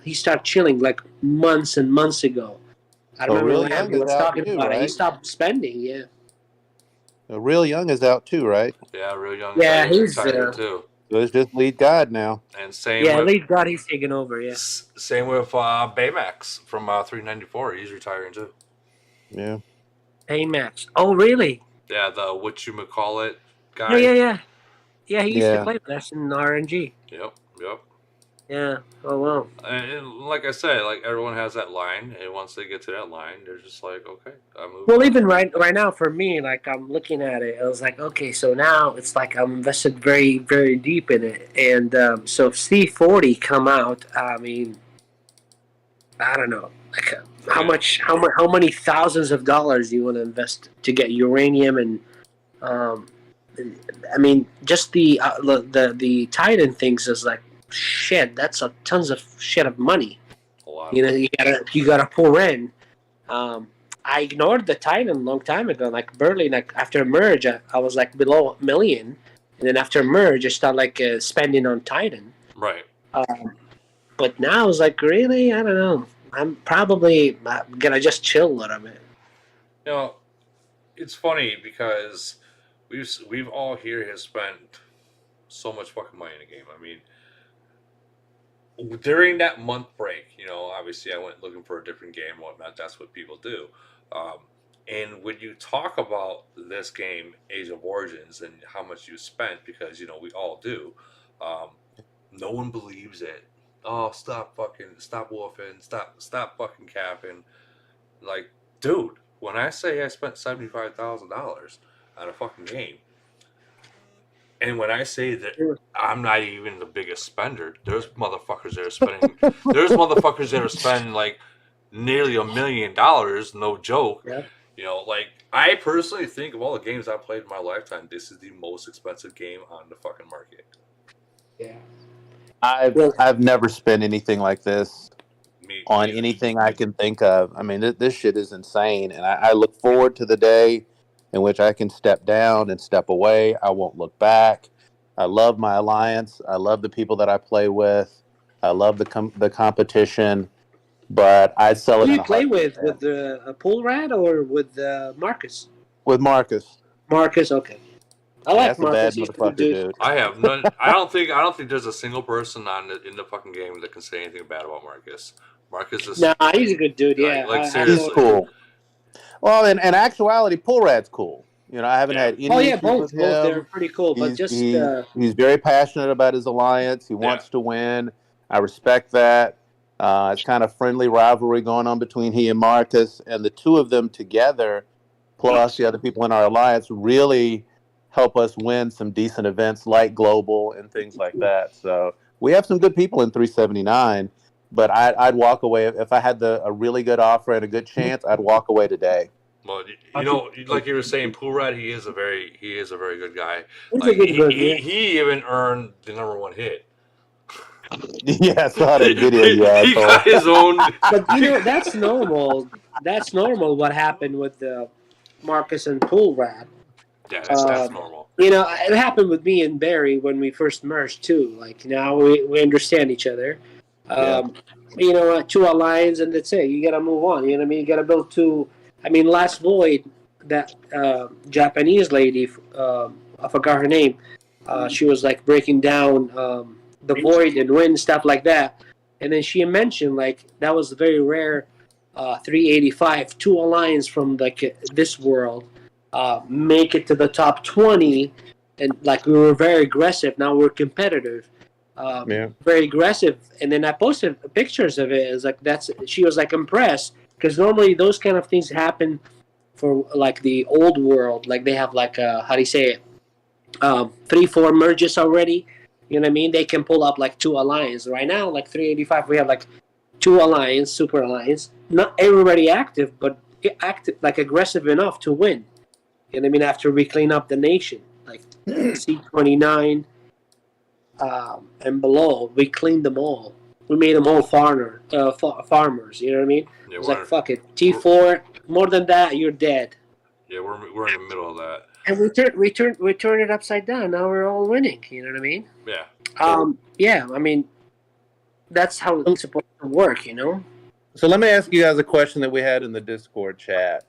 He started chilling like months and months ago. I remember Real when Young he was is out talking too, about it. He right? stopped spending. Yeah. Real Young is out too, right? Yeah, Real Young. Yeah, he's retired too. So it's just lead god now. And same. Yeah, with, lead god. He's taking over. Yeah. Same with Baymax from 394. He's retiring too. Yeah. Baymax. Oh, really? Yeah, the whatchamacallit guy. Yeah. Yeah, he used to play with us in RNG. Yep. Yeah. Oh, wow. And like I said, like everyone has that line, and once they get to that line, they're just like, okay, I move. Well, on. even right now for me, like I'm looking at it, I was like, okay, so now it's like I'm invested very, very deep in it, and so if C40 come out, I mean, I don't know, like how many thousands of dollars do you want to invest to get uranium and I mean, just the Titan things is like shit. That's tons of shit of money. You know, you gotta pour in. I ignored the Titan a long time ago. Like barely, like after merge, I was like below $1 million, and then after merge, I start like spending on Titan. Right. But now it's like, really, I don't know. I'm probably gonna just chill a little bit. You know, it's funny because we've all here has spent so much fucking money in the game. I mean, during that month break, you know, obviously I went looking for a different game and whatnot. That's what people do. And when you talk about this game, Age of Origins, and how much you spent, because, you know, we all do, no one believes it. Oh, stop woofing, stop fucking capping. Like, dude, when I say I spent $75,000 on a fucking game, and when I say that I'm not even the biggest spender, there's motherfuckers that are spending. There's motherfuckers that are spending like nearly $1 million. No joke. Yeah. You know, like, I personally think of all the games I've played in my lifetime, this is the most expensive game on the fucking market. Yeah. I've never spent anything like this on anything I can think of. I mean, this shit is insane, and I look forward to the day in which I can step down and step away. I won't look back. I love my alliance. I love the people that I play with. I love the competition, but I'd sell it. Who in you a play heartbeat. with Pool Rat or with Marcus? With Marcus. Marcus, okay. I Yeah, like that's a bad Marcus. He's a good motherfucker, dude. dude. I have none. I don't think there's a single person in the fucking game that can say anything bad about Marcus. Marcus is Nah, he's a good dude. Yeah, like I seriously. He's cool. Well, in actuality, Pool Rat's cool. You know, I haven't had any issues both with him. they're pretty cool. But He's very passionate about his alliance. He wants to win. I respect that. It's kind of friendly rivalry going on between he and Marcus, and the two of them together, plus the other people in our alliance, really help us win some decent events like Global and things like that. So we have some good people in 379, but I'd walk away if I had a really good offer and a good chance. I'd walk away today. Well, you know, like you were saying, Pool Rat, he is a very good guy. He's Like, a good dude, yeah. he even earned the #1 hit. Yeah, I saw that video. Yeah, he got his own. But you know, that's normal. That's normal. What happened with Marcus and Pool Rat? Yeah, that's normal. You know, it happened with me and Barry when we first merged too. Like, now we understand each other. You know, 2 alliance, and that's it. You gotta move on. You know what I mean? You gotta build 2. I mean, last Void, that Japanese lady, I forgot her name. She was like breaking down the Void and Win, stuff like that. And then she mentioned like that was very rare. 385, 2 alliance from like this world make it to the top 20, and like we were very aggressive. Now we're competitive. Very aggressive. And then I posted pictures of it. It's like she was like impressed, because normally those kind of things happen for like the old world. Like they have like how do you say it? 3-4 merges already. You know what I mean? They can pull up like 2 alliance. Right now, like 385, we have like 2 alliance, super alliance. Not everybody active, but active, like aggressive enough to win. You know what I mean? After we clean up the nation, like C29 and below, we cleaned them all. We made them all farmers. You know what I mean? Yeah, it's like, fuck it. T4, more than that, you're dead. Yeah, we're in the middle of that. And we turn it upside down. Now we're all winning. You know what I mean? Yeah. Yeah. I mean, that's how it's supposed to work. You know. So let me ask you guys a question that we had in the Discord chat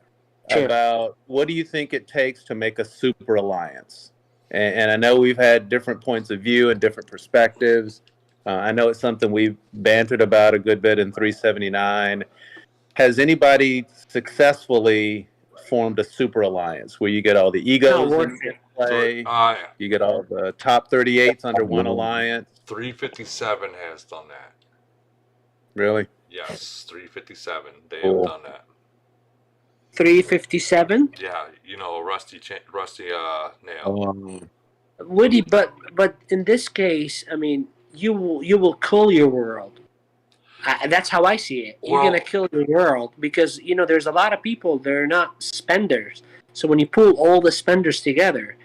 about what do you think it takes to make a super alliance? And I know we've had different points of view and different perspectives. I know it's something we've bantered about a good bit in 379. Has anybody successfully formed a super alliance where you get all the egos in play, you get all the top 38s under one alliance? 357 has done that. Really? Yes, 357. They have done that. 357. Yeah, you know, Rusty Nail. Woody, but in this case, I mean, you will kill your world. That's how I see it. You're gonna kill your world because you know there's a lot of people. They're not spenders. So when you pull all the spenders together,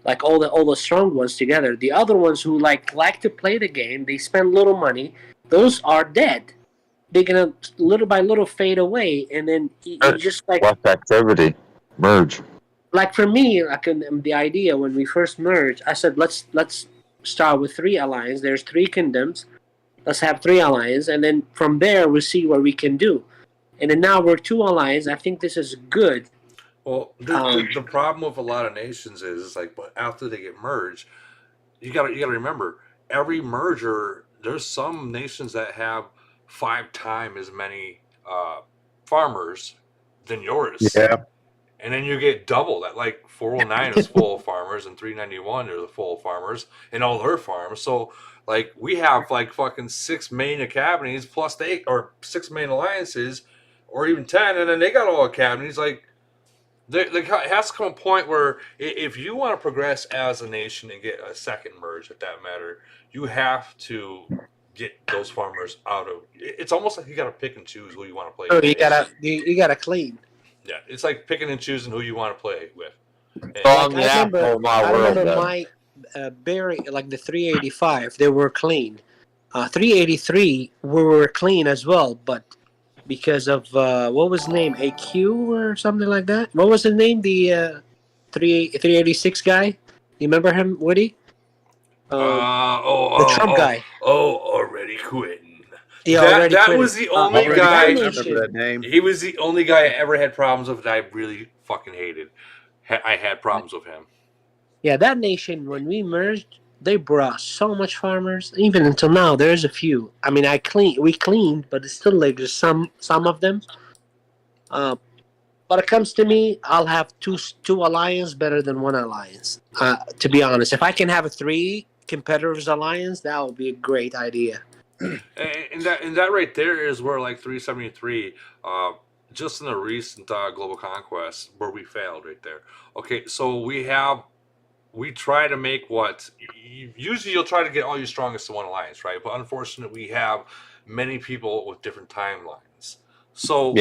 like all the strong ones together, the other ones who like to play the game, they spend little money. Those are dead. They're gonna little by little fade away, and then you just like less activity, merge. like for me, like the idea when we first merged, I said let's start with 3 alliances. There's 3 kingdoms. Let's have 3 alliances, and then from there we'll see what we can do. And then now we're 2 alliances. I think this is good. Well, the problem with a lot of nations is like, but after they get merged, you gotta remember every merger. There's some nations that have 5 times as many farmers than yours. Yeah. And then you get double that. Like 409 is full of farmers, and 391 are full of farmers, and all their farms. So like we have like fucking 6 main academies plus 8 or 6 main alliances, or even 10, and then they got all academies. Like there has to come a point where if you want to progress as a nation and get a second merge, if that matter, you have to get those farmers out of. It's almost like you got to pick and choose who you want to play. Oh, with. you gotta clean. Yeah, it's like picking and choosing who you want to play with. I remember my Barry, like the 385, they were clean. 383, we were clean as well, but because of what was his name, AQ or something like that. What was his name? The 386 guy. You remember him, Woody? The Trump guy. Already quitting. Yeah, that was the only guy. I remember that name. He was the only guy I ever had problems with that I really fucking hated. I had problems with him. Yeah, that nation, when we merged, they brought so much farmers. Even until now, there's a few. I mean, we cleaned, but it's still like there's some of them. But it comes to me, I'll have two alliance better than 1 alliance. To be honest, if I can have a 3 competitors alliance, that would be a great idea. And that right there is where like 373, just in the recent global conquest where we failed right there. Okay, so we try to make what usually you'll try to get all your strongest in 1 alliance, right? But unfortunately, we have many people with different timelines. So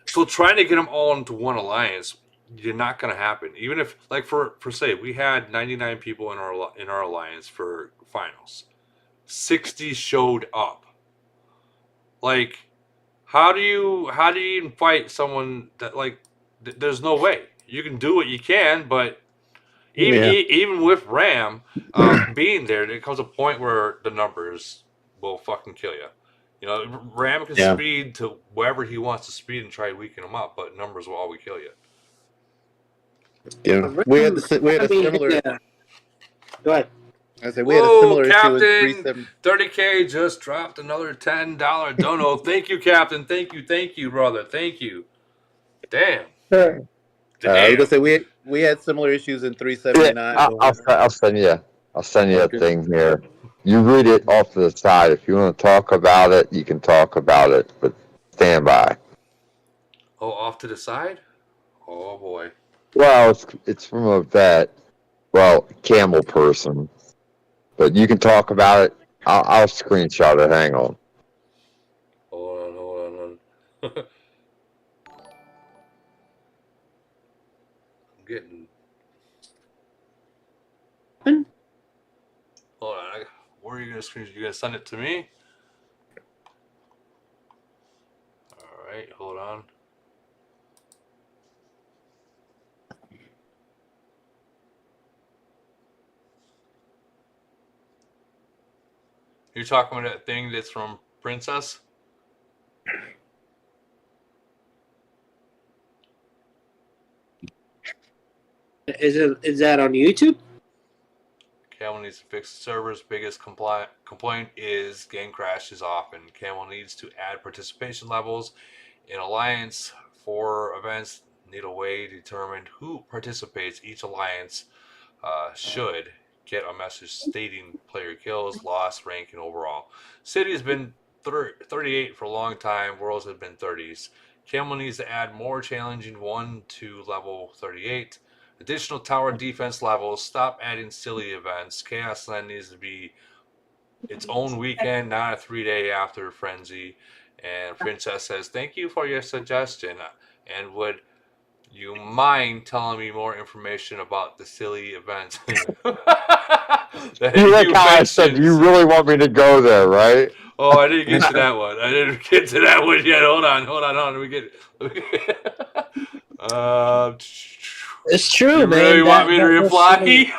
so trying to get them all into 1 alliance, you're not going to happen. Even if, like for say, we had 99 people in our alliance for finals. 60 showed up. Like, how do you even fight someone that like? There's no way you can do what you can, but even with RAM being there comes a point where the numbers will fucking kill you. You know, RAM can speed to wherever he wants to speed and try to weaken him up, but numbers will always kill you. Yeah, we had a similar. Go ahead. I said we had a similar Captain, issue with 30K just dropped another $10 dono. Thank you, Captain. Thank you, brother. Thank you. Damn. I was gonna say we had similar issues in 379. I'll send you. I'll send you a thing here. You read it off to the side. If you want to talk about it, you can talk about it, but stand by. Oh, off to the side? Oh boy. Well, it's from a vet. Well, Camel person. But you can talk about it. I'll screenshot it. Hang on. Hold on. I'm getting. Hold on. Where are you gonna screenshot? You gonna send it to me? All right. Hold on. You're talking about that thing that's from Princess? Is that on YouTube? Camel needs to fix the server's biggest complaint is game crashes often. Camel needs to add participation levels in Alliance for events. Need a way to determine who participates. Each Alliance should get a message stating player kills, loss, rank, and overall. City has been 38 for a long time. Worlds have been 30s. Camel needs to add more challenging 1 to level 38. Additional tower defense levels. Stop adding silly events. Chaos Land needs to be its own weekend, not a 3-day after Frenzy. And Princess says, thank you for your suggestion. And would you mind telling me more information about the silly events? That guy said, you really want me to go there, right? Oh, I didn't get to that one. I didn't get to that one yet. Hold on. Let me get it. It's true, You man. really want me to that reply?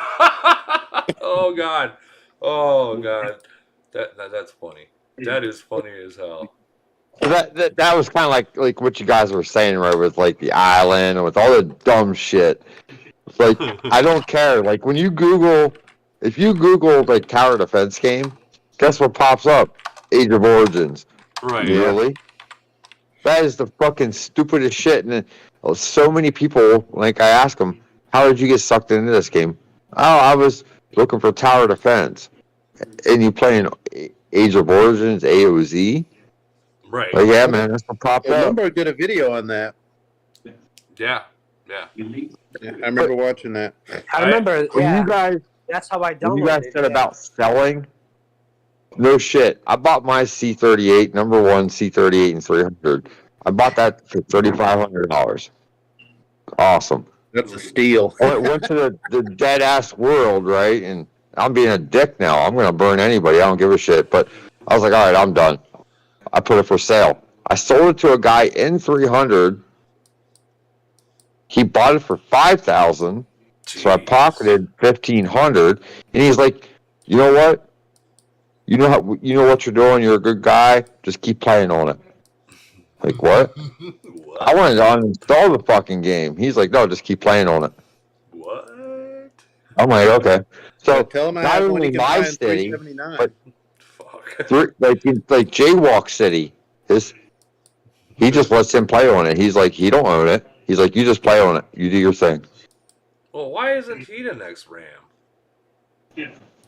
Oh God. Oh God. That's funny. That is funny as hell. That was kind of like what you guys were saying, right? With like the island and with all the dumb shit. Like I don't care. Like when you Google, if you Google like tower defense game, guess what pops up? Age of Origins. Right. Really? That is the fucking stupidest shit. And so many people, like I ask them, how did you get sucked into this game? Oh, I was looking for tower defense. And you playing Age of Origins, AOZ? Right. Like, yeah, man, that's what popped I up. remember I did a video on that. Yeah. Yeah. Yeah, I remember watching that. I remember. When Yeah, you guys, that's how I downloaded. when you guys it, said yeah. about selling, no shit. I bought my C38, number one C38 and 300. I bought that for $3,500. Awesome. That's a steal. I went to the dead ass world, right? And I'm being a dick now. I'm gonna burn anybody. I don't give a shit. But I was like, all right, I'm done. I put it for sale. I sold it to a guy in 300. He bought it for 5,000. So I pocketed 1,500. And he's like, you know what? You know what you're doing. You're a good guy. Just keep playing on it. Like what? I wanted to uninstall the fucking game. He's like, no, just keep playing on it. What? I'm like, okay. So tell him I not have one only he can my buy in city, $379. but like Jaywalk City, he just lets him play on it. He's like, he don't own it. He's like, you just play on it. You do your thing. Well, why isn't he the next RAM?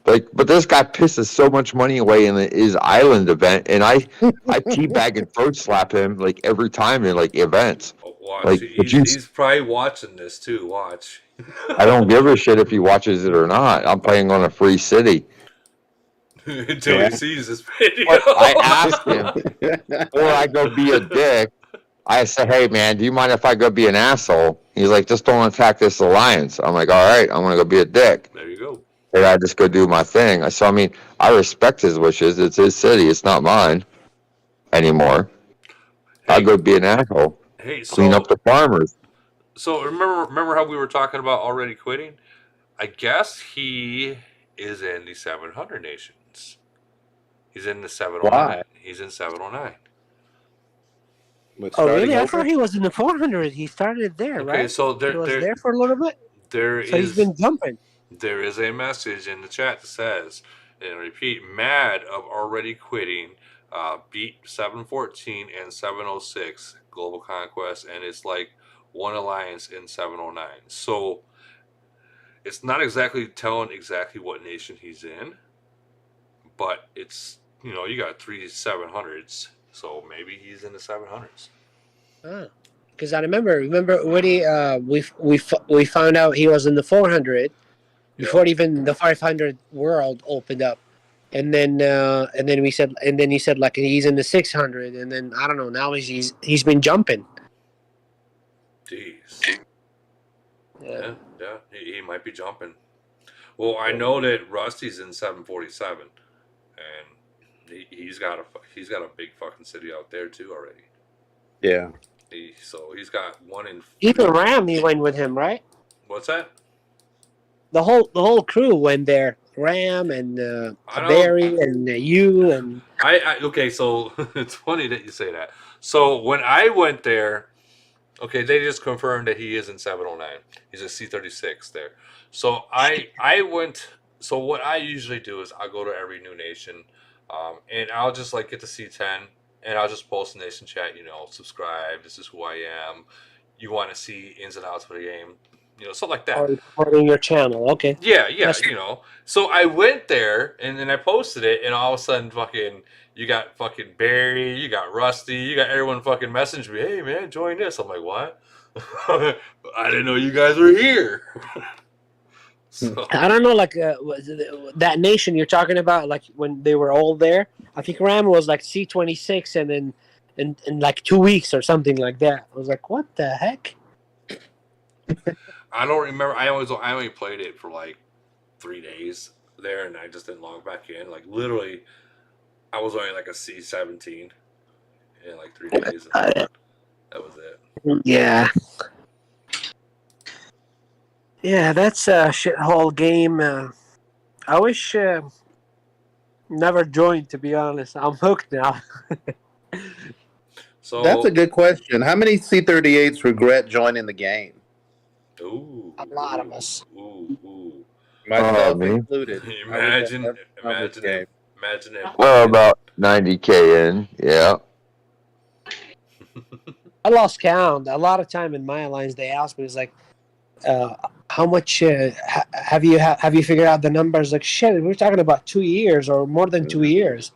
Like, but this guy pisses so much money away in his island event, and I teabag and throat slap him like every time in like events. Watch. Like, He's probably watching this too. Watch. I don't give a shit if he watches it or not. I'm playing on a free city. Until he sees this video. But I asked him, or I go be a dick. I said, hey, man, do you mind if I go be an asshole? He's like, just don't attack this alliance. I'm like, all right, I'm going to go be a dick. There you go. And I just go do my thing. So, I mean, I respect his wishes. It's his city. It's not mine anymore. I'll go be an asshole. Hey, Clean up the farmers. So remember how we were talking about already quitting? I guess he is in the 700 nations. He's in the 709. Why? He's in 709. Oh, really? I thought he was in the 400. He started there, Okay, right? so he was there for a little bit. So he's been jumping. There is a message in the chat that says, and repeat, mad of already quitting, beat 714 and 706 Global Conquest, and it's like one alliance in 709. So it's not exactly telling exactly what nation he's in, but it's, you got 3 700s, so maybe he's in the 700s. Because I remember Woody, we found out he was in the 400 before even the 500 world opened up, and then he said like he's in the 600, and then I don't know, now he's been jumping. Jeez. Yeah, he might be jumping. Well, I know that Rusty's in 747, and he's got a big fucking city out there too already. Yeah. So he's got one in. Even Ram, he went with him, right? What's that? The whole crew went there. Ram and Barry and you and. Okay, so it's funny that you say that. So when I went there, okay, they just confirmed that he is in 709. He's a C36 there. So I went. So what I usually do is I'll go to every new nation, and I'll just like get the C10. And I'll just post in Nation Chat, subscribe. This is who I am. You want to see ins and outs of the game, something like that. Or recording your channel, okay. Yeah. So I went there and then I posted it, and all of a sudden, you got fucking Barry, you got Rusty, you got everyone fucking message me, hey man, join this. I'm like, what? I didn't know you guys were here. So. I don't know, like that nation you're talking about, like when they were all there. I think Ram was like C26, and then in like 2 weeks or something like that. I was like, what the heck? I don't remember. I only played it for like 3 days there, and I just didn't log back in. Like literally, I was only like a C17 in like 3 days. That was it. Yeah. Yeah, that's a shithole game. I wish never joined. To be honest, I'm hooked now. So That's a good question. How many C-38s regret joining the game? Ooh, A lot of us. ooh. Myself me. included. I would have Imagine, never found this game. imagine if. Well, about 90K in. Yeah. I lost count. A lot of time in my alliance, they asked me, "It's like, how much have you figured out the numbers?" Like, shit, we're talking about 2 years or more than 2 years,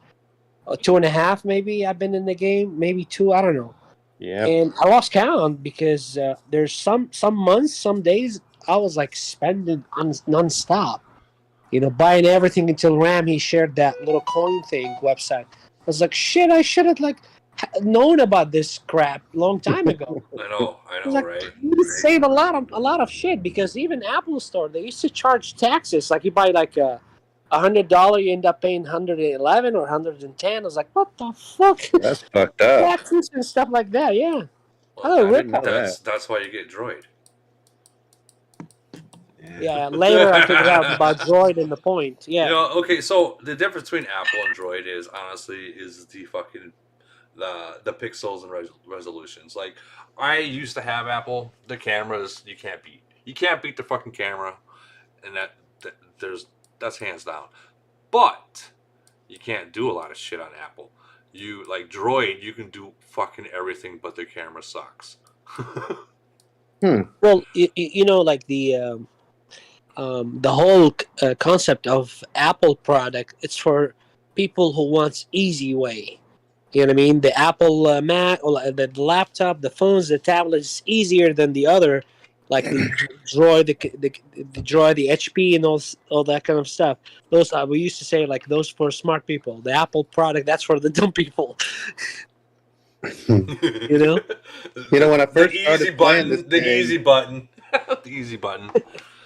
or 2.5 maybe. I've been in the game, maybe two. I don't know. Yeah. And I lost count because there's some months, some days I was like spending nonstop. Buying everything until RAM. He shared that little coin thing website. I was like, shit, I should have known about this crap long time ago. I know, I was like, right? you save a lot of shit because even Apple Store they used to charge taxes. Like you buy like $100, you end up paying 111 or 110. I was like, what the fuck? That's fucked up. Taxes and stuff like that. Yeah. Well, Oh, I didn't know that. that's why you get Droid. Yeah. Later I figured out about Droid and the point. Yeah. Okay, so the difference between Apple and Droid is honestly the fucking the pixels and resolutions. Like I used to have Apple, the cameras you can't beat. You can't beat the fucking camera, and that's hands down. But you can't do a lot of shit on Apple. You like Droid, you can do fucking everything, but their camera sucks. Well, like the whole concept of Apple product, it's for people who wants easy way. You know what I mean? The Apple Mac, or the laptop, the phones, the tablets, easier than the other, like the Droid, the Droid, the HP, and all that kind of stuff. Those we used to say like those for smart people. The Apple product, that's for the dumb people. You know? When I first started playing this the game, easy button, the easy button.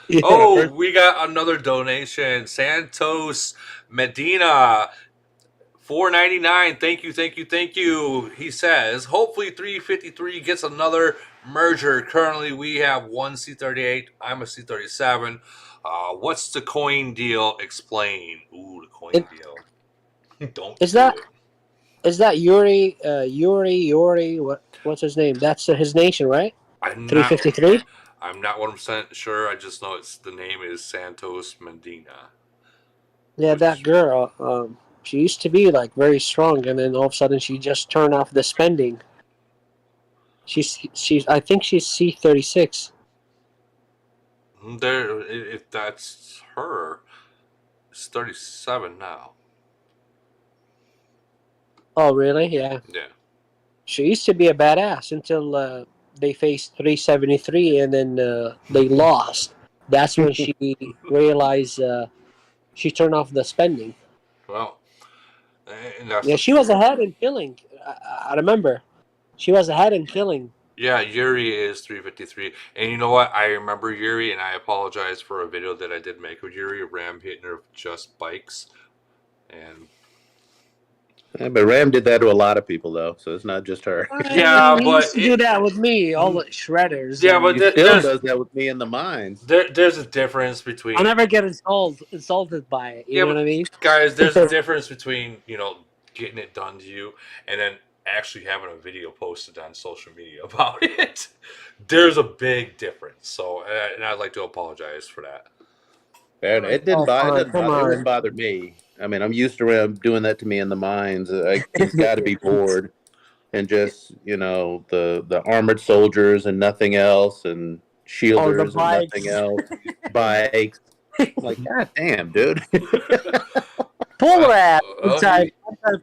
Yeah. Oh, we got another donation. Santos Medina, $4.99. Thank you. He says, hopefully 353 gets another merger. Currently, we have one C38. I'm a C37. What's the coin deal? Explain. Ooh, the coin deal. Don't Is do that it. is that Yuri? Yuri? What's his name? That's his nation, right? 353. I'm not 1% sure. I just know the name is Santos Medina. Yeah, that girl. She used to be like very strong, and then all of a sudden she just turned off the spending. She's. I think she's C36. There, if that's her, it's 37 now. Oh, really? Yeah. Yeah. She used to be a badass until they faced 373, and then they lost. That's when she realized she turned off the spending. Well, and that's Yeah, she was ahead in killing. I remember. She was ahead in killing. Yeah, Yuri is 353. And you know what? I remember Yuri, and I apologize for a video that I did make with Yuri. Ram hitting her with just bikes. And yeah, but Ram did that to a lot of people, though, so it's not just her. yeah, he but used to do that with me, all the shredders. Yeah, but he still does that with me in the mines. There's a difference between. I never get insulted by it. You know what I mean? Guys, there's a difference between, getting it done to you and then actually having a video posted on social media about it. There's a big difference. So, and I'd like to apologize for that. And it didn't bother me. I mean, I'm used to Ram doing that to me in the mines. He's got to be bored, and just the armored soldiers and nothing else, and shielders and nothing else. Bikes. Like, god damn, dude. Polarad.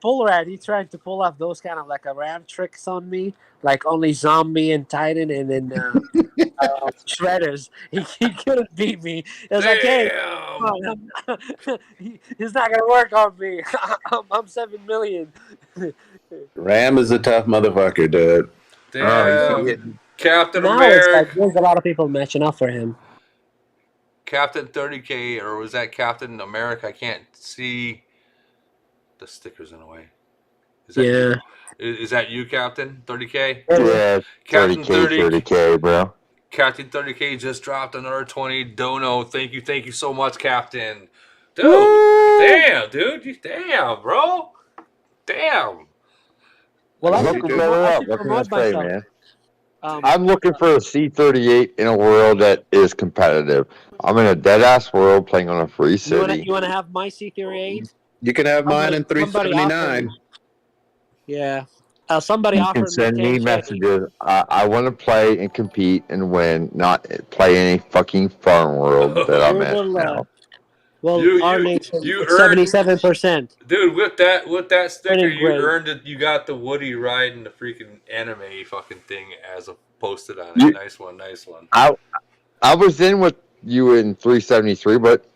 Polarad, he tried to pull off those kind of like a Ram tricks on me, like only Zombie and Titan, and then shredders. He couldn't beat me. It was like, hey, he's not gonna work on me. I'm 7 million. Ram is a tough motherfucker, dude. Damn. Captain now America. it's like, there's a lot of people matching up for him. Captain 30K, or was that Captain America? I can't see the stickers in a way. Is that you, Captain 30K? Yeah, Captain 30K, bro. Captain 30K just dropped another 20 dono. Thank you so much, Captain. Dude, damn, dude, damn, bro, damn. Well, I Look should better promote, I up. should What can I promote say, myself. man? Um, I'm looking for a C38 in a world that is competitive. I'm in a dead ass world playing on a free city. you wanna have my C38? You can have mine in Somebody offered 379. me. Yeah. Somebody You can offered me send me 10K. messages. I want to play and compete and win, not play any fucking farm world that I'm at now. Our nation, you it's earned 77%. Dude, with that sticker, Winning you grade. earned it. You got the Woody riding the freaking anime fucking thing as a posted on it. Nice one. I was in with you in 373, but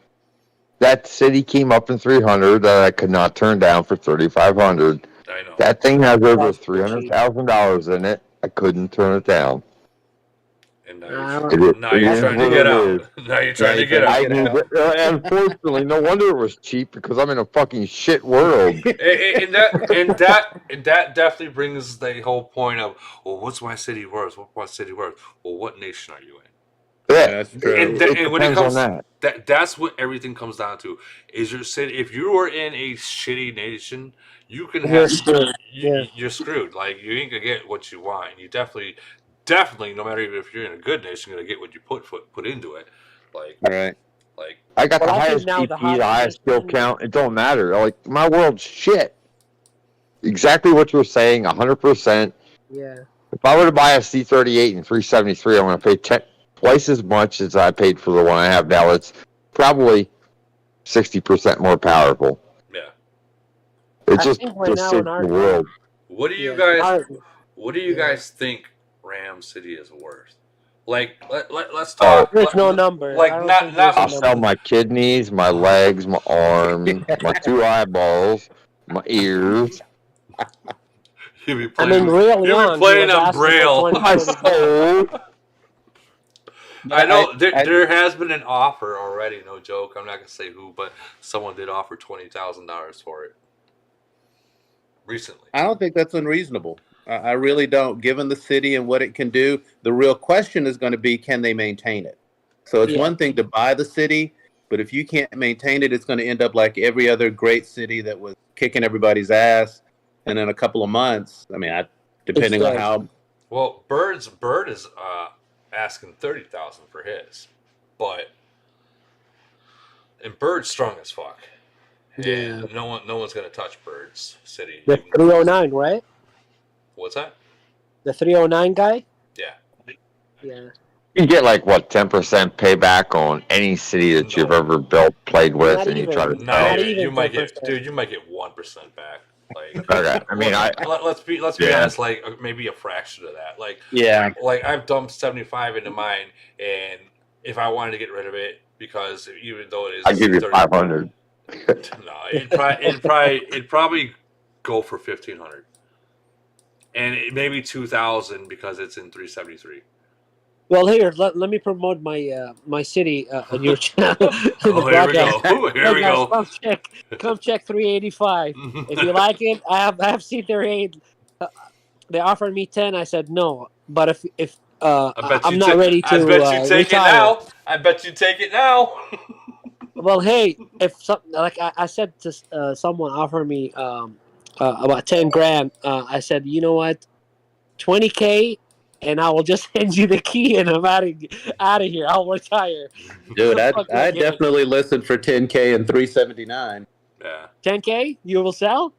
that city came up in 300 that I could not turn down for 3,500. I know. That thing has over $300,000 in it. I couldn't turn it down. And now you're trying to get out. Now you're trying to get out. Unfortunately, no wonder it was cheap because I'm in a fucking shit world. and that definitely brings the whole point of, well, what's my city worth? What's city worth? Well, what nation are you in? Yeah, that's true. And when it comes on that's what everything comes down to. Is your city? If you are in a shitty nation, you can have you're screwed. Like, you ain't gonna get what you want. And you definitely, no matter if you're in a good nation, you're gonna get what you put into it. Like, right. Like, I got the I think highest now DP, the the hottest highest skill nation- count. It don't matter. Like, my world's shit. Exactly what you were saying, 100%. Yeah. If I were to buy a C38 and 373, I'm going to pay twice as much as I paid for the one I have now. It's probably 60% more powerful. Yeah. It's I just think right now in the our world. What do you guys think Ram City is worth? Like, let's talk. There's no number. Like, I don't not think there's a I'll sell my kidneys, my legs, my arm, my 2 eyeballs, my ears. You'll be I playing, mean, really you'll be playing on Braille. My soul. I know there has been an offer already. No joke. I'm not gonna say who, but someone did offer $20,000 for it recently. I don't think that's unreasonable. I really don't. Given the city and what it can do, the real question is going to be, can they maintain it? So it's one thing to buy the city, but if you can't maintain it, it's going to end up like every other great city that was kicking everybody's ass, and in a couple of months, I mean, depending on how. Well, Bird is asking $30,000 for his, and Bird's strong as fuck. Yeah. And no one's gonna touch Bird's city. The 309, right? What's that? The 309 guy? Yeah. Yeah. You get like what 10% payback on any city that you've ever built, played with, and you try to sell. You might get 1% back. Like, okay. I mean, let's be honest. Like, maybe a fraction of that. Like, like I've dumped 75 into mine, and if I wanted to get rid of it, because even though it is, I give you 500. No, it'd probably go for 1,500, and maybe 2,000 because it's in 373. Well, here, let me promote my city on your channel. Oh, here we go. Here we go. Come check 385. If you like it, I have C38. They offered me 10. I said no, but if I'm not ready to I bet you take retire. it now. I bet you take it now. Well, hey, if like I said to someone offered me about 10 grand, I said, you know what, 20K. And I will just send you the key, and I'm out of here. I'll retire. Dude, I definitely listen for 10K and 379. Yeah. 10K? You will sell?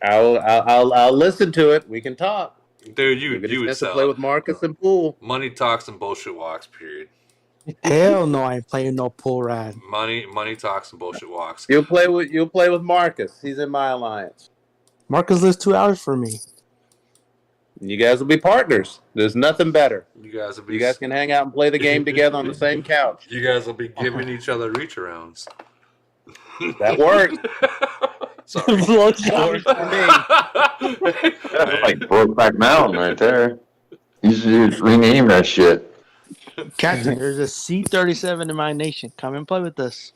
I'll listen to it. We can talk. Dude, you would sell. Play with Marcus and Pool. Money talks and bullshit walks. Period. Hell no, I ain't playing no pool ride. Money talks and bullshit walks. You'll play with Marcus. He's in my alliance. Marcus lives 2 hours from me. You guys will be partners. There's nothing better. You guys can hang out and play the game together on the same couch. You guys will be giving each other reach arounds. That works. Sorry. That's like Brokeback Mountain right there. You should rename that shit. Captain, there's a C37 in my nation. Come and play with us.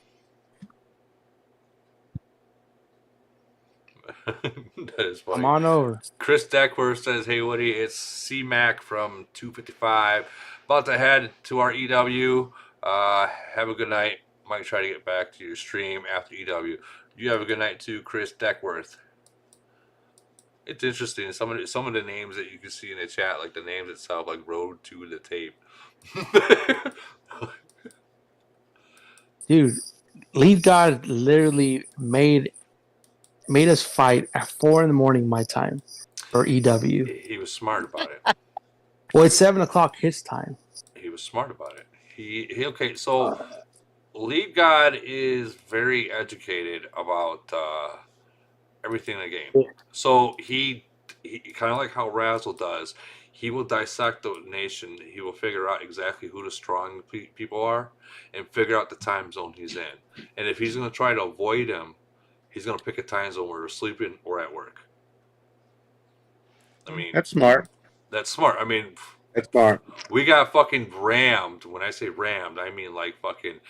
That is funny. Come on over. Chris Deckworth says, "Hey Woody, it's C-Mac from 255. about to head to our EW. Have a good night. Might try to get back to your stream after EW. You have a good night too, Chris Deckworth. It's interesting. Some of the names that you can see in the chat, like the names itself, like Road to the Tape. Dude, Lead God literally made us fight at 4 a.m. my time for EW. He was smart about it. Well, it's 7 o'clock his time. He was smart about it. He okay. So Lead God is very educated about everything in the game. So he kind of like how Razzle does. He will dissect the nation. He will figure out exactly who the strong people are, and figure out the time zone he's in. And if he's going to try to avoid him, he's going to pick a time zone where they're sleeping or at work. I mean, That's smart. That's smart. I mean, that's smart. We got fucking rammed. When I say rammed, I mean like fucking.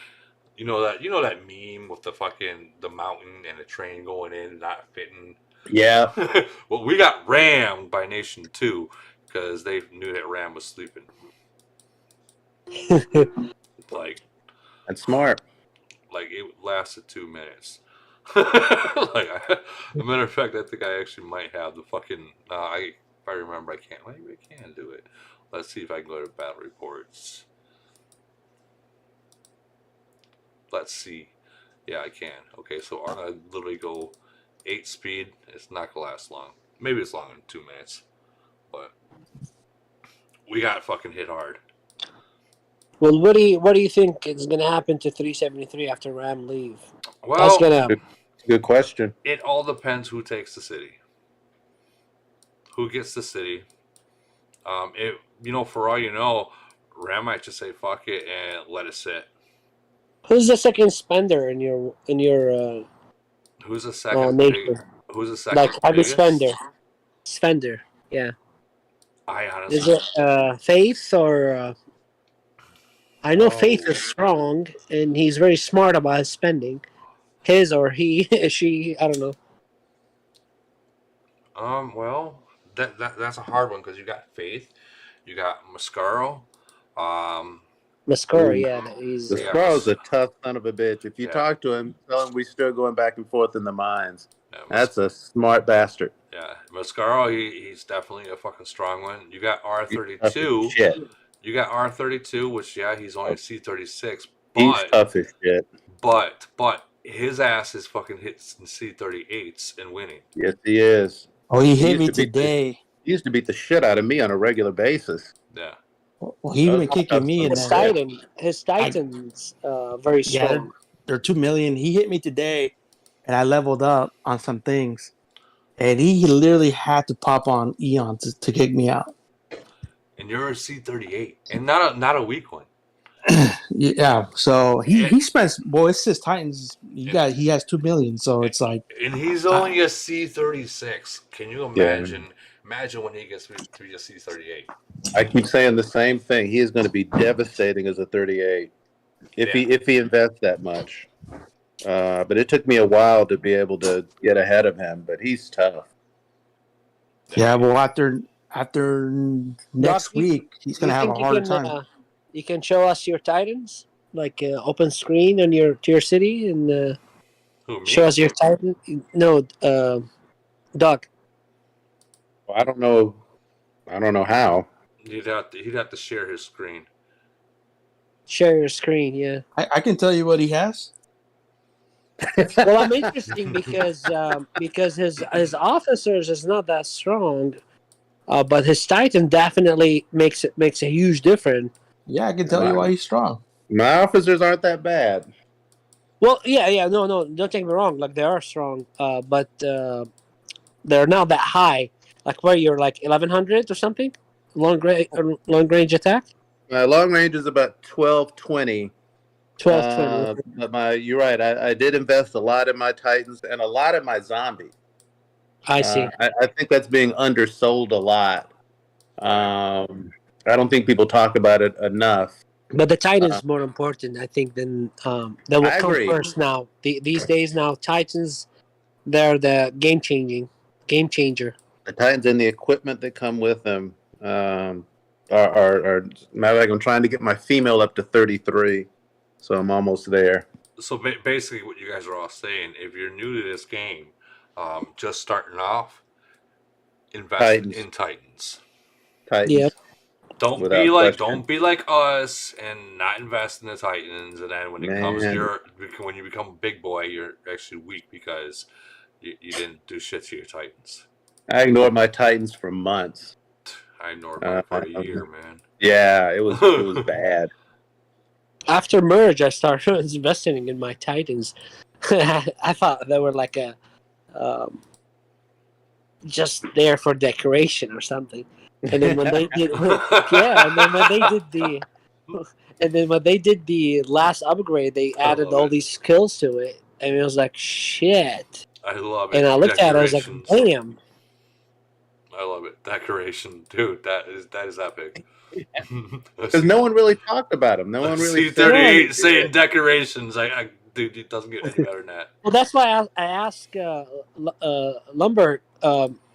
You know that meme with the mountain and the train going in not fitting. Yeah. Well, we got rammed by Nation 2 because they knew that Ram was sleeping. Like, that's smart. Like it lasted 2 minutes. Like, as a matter of fact, I think I actually might have the fucking. If I remember, I can't. Maybe I can do it. Let's see if I can go to battle reports. Let's see. Yeah, I can. Okay, so I'm gonna literally go 8 speed. It's not gonna last long. Maybe it's longer than 2 minutes, but we got fucking hit hard. Well, what do you think is going to happen to 373 after Ram leave? Well, that's gonna. Good question. It all depends who takes the city, who gets the city. For all you know, Ram might just say fuck it and let it sit. Who's the second spender in your? Who's the second? Who's the second? Like heavy spender, yeah. I honestly. Is it Faith or? I know Faith is strong and he's very smart about his spending. His or he, she, I don't know. Well, that's a hard one because you got Faith, you got Mascaro. Mascaro, yeah. Mascaro's a tough son of a bitch. If you talk to him, tell him we still going back and forth in the mines. Yeah, that's a smart bastard. Yeah, Mascaro, he's definitely a fucking strong one. You got R32. You got R32, which he's only C36. He's tough as shit. But his ass is fucking hitting C38s and winning. Yes, he is. Oh, he hit me today. He used to beat the shit out of me on a regular basis. Yeah. Well, he been kicking me in the His Titan's very strong. Yeah, they're 2 million. He hit me today, and I leveled up on some things. And he literally had to pop on Eon to kick me out. And you're a C38, and not a weak one. Yeah, so he spends. Well, it's his Titans. He has 2 million, so it's like. And he's only a C36. Can you imagine? Yeah. Imagine when he gets to be a C38. I keep saying the same thing. He is going to be devastating as a 38 if he invests that much. But it took me a while to be able to get ahead of him. But he's tough. Yeah, well, after next week, he's going to have a harder time. You can show us your Titans, like open screen on to your city, and show us your Titan. No, Doug. Well, I don't know how. He'd have to share his screen. Share your screen, yeah. I can tell you what he has. Well, I'm interesting because his officers is not that strong, but his Titan definitely makes a huge difference. Yeah, I can tell you why he's strong. My officers aren't that bad. Well, yeah, no, don't take me wrong. Like they are strong, but they're not that high. Like where you're like 1100 or something, long range attack. My long range is about 1220. 1220. But you're right. I did invest a lot in my Titans and a lot in my zombie. I see. I think that's being undersold a lot. I don't think people talk about it enough. But the Titan's is more important, I think, than that will come first now. These days now, Titans, they're the game changer. The Titans and the equipment that come with them. Or matter of fact, I'm trying to get my female up to 33, so I'm almost there. So basically, what you guys are all saying, if you're new to this game, just starting off, invest in Titans. Titans. Don't Without be like question. us and not invest in the Titans, and then when it comes Man. when you become a big boy, you're actually weak because you didn't do shit to your Titans. I ignored my Titans for months. I ignored mine for a year, man. Yeah, it was bad. After merge, I started investing in my Titans. I thought they were like a just there for decoration or something. And then when they did, and then when they did the last upgrade, they added all these skills to it, and it was like shit. I love it. And I looked at it, I was like, damn. I love it. Decoration, dude. That is epic. Because no one really talked about him. No one really. C38 saying decorations. Dude, it doesn't get any better than that. Well, that's why I asked Lumber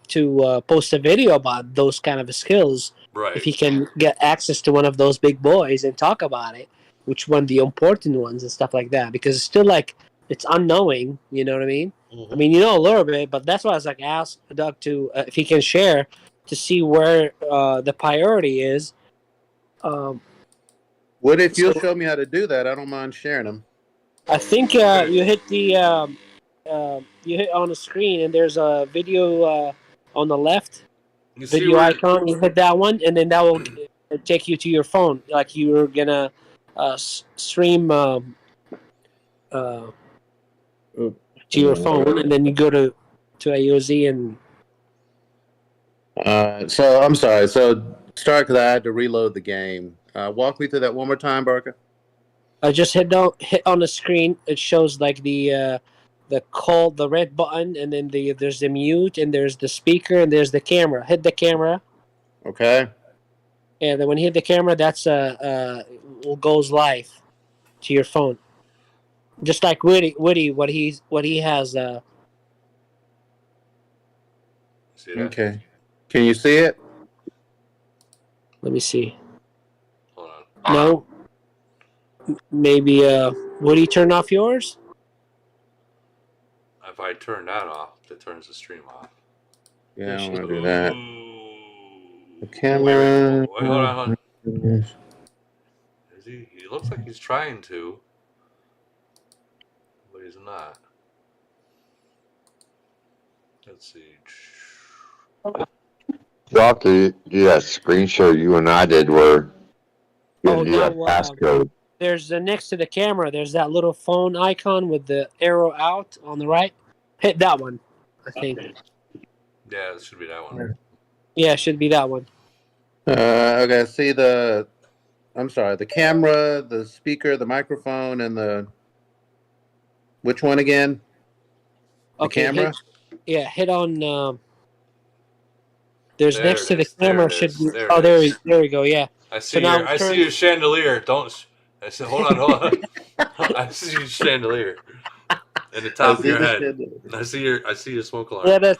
to post a video about those kind of skills. Right. If he can get access to one of those big boys and talk about it, which one the important ones and stuff like that, because it's still like it's unknowing. You know what I mean? Mm-hmm. I mean, you know a little bit, but that's why I was like, ask Doug to if he can share to see where the priority is. What if you'll show me how to do that? I don't mind sharing them. I think you hit the you hit on the screen and there's a video on the left video icon. You hit that one and then that will take you to your phone, like you're gonna stream to your phone, and then you go to AOZ and. So I'm sorry. So start because I had to reload the game. Walk me through that one more time, Barker. I just hit on the screen. It shows like the call, the red button, and then there's the mute, and there's the speaker, and there's the camera. Hit the camera. Okay. And then when you hit the camera, that's goes live to your phone. Just like Woody, what he has. Okay. Can you see it? Let me see. Hold on. No. Maybe Woody turn off yours? If I turn that off, it turns the stream off. Yeah, I want to do that. The camera. Wait, hold on. He looks like he's trying to, but he's not. Let's see. Doc, do that screen share you and I did where you do that passcode. There's next to the camera, there's that little phone icon with the arrow out on the right. Hit that one, I think. Yeah, it should be that one. Yeah, it should be that one. Okay, see the camera, the speaker, the microphone, and the... Which one again? The camera? Hit on... There's next to the camera should be... There we go, yeah. I see your chandelier. I said, hold on. I see your chandelier in the top of your head. I see your smoke alarm. Yeah,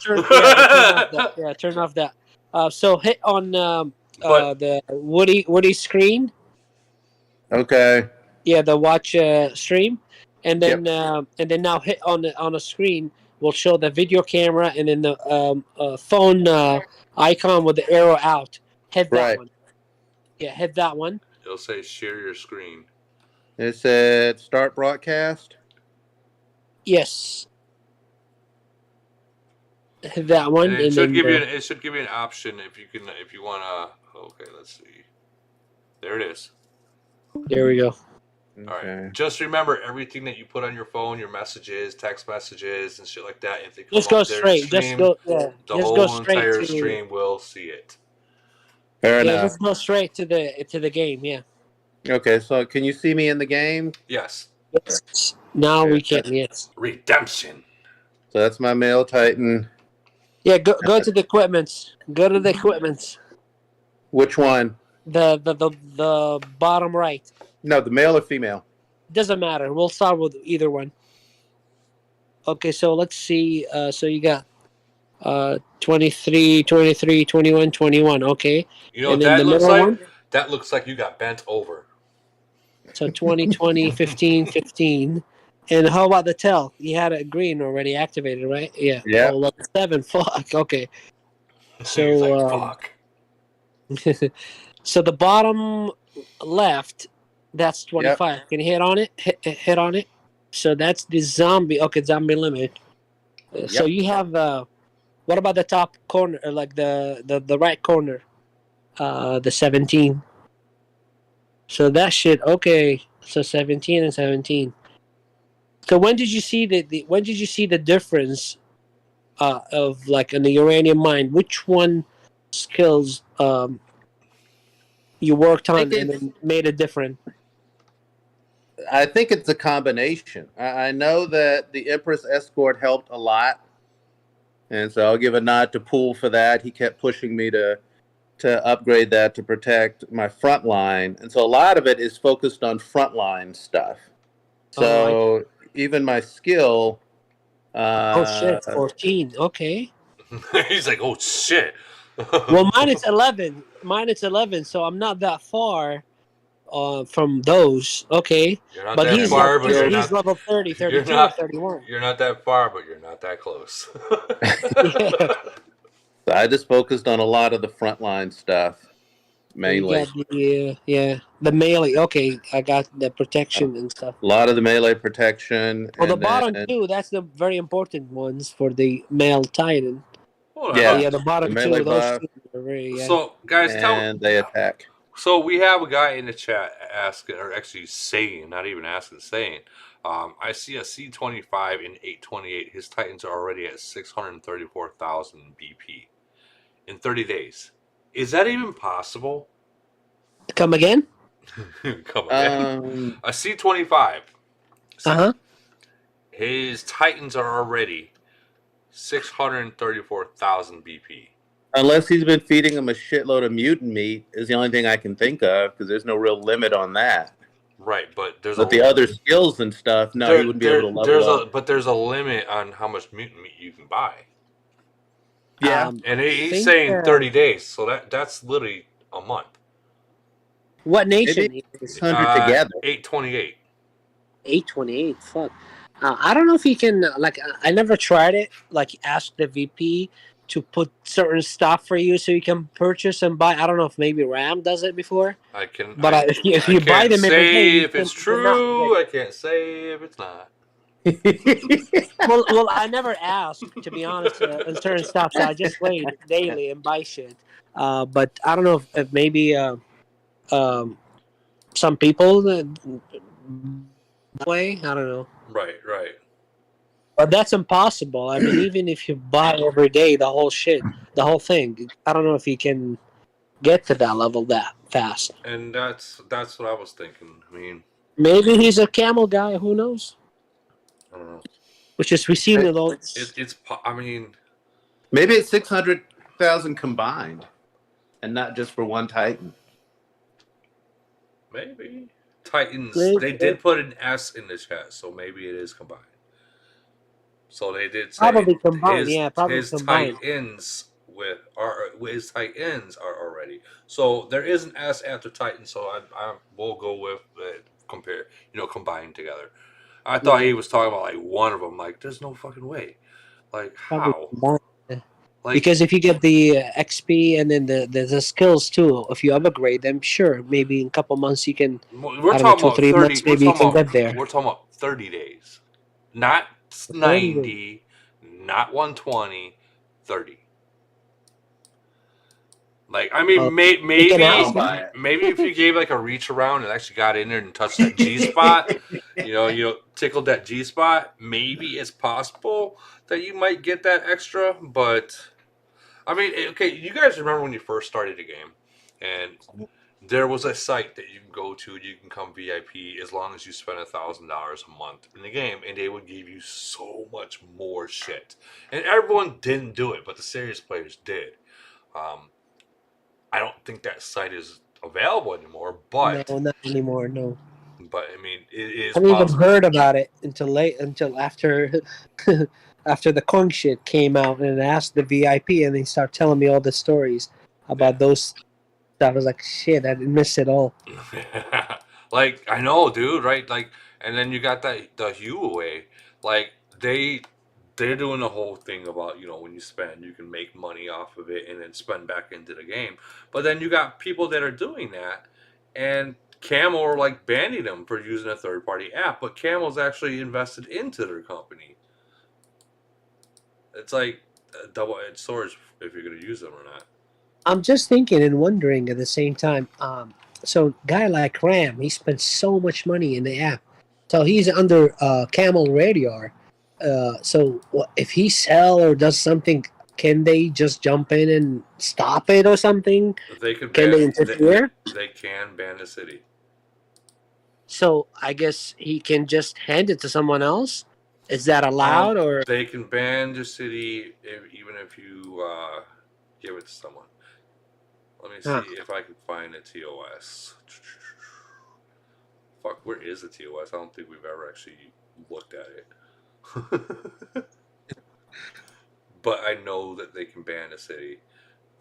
turn off that. So hit on the Woody screen. Okay. Yeah, the watch stream, and then now hit on the screen will show the video camera and then the phone icon with the arrow out. Hit that one. Yeah, hit that one. It'll say share your screen. It said start broadcast. Yes. Hit that one. And it should give you an option if you wanna. Okay, let's see. There it is. There we go. All right. Just remember everything that you put on your phone, your messages, text messages, and shit like that. If they come just go up there straight. stream, the whole entire stream will see it. Fair enough. Just go straight to the game. Yeah. Okay, so can you see me in the game? Yes. Now we can. Yes. Redemption. So that's my male Titan. Yeah. Go to the equipments. Go to the equipments. Which one? The bottom right. No, the male or female? Doesn't matter. We'll start with either one. Okay, so let's see. So you got 23, 23, 21, 21. Okay. You know And what then that the looks middle like? one. That looks like you got bent over. So 2020, 15, 15. And how about the tell? You had a green already activated, right? Yeah. Yeah. Oh, level 7. Fuck. Okay. He's So, like, fuck. so the bottom left, that's 25. Yep. Can you hit on it? Hit on it. So that's the zombie. Okay, zombie limit. So Yep. you have what about the top corner, like the right corner? The 17. So that shit. Okay. So 17 and 17. So when did you see when did you see the difference of like in the uranium mine? Which one skills you worked on and then made it different? I think it's a combination. I know that the Empress escort helped a lot, and so I'll give a nod to Poole for that. He kept pushing me to upgrade that to protect my front line, and so a lot of it is focused on frontline stuff. So even my skill. Oh shit, 14. Okay. He's like, oh shit. Well, mine is 11. Mine is 11, so I'm not that far from those. Okay. You're not But that he's far, like, but you're he's not. level 30, You're 32, or not. 31. You're not that far, but you're not that close. Yeah. So I just focused on a lot of the frontline stuff, mainly. You got the melee. Okay, I got the protection and stuff. A lot of the melee protection. Well, the and bottom then, two, that's the very important ones for the male Titan. yeah, The bottom the melee two, those buff, two are very. So, guys, and they attack. So we have a guy in the chat asking, or actually saying, not even asking, saying, I see a C25 in 828. His Titans are already at 634,000 BP in 30 days. Is that even possible? Come again? Come again. A C25. His Titans are already 634,000 BP. Unless he's been feeding him a shitload of mutant meat is the only thing I can think of, because there's no real limit on that. Right, but there's the other skills and stuff, no, he wouldn't be able to level up. But there's a limit on how much mutant meat you can buy. Yeah, and he's saying 30 days, so that's literally a month. What nation? 600 together. 828. 828. Fuck. I don't know if you can. Like, I never tried it. Like, ask the VP to put certain stuff for you so you can purchase and buy. I don't know if maybe RAM does it before. I can. But if you buy them every day, if it's true. I can't say if it's not. well, I never asked, to be honest, on certain stuff. So I just wait daily and buy shit. But I don't know if maybe some people way. I don't know. Right. But that's impossible. I mean, even if you buy every day the whole shit, the whole thing, I don't know if you can get to that level that fast. And that's what I was thinking. I mean, maybe he's a Camel guy. Who knows? I don't know. Which is we seen those. It's. I mean, maybe it's 600,000 combined, and not just for one Titan. Maybe Titans. They did put an S in the chat, so maybe it is combined. So they did say probably combined. Probably his combined. Titans his Titans are already. So there is an S after Titan. So I will go with combined together. I thought he was talking about like one of them. Like, there's no fucking way. Like, how? Like, because if you get the XP and then the skills too, if you upgrade them, sure, maybe in a couple months you can. We're talking about 2-3 months, maybe you can get there. We're talking about 30 days, not 90, not 120, 30. Like, I mean, maybe if you gave like a reach around and actually got in there and touched that G spot, tickled that G spot, maybe it's possible that you might get that extra. But I mean, okay, you guys remember when you first started the game, and there was a site that you can go to, you can come VIP as long as you spend $1,000 a month in the game, and they would give you so much more shit. And everyone didn't do it, but the serious players did. I don't think that site is available anymore, but no, not anymore. No. But I mean, it is. I haven't even heard about it until after after the Kong shit came out and asked the VIP, and they start telling me all the stories about those stuff. I was like, shit, I didn't miss it all. Like, I know, dude, right? Like, and then you got the giveaway. Like, they're doing the whole thing about, you know, when you spend, you can make money off of it and then spend back into the game. But then you got people that are doing that, and Camel are like banning them for using a third-party app. But Camel's actually invested into their company. It's like a double-edged sword if you're going to use them or not. I'm just thinking and wondering at the same time. So guy like Ram, he spends so much money in the app, so he's under Camel radar. So if he sell or does something, can they just jump in and stop it or something? They could Can ban, they interfere? They can ban the city. So I guess he can just hand it to someone else. Is that allowed, or they can ban the city even if you give it to someone? Let me see if I can find a TOS. Fuck, where is the TOS? I don't think we've ever actually looked at it. But I know that they can ban a city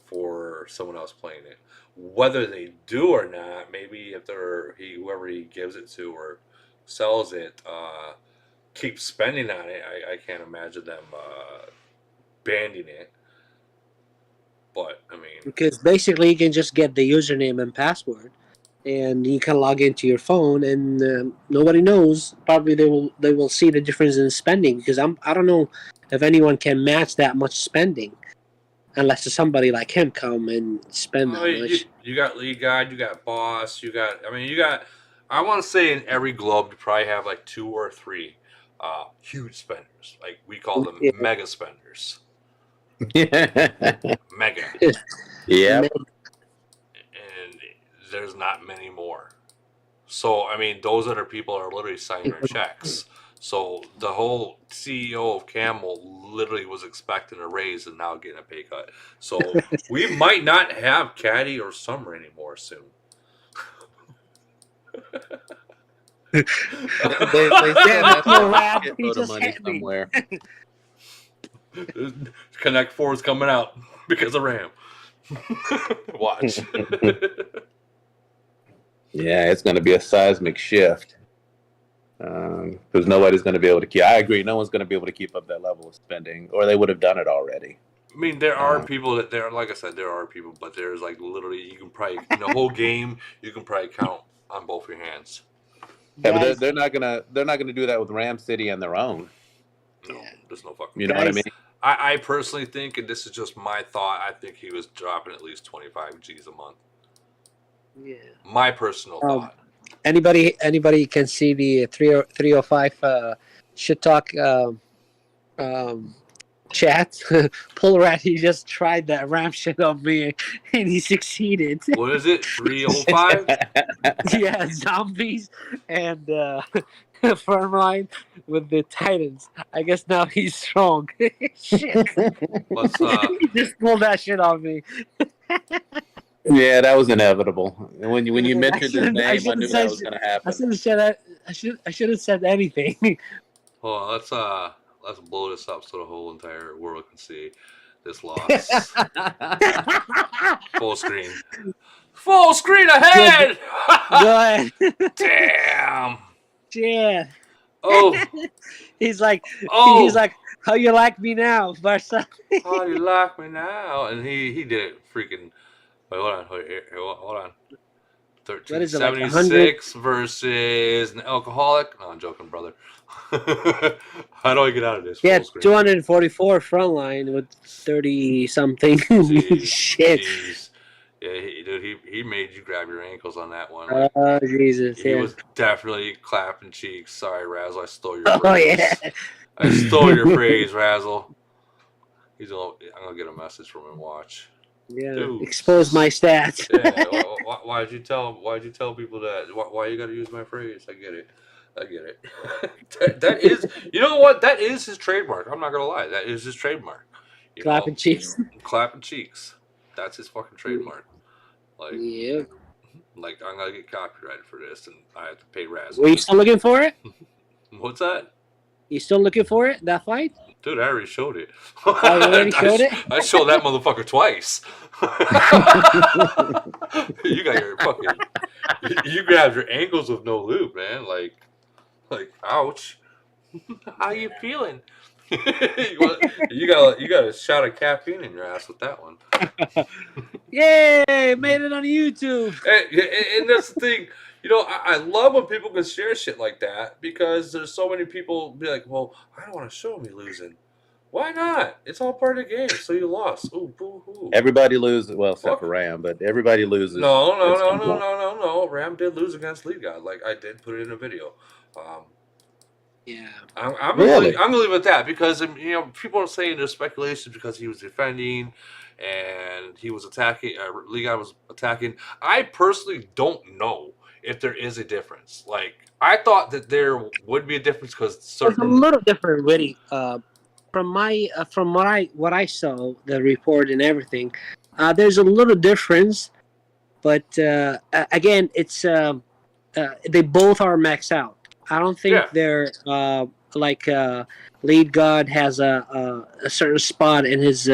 for someone else playing it. Whether they do or not, maybe if whoever he gives it to or sells it keeps spending on it, I can't imagine them banning it. But I mean, because basically you can just get the username and password, and you can log into your phone, and nobody knows. Probably they will see the difference in spending, because I don't know if anyone can match that much spending, unless somebody like him come and spend that much. You got lead guide, you got boss, you got. I want to say in every globe you probably have like 2 or 3 huge spenders. Like we call them mega spenders. Mega. Yeah. And there's not many more. So I mean, those other people are literally signing their checks. So the whole CEO of Camel literally was expecting a raise and now getting a pay cut. So we might not have Caddy or Summer anymore soon. they still have a shitload of money somewhere. Connect 4 is coming out because of RAM. Watch. Yeah, it's going to be a seismic shift. Because nobody's going to be able to keep. I agree. No one's going to be able to keep up that level of spending, or they would have done it already. I mean, there are people that like I said, there are people, but there's like literally you can probably in the whole game you can probably count on both your hands. Yeah, but they're not gonna do that with Ram City on their own. No, there's no fucking. You know what I mean? I personally think, and this is just my thought, I think he was dropping at least 25 G's a month. Yeah. My personal thought. Anybody can see the 305 shit talk chat. Pull Rat, he just tried that RAM shit on me and he succeeded. What is it? 305? Yeah, zombies and Firmline with the Titans. I guess now he's strong. Shit. Let's He just pulled that shit on me. Yeah, that was inevitable. When you mentioned his name, I knew that was going to happen. I should have said that. I should have said anything. Hold on, let's blow this up so the whole entire world can see this loss. Full screen. Full screen ahead. Go ahead. Damn. Yeah. Oh. He's like, how you like me now, Barca? How you like me now? And he did it freaking. Wait, hold on. 1376 versus an alcoholic. No, I'm joking, brother. How do I get out of this? Yeah, full screen? 244 front line with 30 something. Shit. Jeez. Yeah, he made you grab your ankles on that one. Oh, Jesus. He was definitely clapping cheeks. Sorry, Razzle, I stole your phrase. Oh, yeah. I stole your phrase, Razzle. I'm gonna get a message from him. Watch. Yeah, Dude. expose my stats. Yeah, why'd you tell people that? Why you gotta use my phrase? I get it. that is, you know what? That is his trademark. I'm not gonna lie. That is his trademark. Clapping cheeks. Clapping cheeks. That's his fucking trademark. Like, yeah. Like, I'm gonna get copyrighted for this, and I have to pay Razzle. Were you still looking for it? What's that? You still looking for it? That fight? Dude, I already showed it. Oh, you already showed it? I showed that motherfucker twice. You got your fucking. You grabbed your ankles with no lube, man. Like, ouch. How you feeling? you got a shot of caffeine in your ass with that one. Yay! Made it on YouTube. And that's the thing. You know, I love when people can share shit like that because there's so many people be like, well, I don't want to show me losing. Why not? It's all part of the game. So you lost. Ooh, boo hoo. Everybody loses. Well, except for Ram, but everybody loses. No. Ram did lose against Lead God. Like, I did put it in a video. Yeah. I'm gonna leave it at that because you know people are saying there's speculation because he was defending and he was attacking. League God was attacking. I personally don't know if there is a difference. Like I thought that there would be a difference because It's a certain. little different, really. From what I saw, the report and everything, there's a little difference, but again, it's they both are maxed out. I don't think they're like Lead God has a certain spot in his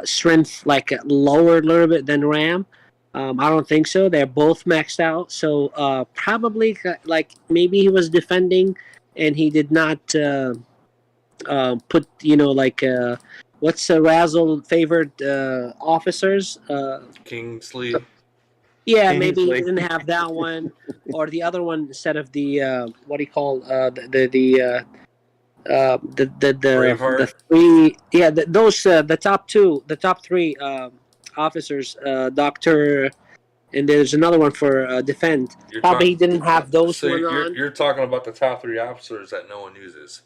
strength like lower a little bit than Ram. I don't think so. They're both maxed out. So probably like maybe he was defending and he did not put like what's Razzle favored officers? Kingsley. Yeah, maybe he didn't have that one, or the other one instead of the what do you call the three. Yeah, those the top three officers, Doctor, and there's another one for defend. Probably he didn't have those So one on. you're talking about the top 3 officers that no one uses.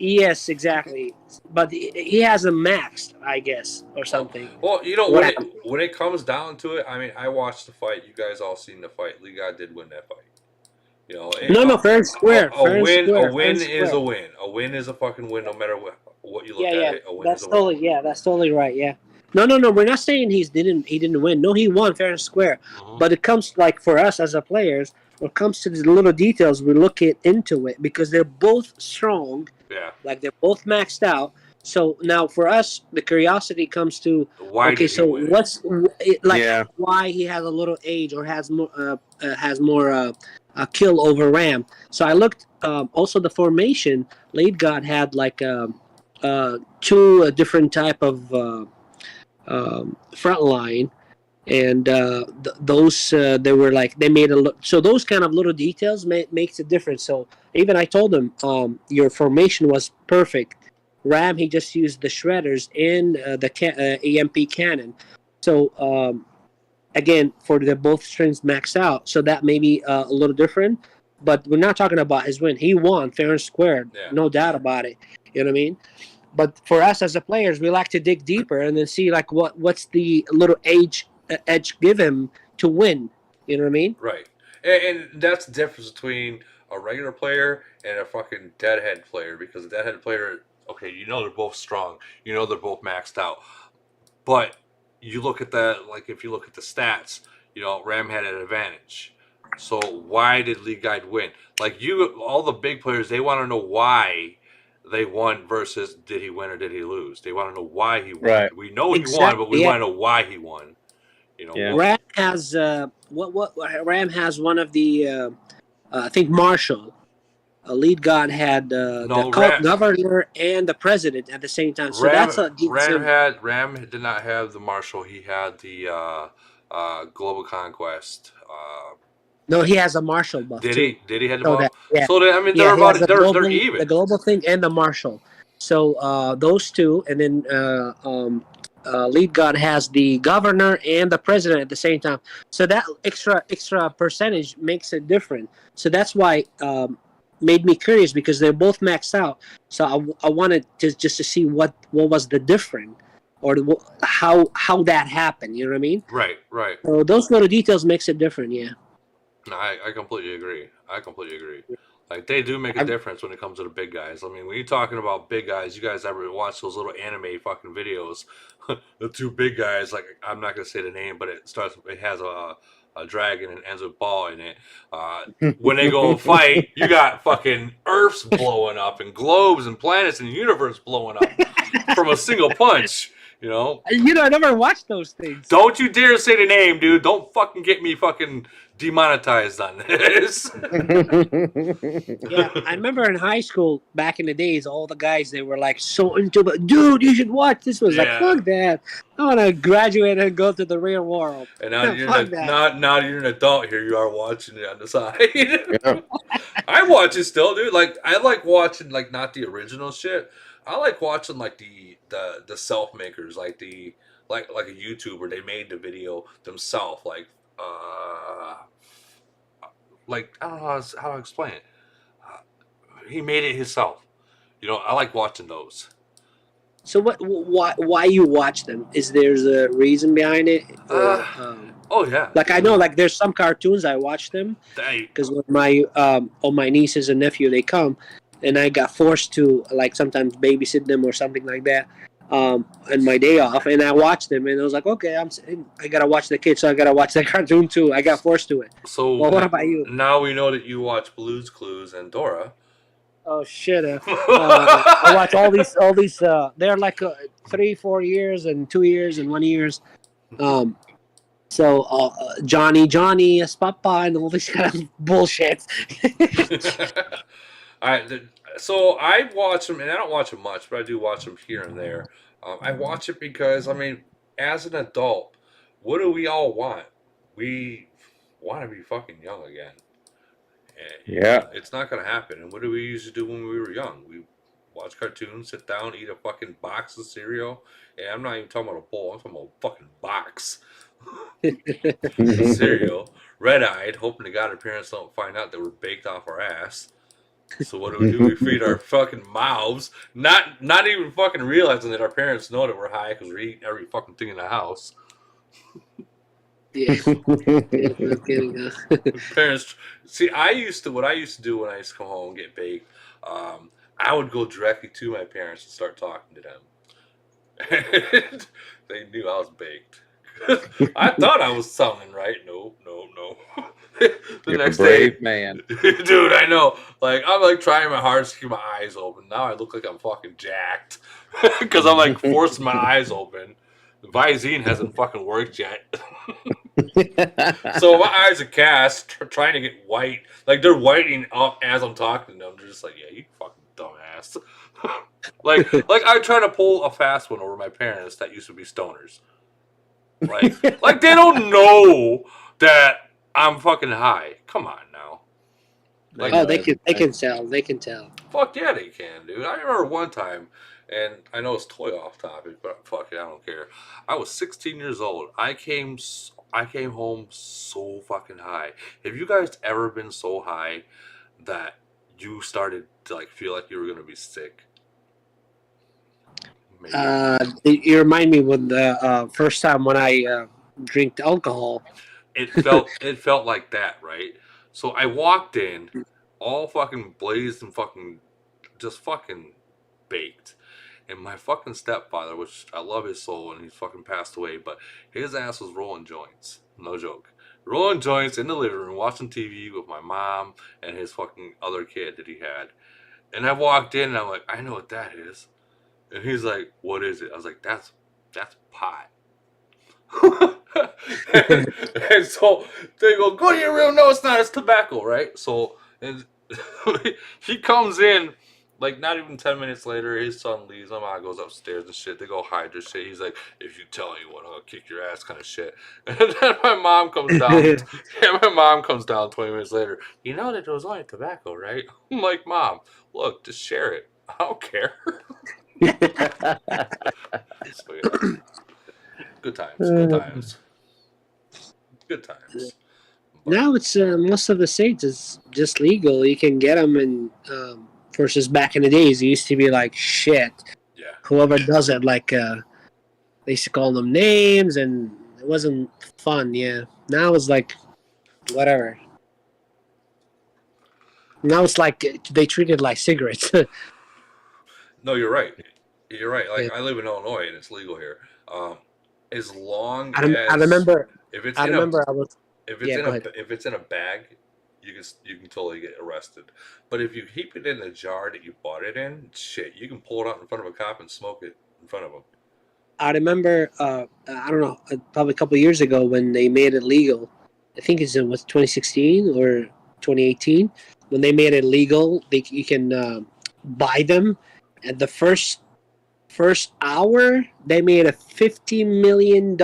Yes, exactly. But he has a maxed, I guess, or something. Well, you know when it comes down to it, I mean, I watched the fight. You guys all seen the fight. League God did win that fight. You know, no, fair and square. A win is a win. A win is a fucking win, no matter what you look at it. A win is a win. That's totally right. Yeah. No. We're not saying he didn't win. No, he won fair and square. But it comes like for us as a players, when it comes to the little details, we look into it because they're both strong. Yeah. Like they're both maxed out. So now for us, the curiosity comes to why he has a little age or has more kill over Ram. So I looked also the formation. Lead God had like 2 different type of front line, and those they were like they made so those kind of little details makes a difference. So even I told them your formation was perfect. Ram, he just used the shredders and the EMP cannon. So again, for the both strings maxed out, so that may be a little different. But we're not talking about his win. He won fair and square, no doubt about it. You know what I mean? But for us as the players, we like to dig deeper and then see like what's the little edge give him to win. You know what I mean? Right. And that's the difference between a regular player and a fucking deadhead player, because a deadhead player, okay, you know they're both strong, you know they're both maxed out, but you look at that, like if you look at the stats, you know Ram had an advantage. So why did League Guide win? Like all the big players, they want to know why they won versus did he win or did he lose? They want to know why he won. Right. We know he won, but we want to know why he won. You know, Ram has what Ram has one of the I think Marshall. Lead God had the governor and the president at the same time. So Ram did not have the Marshal. He had the Global Conquest. No, he has a Marshal buff. Did too. he have the buff? Yeah. So I mean, they're about they're even. The global thing and the Marshal. So those two, and then Lead God has the governor and the president at the same time. So that extra percentage makes it different. So that's why made me curious, because they're both maxed out. So I wanted just to see what was the difference, or how that happened. You know what I mean? Right. So those little details makes it different. Yeah. No, I completely agree. Like they do make a difference when it comes to the big guys. I mean, when you're talking about big guys, you guys ever watch those little anime fucking videos? The 2 big guys, like I'm not gonna say the name, but it has a a dragon and ends with ball in it. When they go and fight, you got fucking Earths blowing up and globes and planets and the universe blowing up from a single punch. You know, I never watched those things. don't you dare say the name, dude. Don't fucking get me fucking demonetized on this. Yeah, I remember in high school back in the days, all the guys, they were like so into it. Dude, you should watch this. Was like, fuck that. I want to graduate and go to the real world. And now you're an adult here. You are watching it on the side. Yeah. I watch it still, dude. Like I like watching like not the original shit. I like watching like the self makers, like a YouTuber. They made the video themselves. Like I don't know how to explain it. He made it himself. You know, I like watching those. So why you watch them? Is there's a reason behind it? Or, Oh yeah. like I know, like there's some cartoons I watch them because when my all my nieces and nephew they come, and I got forced to like sometimes babysit them or something like that, on my day off, and I watched them, and I was like, okay, I gotta watch the kids, so I gotta watch that cartoon too. I got forced to it. So well, what about you? Now we know that you watch Blue's Clues and Dora. Oh shit! I watch all these. They're like 3-4 years and 2 years and 1 years. So Johnny as Papa and all this kind of bullshit. So I watch them, and I don't watch them much, but I do watch them here and there. I watch it because, I mean, as an adult, what do we all want? We want to be fucking young again. And, yeah. It's not going to happen. And what do we used to do when we were young? We watch cartoons, sit down, eat a fucking box of cereal. And I'm not even talking about a bowl. I'm talking about a fucking box. Cereal. Red-eyed, hoping to God our parents don't find out that we're baked off our ass. So what do? We feed our fucking mouths, not even fucking realizing that our parents know that we're high because we're eating every fucking thing in the house. Yeah. No kidding. Parents, see, what I used to do when I used to come home and get baked, I would go directly to my parents and start talking to them. And they knew I was baked. I thought I was sounding right. No. The next day, man. Dude, I know. Like, I'm like trying my hardest to keep my eyes open. Now I look like I'm fucking jacked because I'm like forcing my eyes open. The Visine hasn't fucking worked yet. So my eyes are cast, trying to get white. Like, they're whitening up as I'm talking to them. They're just like, yeah, you fucking dumbass. like I try to pull a fast one over my parents that used to be stoners. Like they don't know that I'm fucking high. Come on now. Like, they can tell. They can tell. Fuck yeah, they can, dude. I remember one time, and I know it's totally off topic, but fuck it, I don't care. I was 16 years old. I came home so fucking high. Have you guys ever been so high that you started to like feel like you were gonna be sick? Maybe. You remind me when the first time when I drank alcohol. It felt like that, right? So I walked in, all fucking blazed and fucking just fucking baked. And my fucking stepfather, which I love his soul and he's fucking passed away, but his ass was rolling joints. No joke. Rolling joints in the living room, watching TV with my mom and his fucking other kid that he had. And I walked in and I'm like, I know what that is. And he's like, what is it? I was like, that's pot. and so they go to your room. No, it's not. It's tobacco, right? So and he comes in like not even 10 minutes later. His son leaves. My mom goes upstairs and shit. They go hide their shit. He's like, if you tell anyone, I'll kick your ass, kind of shit. And then my mom comes down. My mom comes down 20 minutes later. You know that there was only tobacco, right? I'm like, Mom, look, just share it. I don't care. So, yeah. Good times. Now it's most of the states is just legal. You can get them, and versus back in the days, it used to be like shit. Yeah. Whoever does it, like they used to call them names, and it wasn't fun. Yeah. Now it's like whatever. Now it's like they treat it like cigarettes. No, you're right. Like I live in Illinois and it's legal here. As long as I remember. if it's If it's in a bag, you can totally get arrested. But if you keep it in the jar that you bought it in, shit, you can pull it out in front of a cop and smoke it in front of him. I remember, I don't know, probably a couple of years ago when they made it legal. I think it's in 2016 or 2018 when they made it legal. You can buy them. At the first hour, they made a $50 million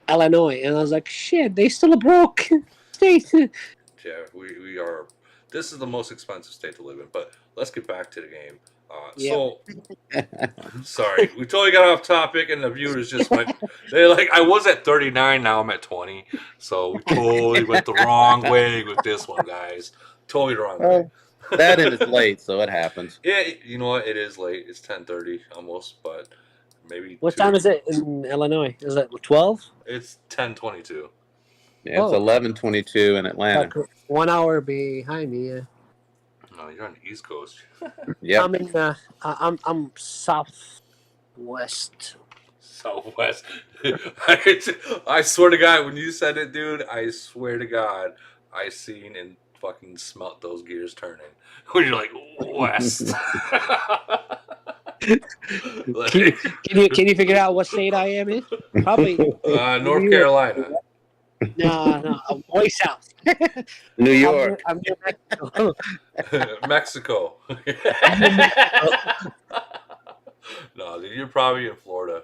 Illinois, and I was like, shit, they still a broke state. Yeah, we are. This is the most expensive state to live in. But let's get back to the game. So, sorry, we totally got off topic, and the viewers just went. They like, I was at 39, now I'm at 20. So we totally went the wrong way with this one, guys. Totally the wrong way. That and it's late, so it happens. Yeah, you know what? It is late. It's 10:30 almost, but maybe. What time is it in Illinois? Is it 12? It's 10:22. Yeah, it's 11:22 in Atlanta. 1 hour behind me. Yeah. No, you're on the East Coast. Yeah. I'm in. I'm southwest. Southwest. I swear to God, when you said it, dude, I swear to God, I seen and fucking smelt those gears turning. When you're like west. Can you figure out what state I am in? Probably North Carolina. No, way south. New York. I'm near Mexico. Mexico. No, dude, you're probably in Florida.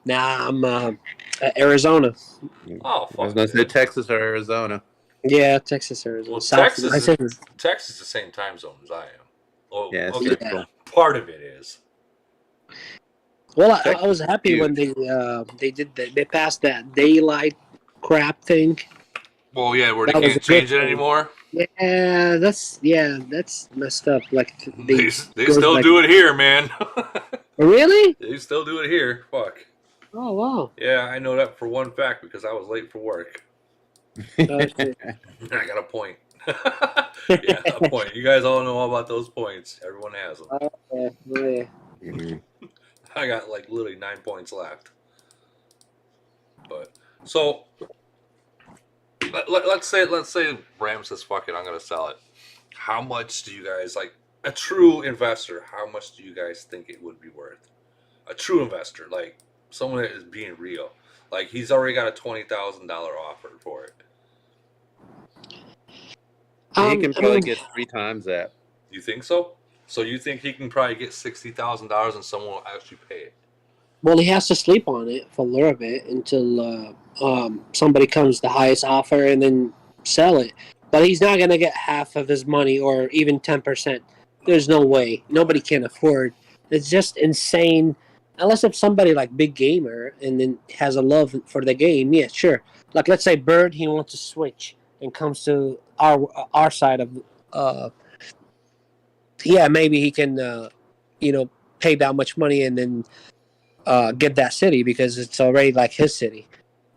Nah, I'm Arizona. Oh, fuck. I was gonna say Texas or Arizona. Yeah, Texas, Arizona. Well, South, Texas is the same time zone as I am. Well, yeah, okay, part of it is. Well, I was happy when they passed that daylight crap thing. Well, yeah, where they can't change it anymore. Yeah, that's messed up. Like they still do it here, man. Really? They still do it here. Fuck. Oh wow. Yeah, I know that for one fact because I was late for work. I got a point. Yeah, a point. You guys all know all about those points. Everyone has them. I got like literally 9 points left. But so let's say Ram says fuck it, I'm gonna sell it. How much do you guys, like a true investor, how much do you guys think it would be worth? A true investor, like someone that is being real. Like he's already got a $20,000 offer for it. He can probably get 3 times that. You think so? So you think he can probably get $60,000 and someone will actually pay it? Well, he has to sleep on it for a little bit until somebody comes the highest offer and then sell it. But he's not going to get half of his money or even 10%. There's no way. Nobody can afford. It's just insane. Unless if somebody like Big Gamer and then has a love for the game, yeah, sure. Like let's say Bird, he wants to switch and comes to our side of yeah, maybe he can pay that much money and then get that city because it's already like his city.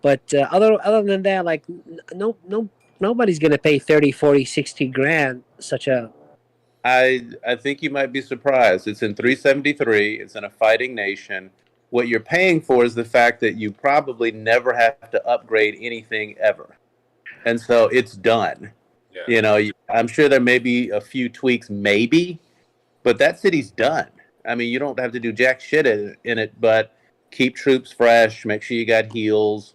But other than that, like nobody's gonna pay 30, 40, 60 grand such a. I think you might be surprised. It's in 373. It's in a fighting nation. What you're paying for is the fact that you probably never have to upgrade anything ever, and so it's done. Yeah. You know, I'm sure there may be a few tweaks, maybe, but that city's done. I mean, you don't have to do jack shit in it, but keep troops fresh. Make sure you got heals.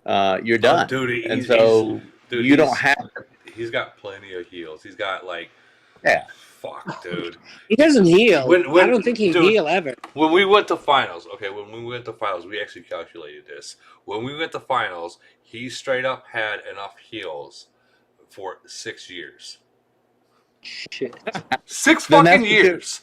You're done. Dude, and so you don't have. He's got plenty of heals. He's got like. Yeah. Fuck, dude. He doesn't heal. I don't think he'd heal ever. When we went to finals, we actually calculated this. When we went to finals, he straight up had enough heals for 6 years. Shit. 6 fucking years.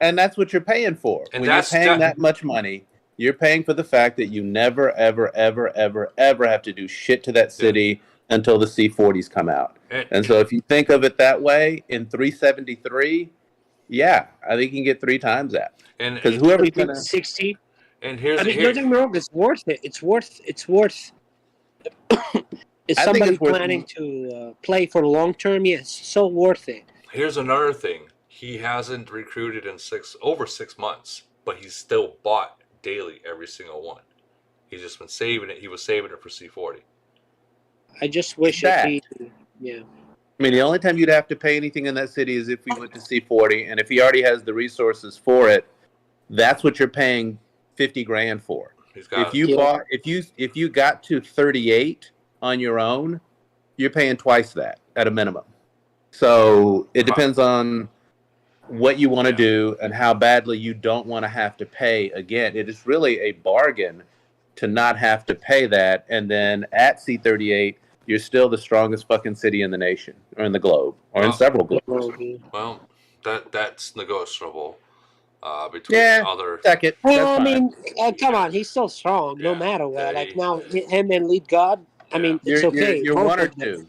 And that's what you're paying for. And when you're paying that much money, you're paying for the fact that you never, ever, ever, ever, ever have to do shit to that city until the C40s come out. And so if you think of it that way, in 373, yeah, I think you can get 3 times that. Because whoever's going to... 60. And here's... don't get me wrong, it's worth it. It's worth... Is somebody planning to play for the long term? Yes, so worth it. Here's another thing. He hasn't recruited in over 6 months, but he's still bought daily every single one. He's just been saving it. He was saving it for C40. I just wish That. if he, yeah. I mean, the only time you'd have to pay anything in that city is if we went to C40, and if he already has the resources for it, that's what you're paying 50 grand for. If you got to 38 on your own, you're paying twice that at a minimum. So it depends on what you want to do and how badly you don't want to have to pay. Again, it is really a bargain to not have to pay that, and then at C38. You're still the strongest fucking city in the nation, or in the globe, or in several globes. Well, that's negotiable between other. Second. Well, I mean, come on, he's still strong, no matter what. Like now, him and Lead God. I mean, it's okay. You're both one or of them. two,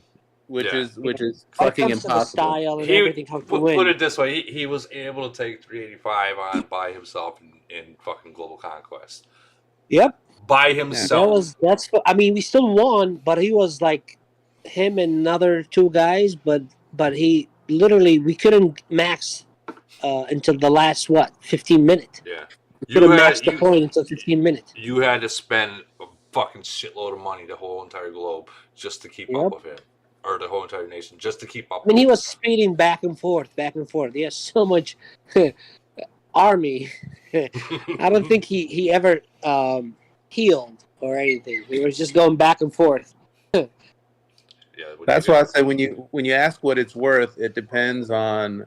which is When it fucking comes to the impossible. style and everything, how to win. Put it this way: he was able to take 385 on by himself in fucking Global Conquest. Yep. By himself. I mean, we still won, but he was like him and another two guys, but he literally we couldn't max until the last 15 minutes. Yeah. We couldn't max the point until 15 minutes. You had to spend a fucking shitload of money, the whole entire globe, just to keep up with him. Or the whole entire nation, just to keep up I mean, with he him. was speeding back and forth. He has so much army. I don't think he ever healed or anything. He was just going back and forth. That's why I say when you ask what it's worth, it depends on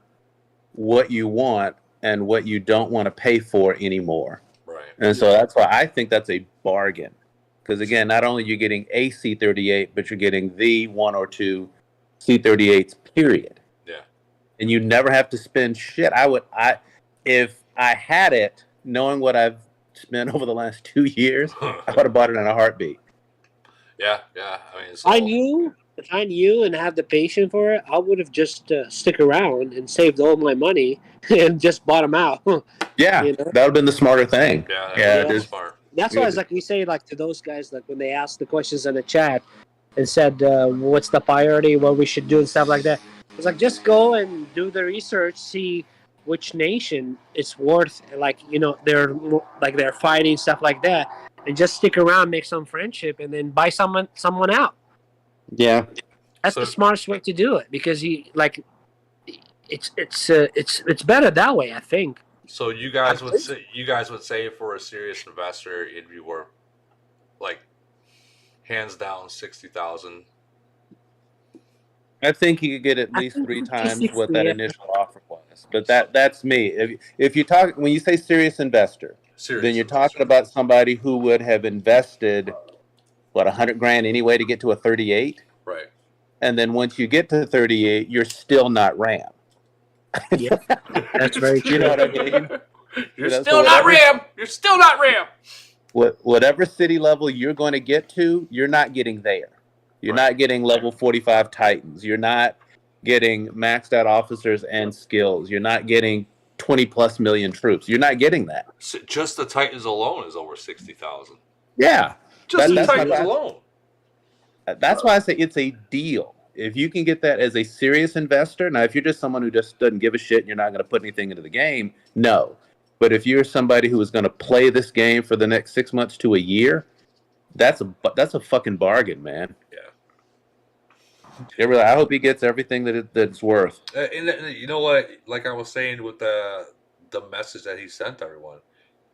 what you want and what you don't want to pay for anymore. Right. And so that's why I think that's a bargain. Because again, not only are you getting a C38, but you're getting the one or two C38s, period. Yeah. And you never have to spend shit. If I had it, knowing what I've spent over the last 2 years, I would have bought it in a heartbeat. Yeah. I mean, If I knew and had the patience for it, I would have just stick around and saved all my money and just bought them out. Yeah, that would have been the smarter thing. Yeah, that's smart. That's why it's like we say, like to those guys, like when they ask the questions in the chat and said, "What's the priority? What we should do and stuff like that." It's like just go and do the research, see which nation it's worth, like they're fighting stuff like that, and just stick around, make some friendship, and then buy someone out. Yeah, that's the smartest way to do it because it's better that way, I think. So you guys would say for a serious investor, it'd be worth like hands down 60,000. I think you could get at least 3 times what that initial offer was. But that's me. If you talk when you say serious investor, then you're talking about somebody who would have invested $100 grand anyway to get to a 38. Right. And then once you get to 38, you're still not RAM. Yeah, that's very true. You know what I mean? You're still not RAM. You're still not RAM. Whatever city level you're going to get to, you're not getting there. You're not getting level 45 Titans. You're not getting maxed out officers and skills. You're not getting 20 plus million troops. You're not getting that. Just the Titans alone is over 60,000. Yeah. Just the Titans alone. That's why I say it's a deal. If you can get that as a serious investor, now if you're just someone who just doesn't give a shit and you're not going to put anything into the game, no. But if you're somebody who is going to play this game for the next 6 months to a year, that's a fucking bargain, man. Yeah. I hope he gets everything that it's worth. And you know what? Like I was saying with the message that he sent everyone,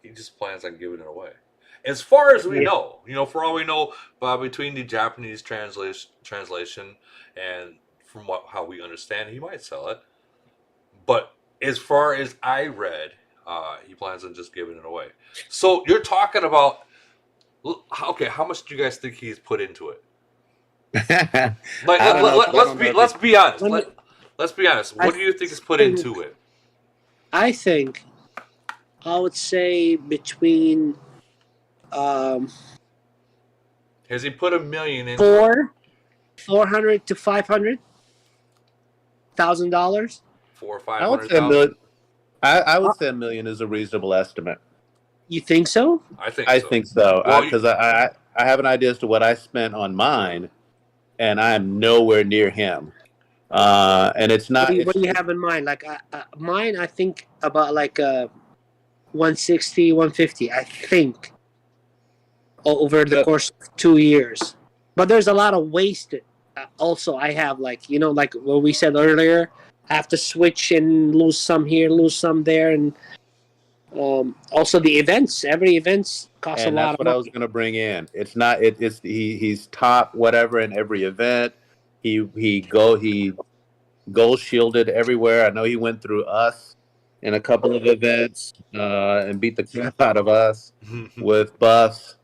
he just plans on giving it away. As far as we know, for all we know, between the Japanese translation and from how we understand, he might sell it. But as far as I read, he plans on just giving it away. So you're talking about, okay, how much do you guys think he's put into it? Let's be honest. Let's be honest. What do you think is put into it? I think I would say between. Has he put $1 million in? $400 to $500,000. $400,000 or $500,000. I would say $1 million is a reasonable estimate. You think so? I think so because I have an idea as to what I spent on mine, and I am nowhere near him. And it's not. What do you have in mind? Like mine, I think about like 160, 150. I think. over the course of 2 years. But there's a lot of wasted. Also, I have like like what we said earlier. I have to switch and lose some here, lose some there, and also the events. Every events costs a And lot that's of what I money. was going to bring in. It's not. He's top whatever in every event. He gold shielded everywhere. I know he went through us in a couple of events and beat the crap out of us with buffs.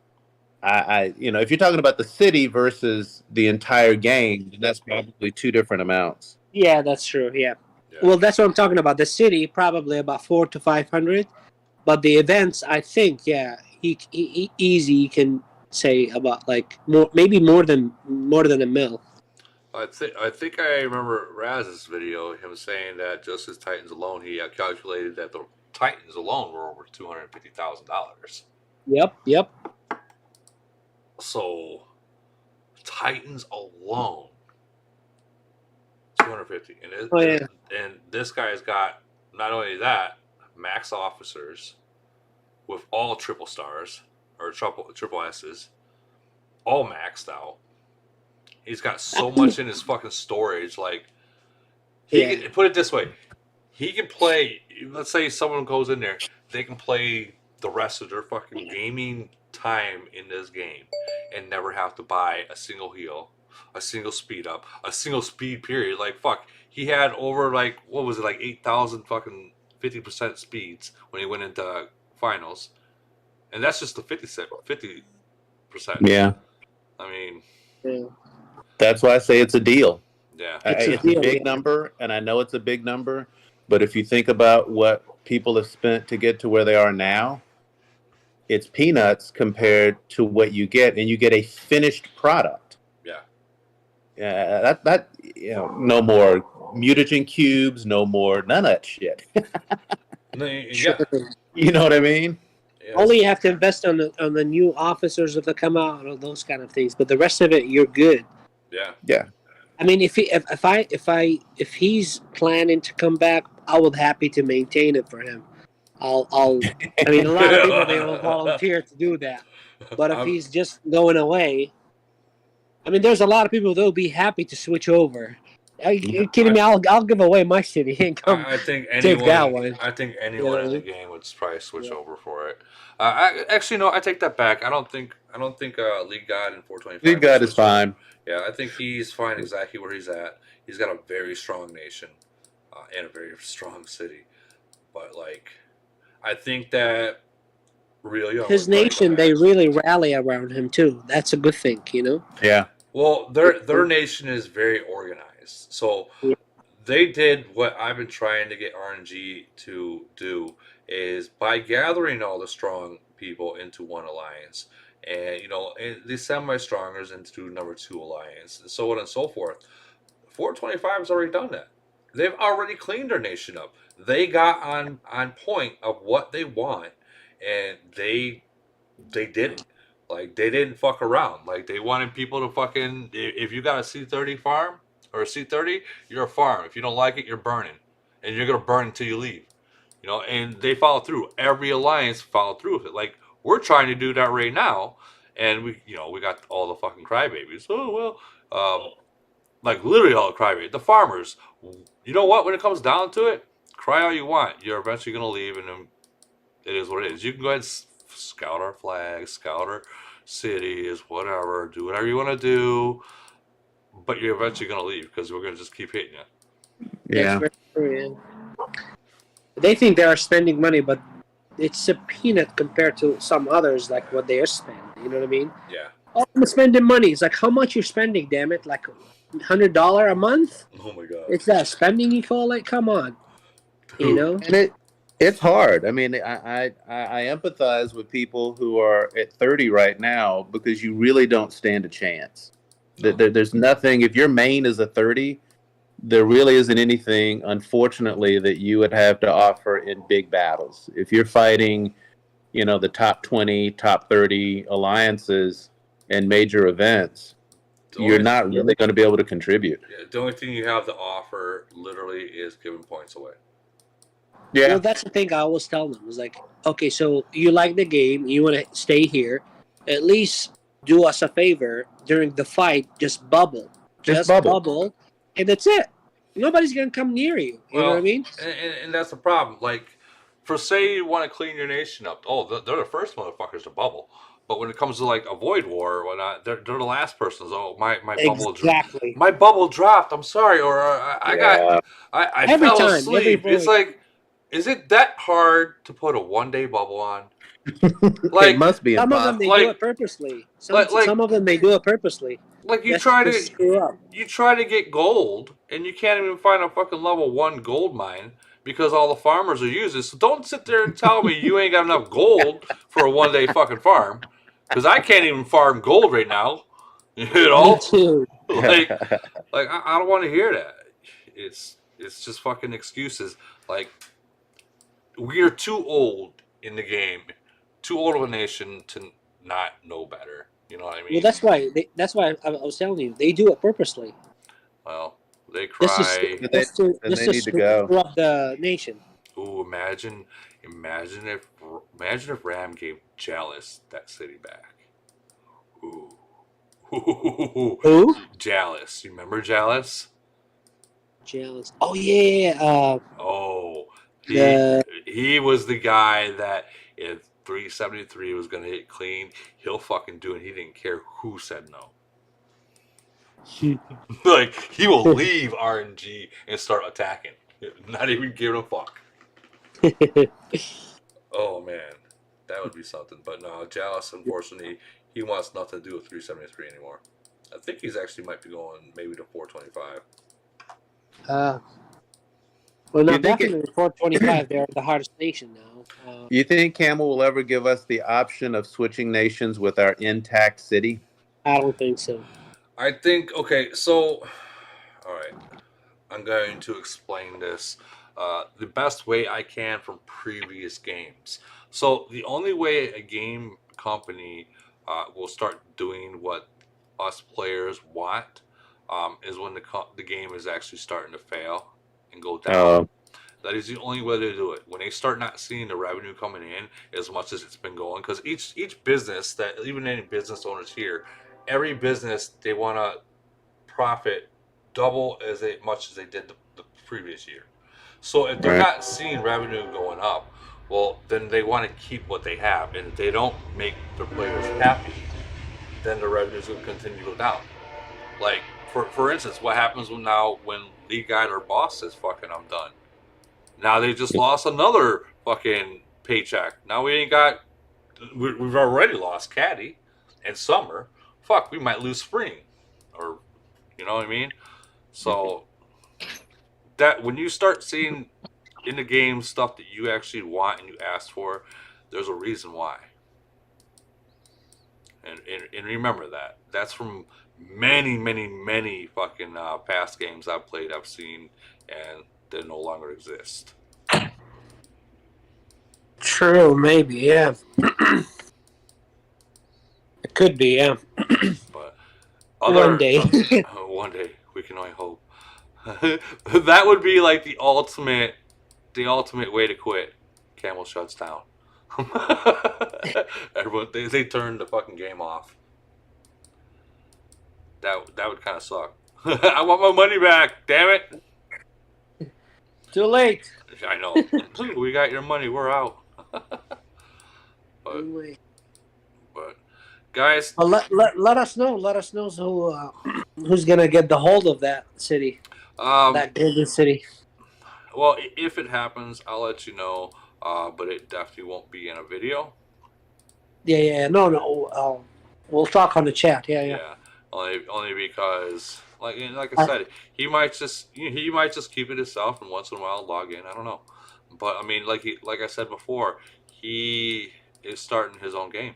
If you're talking about the city versus the entire game, that's probably two different amounts. Yeah, that's true. Yeah. Well, that's what I'm talking about. The city probably about 400 to 500, but the events, I think, yeah, he easy. You can say about like maybe more than a mil. I think I remember Raz's video, him saying that just his Titans alone, he calculated that the Titans alone were over $250,000. Yep. So Titans alone, 250, and this guy's got not only that, max officers with all triple stars or triple S's, all maxed out. He's got so much in his fucking storage. Like, he can, put it this way, he can play. Let's say someone goes in there, they can play the rest of their fucking gaming time in this game and never have to buy a single heal, a single speed up, a single speed period. Like, fuck, he had over like, what was it, like 8,000 fucking 50% speeds when he went into finals, and that's just the 50%. Yeah, I mean, that's why I say it's a deal. yeah, It's a big number, and I know it's a big number. But if you think about what people have spent to get to where they are now, it's peanuts compared to what you get, and you get a finished product. Yeah. Yeah, no more mutagen cubes, no more none of that shit. Yeah. You know what I mean? Only you have to invest on the new officers that come out and all those kind of things, but the rest of it you're good. Yeah. I mean, if he's planning to come back, I would happy to maintain it for him. I mean, a lot of people they will volunteer to do that, but if he's just going away, I mean, there's a lot of people that'll be happy to switch over. Are you kidding me? I'll give away my city and come. I think take that one. I think anyone in the game would probably switch over for it. I take that back. I don't think League God in 425. League God is fine. Yeah, I think he's fine exactly where he's at. He's got a very strong nation and a very strong city. But like, I think that his nation, they really rally around him too. That's a good thing, Yeah. Well, their nation is very organized. So they did what I've been trying to get RNG to do, is by gathering all the strong people into one alliance, and and the semi-strongers into number 2 alliance, and so on and so forth. 425 has already done that. They've already cleaned their nation up. They got on point of what they want, and they did it. Like, they didn't fuck around. Like, they wanted people to fucking, if you got a C30 farm or a C30, you're a farm. If you don't like it, you're burning, and you're gonna burn until you leave. And they followed through. Every alliance followed through with it. Like, we're trying to do that right now, and we got all the fucking crybabies. Oh well, like literally all the crybabies. The farmers. You know what? When it comes down to it, cry all you want. You're eventually gonna leave, and then it is what it is. You can go ahead and scout our flags, scout our cities, whatever. Do whatever you want to do, but you're eventually gonna leave because we're gonna just keep hitting you. Yeah. That's very true, yeah. They think they are spending money, but it's a peanut compared to some others, like what they are spending. You know what I mean? Yeah. Oh, I'm spending money. It's like, how much you're spending, damn it? Like $100 a month? Oh my god. It's that spending you call it? Come on. And it's hard. I mean, I empathize with people who are at 30 right now, because you really don't stand a chance. There's nothing. If your main is a 30, there really isn't anything, unfortunately, that you would have to offer in big battles. If you're fighting, the top 20, top 30 alliances and major events, you're not really going to be able to contribute. Yeah, the only thing you have to offer literally is giving points away. Yeah. Well, that's the thing I always tell them. It's like, okay, so you like the game, you want to stay here, at least do us a favor during the fight. Just bubble. Just bubble. And that's it. Nobody's going to come near you. You know what I mean? And that's the problem. Like, for say you want to clean your nation up, they're the first motherfuckers to bubble. But when it comes to like a void war or whatnot, they're the last persons. Oh, my bubble dropped. I'm sorry, or I Every fell time, asleep. every It's like, is it that hard to put a 1 day bubble on? It must be some of them they do it purposely. Some of them they do it purposely. Like you That's try to to screw up. you try to get gold and you can't even find a fucking level 1 gold mine because all the farmers are using. So don't sit there and tell me you ain't got enough gold for a 1 day fucking farm, because I can't even farm gold right now. You know, Me too. like I don't want to hear that. It's just fucking excuses. Like, we are too old in the game, too old of a nation to not know better. You know what I mean? Well, that's why I was telling you they do it purposely. Well, they cry. Just to screw up the nation. Ooh, imagine if RAM gave Jealous that city back. Ooh. Who? Jealous. You remember Jealous? Jealous. Oh yeah. He was the guy that if 373 was gonna hit clean, he'll fucking do it. He didn't care who said no. Like, he will leave RNG and start attacking, not even giving a fuck. Oh man, that would be something. But no, Jealous, unfortunately, he wants nothing to do with 373 anymore. I think he's actually might be going maybe to 425. Well, no, definitely 425. They're the hardest nation now. You think Camel will ever give us the option of switching nations with our intact city? I don't think so. I think, okay, so, all right, I'm going to explain this the best way I can from previous games. So the only way a game company will start doing what us players want is when the game is actually starting to fail and go down. That is the only way to do it. When they start not seeing the revenue coming in as much as it's been going, because each business, that even any business owners here, every business, they want to profit double as much as they did the previous year. So if they're not seeing revenue going up, well, then they want to keep what they have, and if they don't make their players happy, then the revenues will continue to go down. Like, for instance, what happens when League Guide or Boss says, fucking, I'm done. Now they just lost another fucking paycheck. Now we've already lost Caddy and Summer. Fuck, we might lose Spring. Or, you know what I mean? So, that when you start seeing in the game stuff that you actually want and you ask for, there's a reason why. And remember that. That's from many fucking past games I've played, I've seen, and they no longer exist. True, maybe, yeah. It could be, yeah. But one day. One day, we can only hope. That would be like the ultimate way to quit. Camel shuts down. Everyone, they turn the fucking game off. That would kind of suck. I want my money back, damn it. Too late. I know. We got your money, we're out. but guys, let us know. Let us know who's gonna get the hold of that city, that golden city. Well, if it happens, I'll let you know. But it definitely won't be in a video. Yeah. No. We'll talk on the chat. Yeah. Only because, like I said, he might just keep it himself, and once in a while log in. I don't know, but I mean, like I said before, he is starting his own game.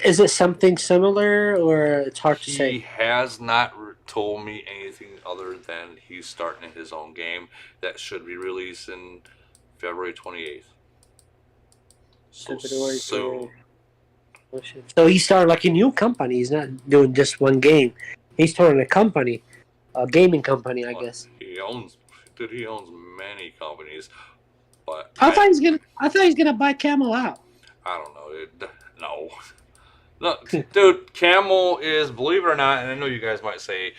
Is it something similar, or it's hard to say? He has not told me anything other than he's starting his own game that should be released in February 28th. So soon. So he started like a new company. He's not doing just one game. He's starting a company, a gaming company, I guess. He owns many companies, but I thought he's gonna buy Camel out. I don't know. No. No, dude, Camel is, believe it or not, and I know you guys might say,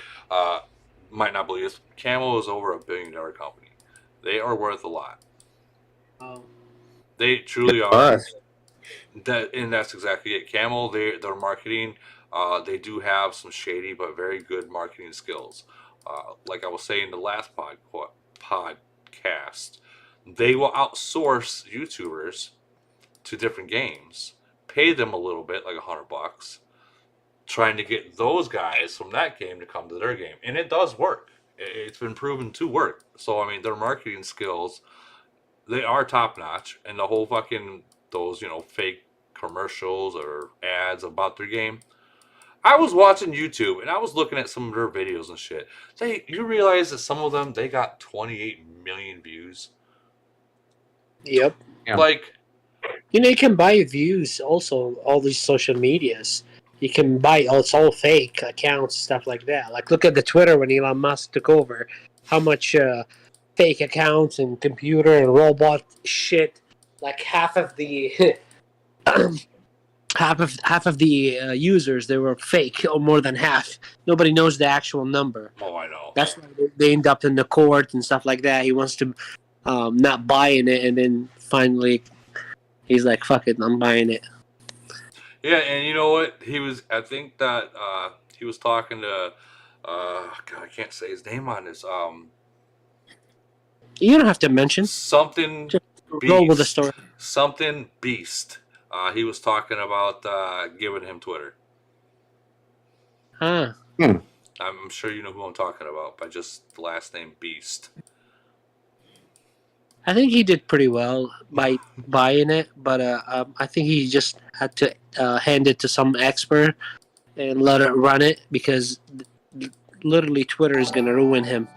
might not believe this, Camel is over $1 billion company. They are worth a lot. They truly are. And that's exactly it. Camel, their marketing, they do have some shady but very good marketing skills. Like I was saying in the last podcast, they will outsource YouTubers to different games, pay them a little bit, like $100, trying to get those guys from that game to come to their game, and it does work. It's been proven to work. So I mean, their marketing skills, they are top notch, and the whole fucking those fake commercials or ads about their game. I was watching YouTube and I was looking at some of their videos and shit. You realize that some of them they got 28 million views. Yep. Like, you can buy views also, all these social medias. You can buy, it's all fake accounts, stuff like that. Like, look at the Twitter when Elon Musk took over. How much fake accounts and computer and robot shit. Like half of the half of the users, they were fake, or more than half. Nobody knows the actual number. Oh, I know. That's why they end up in the court and stuff like that. He wants to not buying it, and then finally he's like, "Fuck it, I'm buying it." Yeah, and you know what? I think that he was talking to, God, I can't say his name on this. You don't have to mention. Something Just Beast. roll with the story. Something Beast. He was talking about giving him Twitter. Huh. I'm sure you know who I'm talking about by just the last name Beast. I think he did pretty well by buying it, but I think he just had to hand it to some expert and let it run it, because literally Twitter is going to ruin him.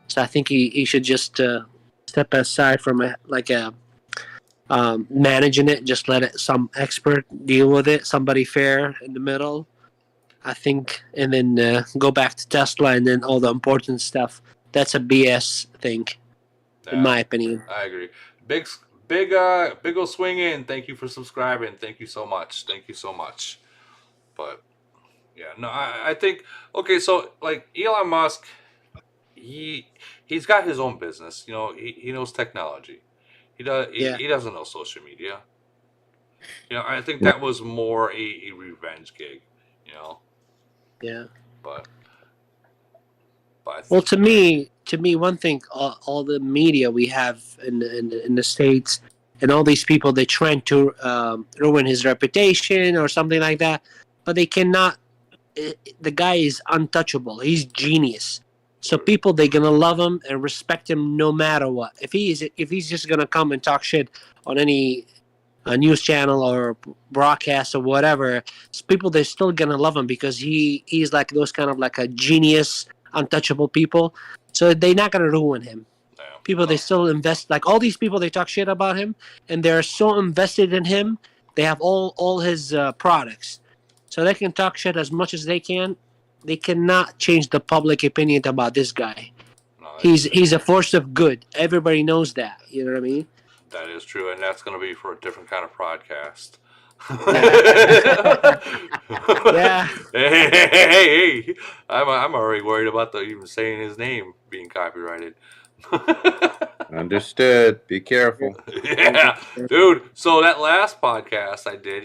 So I think he should just step aside from managing it. Just let it some expert deal with it, somebody fair in the middle, I think, and then go back to Tesla and then all the important stuff. That's a BS thing. In my opinion. I agree. Big ol' swinging. Thank you for subscribing. Thank you so much. Thank you so much. But yeah, no, I think, okay, so like Elon Musk, he's got his own business. He knows technology. He doesn't know social media. I think that was more a revenge gig. Yeah. But well, to me, one thing, all the media we have in the States, and all these people, they trying to ruin his reputation or something like that, but they cannot. The guy is untouchable. He's genius. So people, they're gonna love him and respect him no matter what. If he's just gonna come and talk shit on any news channel or broadcast or whatever, people, they're still gonna love him because he's like those kind of like a genius, untouchable people. So they're not gonna ruin him. People, they still invest, like all these people, they talk shit about him and they're so invested in him. They have all his products, so they can talk shit as much as they can. They cannot change the public opinion about this guy. He's a force of good. Everybody knows that. You know what I mean? That is true, and that's going to be for a different kind of podcast. Yeah. Hey. I'm already worried about even saying his name being copyrighted. Understood. Be careful. Yeah, dude. So that last podcast I did,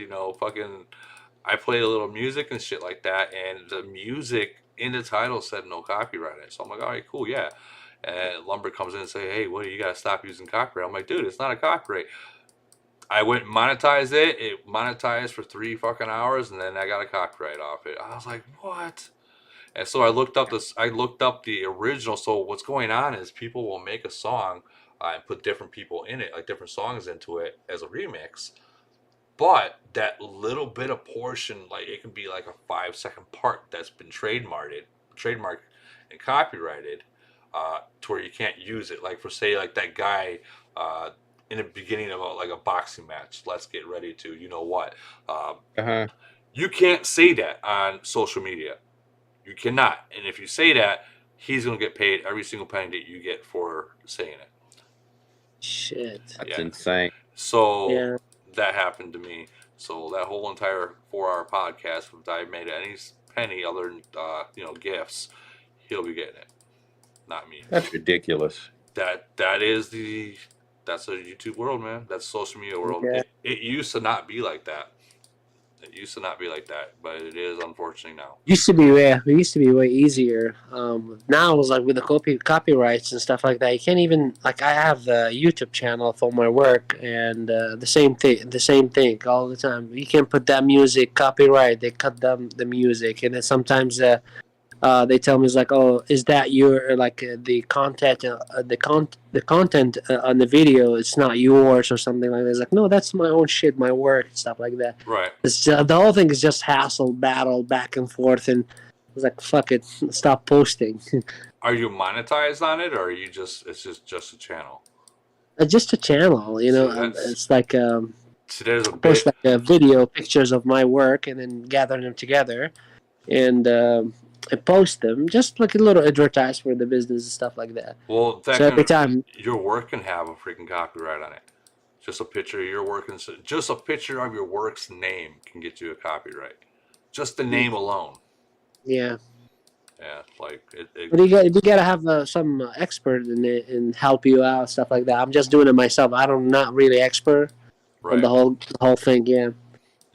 I played a little music and shit like that, and the music in the title said no copyright. So I'm like, all right, cool, yeah. And Lumber comes in and say, hey, what, you gotta stop using copyright. I'm like, dude, it's not a copyright. I went and monetized it. It monetized for 3 fucking hours, and then I got a copyright off it. I was like, what? And so I looked up the original. So what's going on is people will make a song and put different people in it, like different songs into it as a remix. But that little bit of portion, like it can be like a 5-second part that's been trademarked and copyrighted, to where you can't use it. Like for say, like that guy in the beginning of a boxing match. Let's get ready to, you know what? You can't say that on social media. You cannot. And if you say that, he's gonna get paid every single penny that you get for saying it. Shit. That's insane. So that happened to me. So that whole entire 4-hour podcast, if I made any penny other than gifts, he'll be getting it, not me. That's ridiculous. That's the YouTube world, man. That's social media world. Yeah. It used to not be like that. But it is unfortunately now. Used to be way easier. Now it's like with the copyrights and stuff like that. You can't even like I have the YouTube channel for my work, and the same thing all the time. You can't put that music copyright. They cut the music, and then sometimes they tell me it's like, oh, is that your the content on the video? It's not yours or something like that. It's like, no, that's my own shit, my work, and stuff like that. Right. It's just, the whole thing is just hassle, battle, back and forth, and it's like, fuck it, stop posting. Are you monetized on it, or are you just a channel? Just a channel, you know. It's like there's a post like a video, pictures of my work, and then gather them together, and I post them just like a little advertise for the business and stuff like that. Well, so every time your work can have a freaking copyright on it. Just a picture of your work, just a picture of your work's name can get you a copyright. Just the name alone. Yeah. Yeah, like it. But you gotta have some expert in it and help you out, stuff like that. I'm just doing it myself. I'm not really expert on the whole thing. Yeah.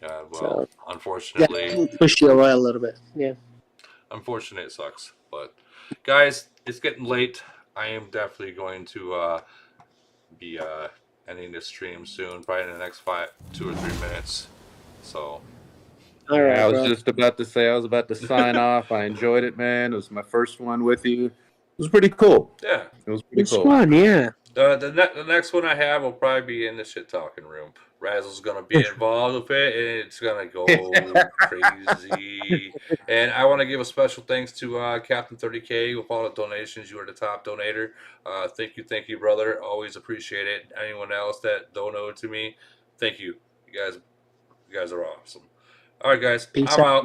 Yeah. Well, unfortunately, push you away a little bit. Yeah. Unfortunately, it sucks. But guys, it's getting late. I am definitely going to be ending this stream soon, probably in the next 2 or 3 minutes. So. All right, I was just about to say I was about to sign off. I enjoyed it, man. It was my first one with you. It was pretty cool. Yeah, it was pretty cool. Fun, yeah. The next one I have will probably be in the shit talking room. Razzle's gonna be involved with it, and it's gonna go crazy. And I want to give a special thanks to Captain 30K with all the donations. You are the top donator. Thank you, brother. Always appreciate it. Anyone else that donated to me, thank you. You guys are awesome. All right, guys. Peace I'm out.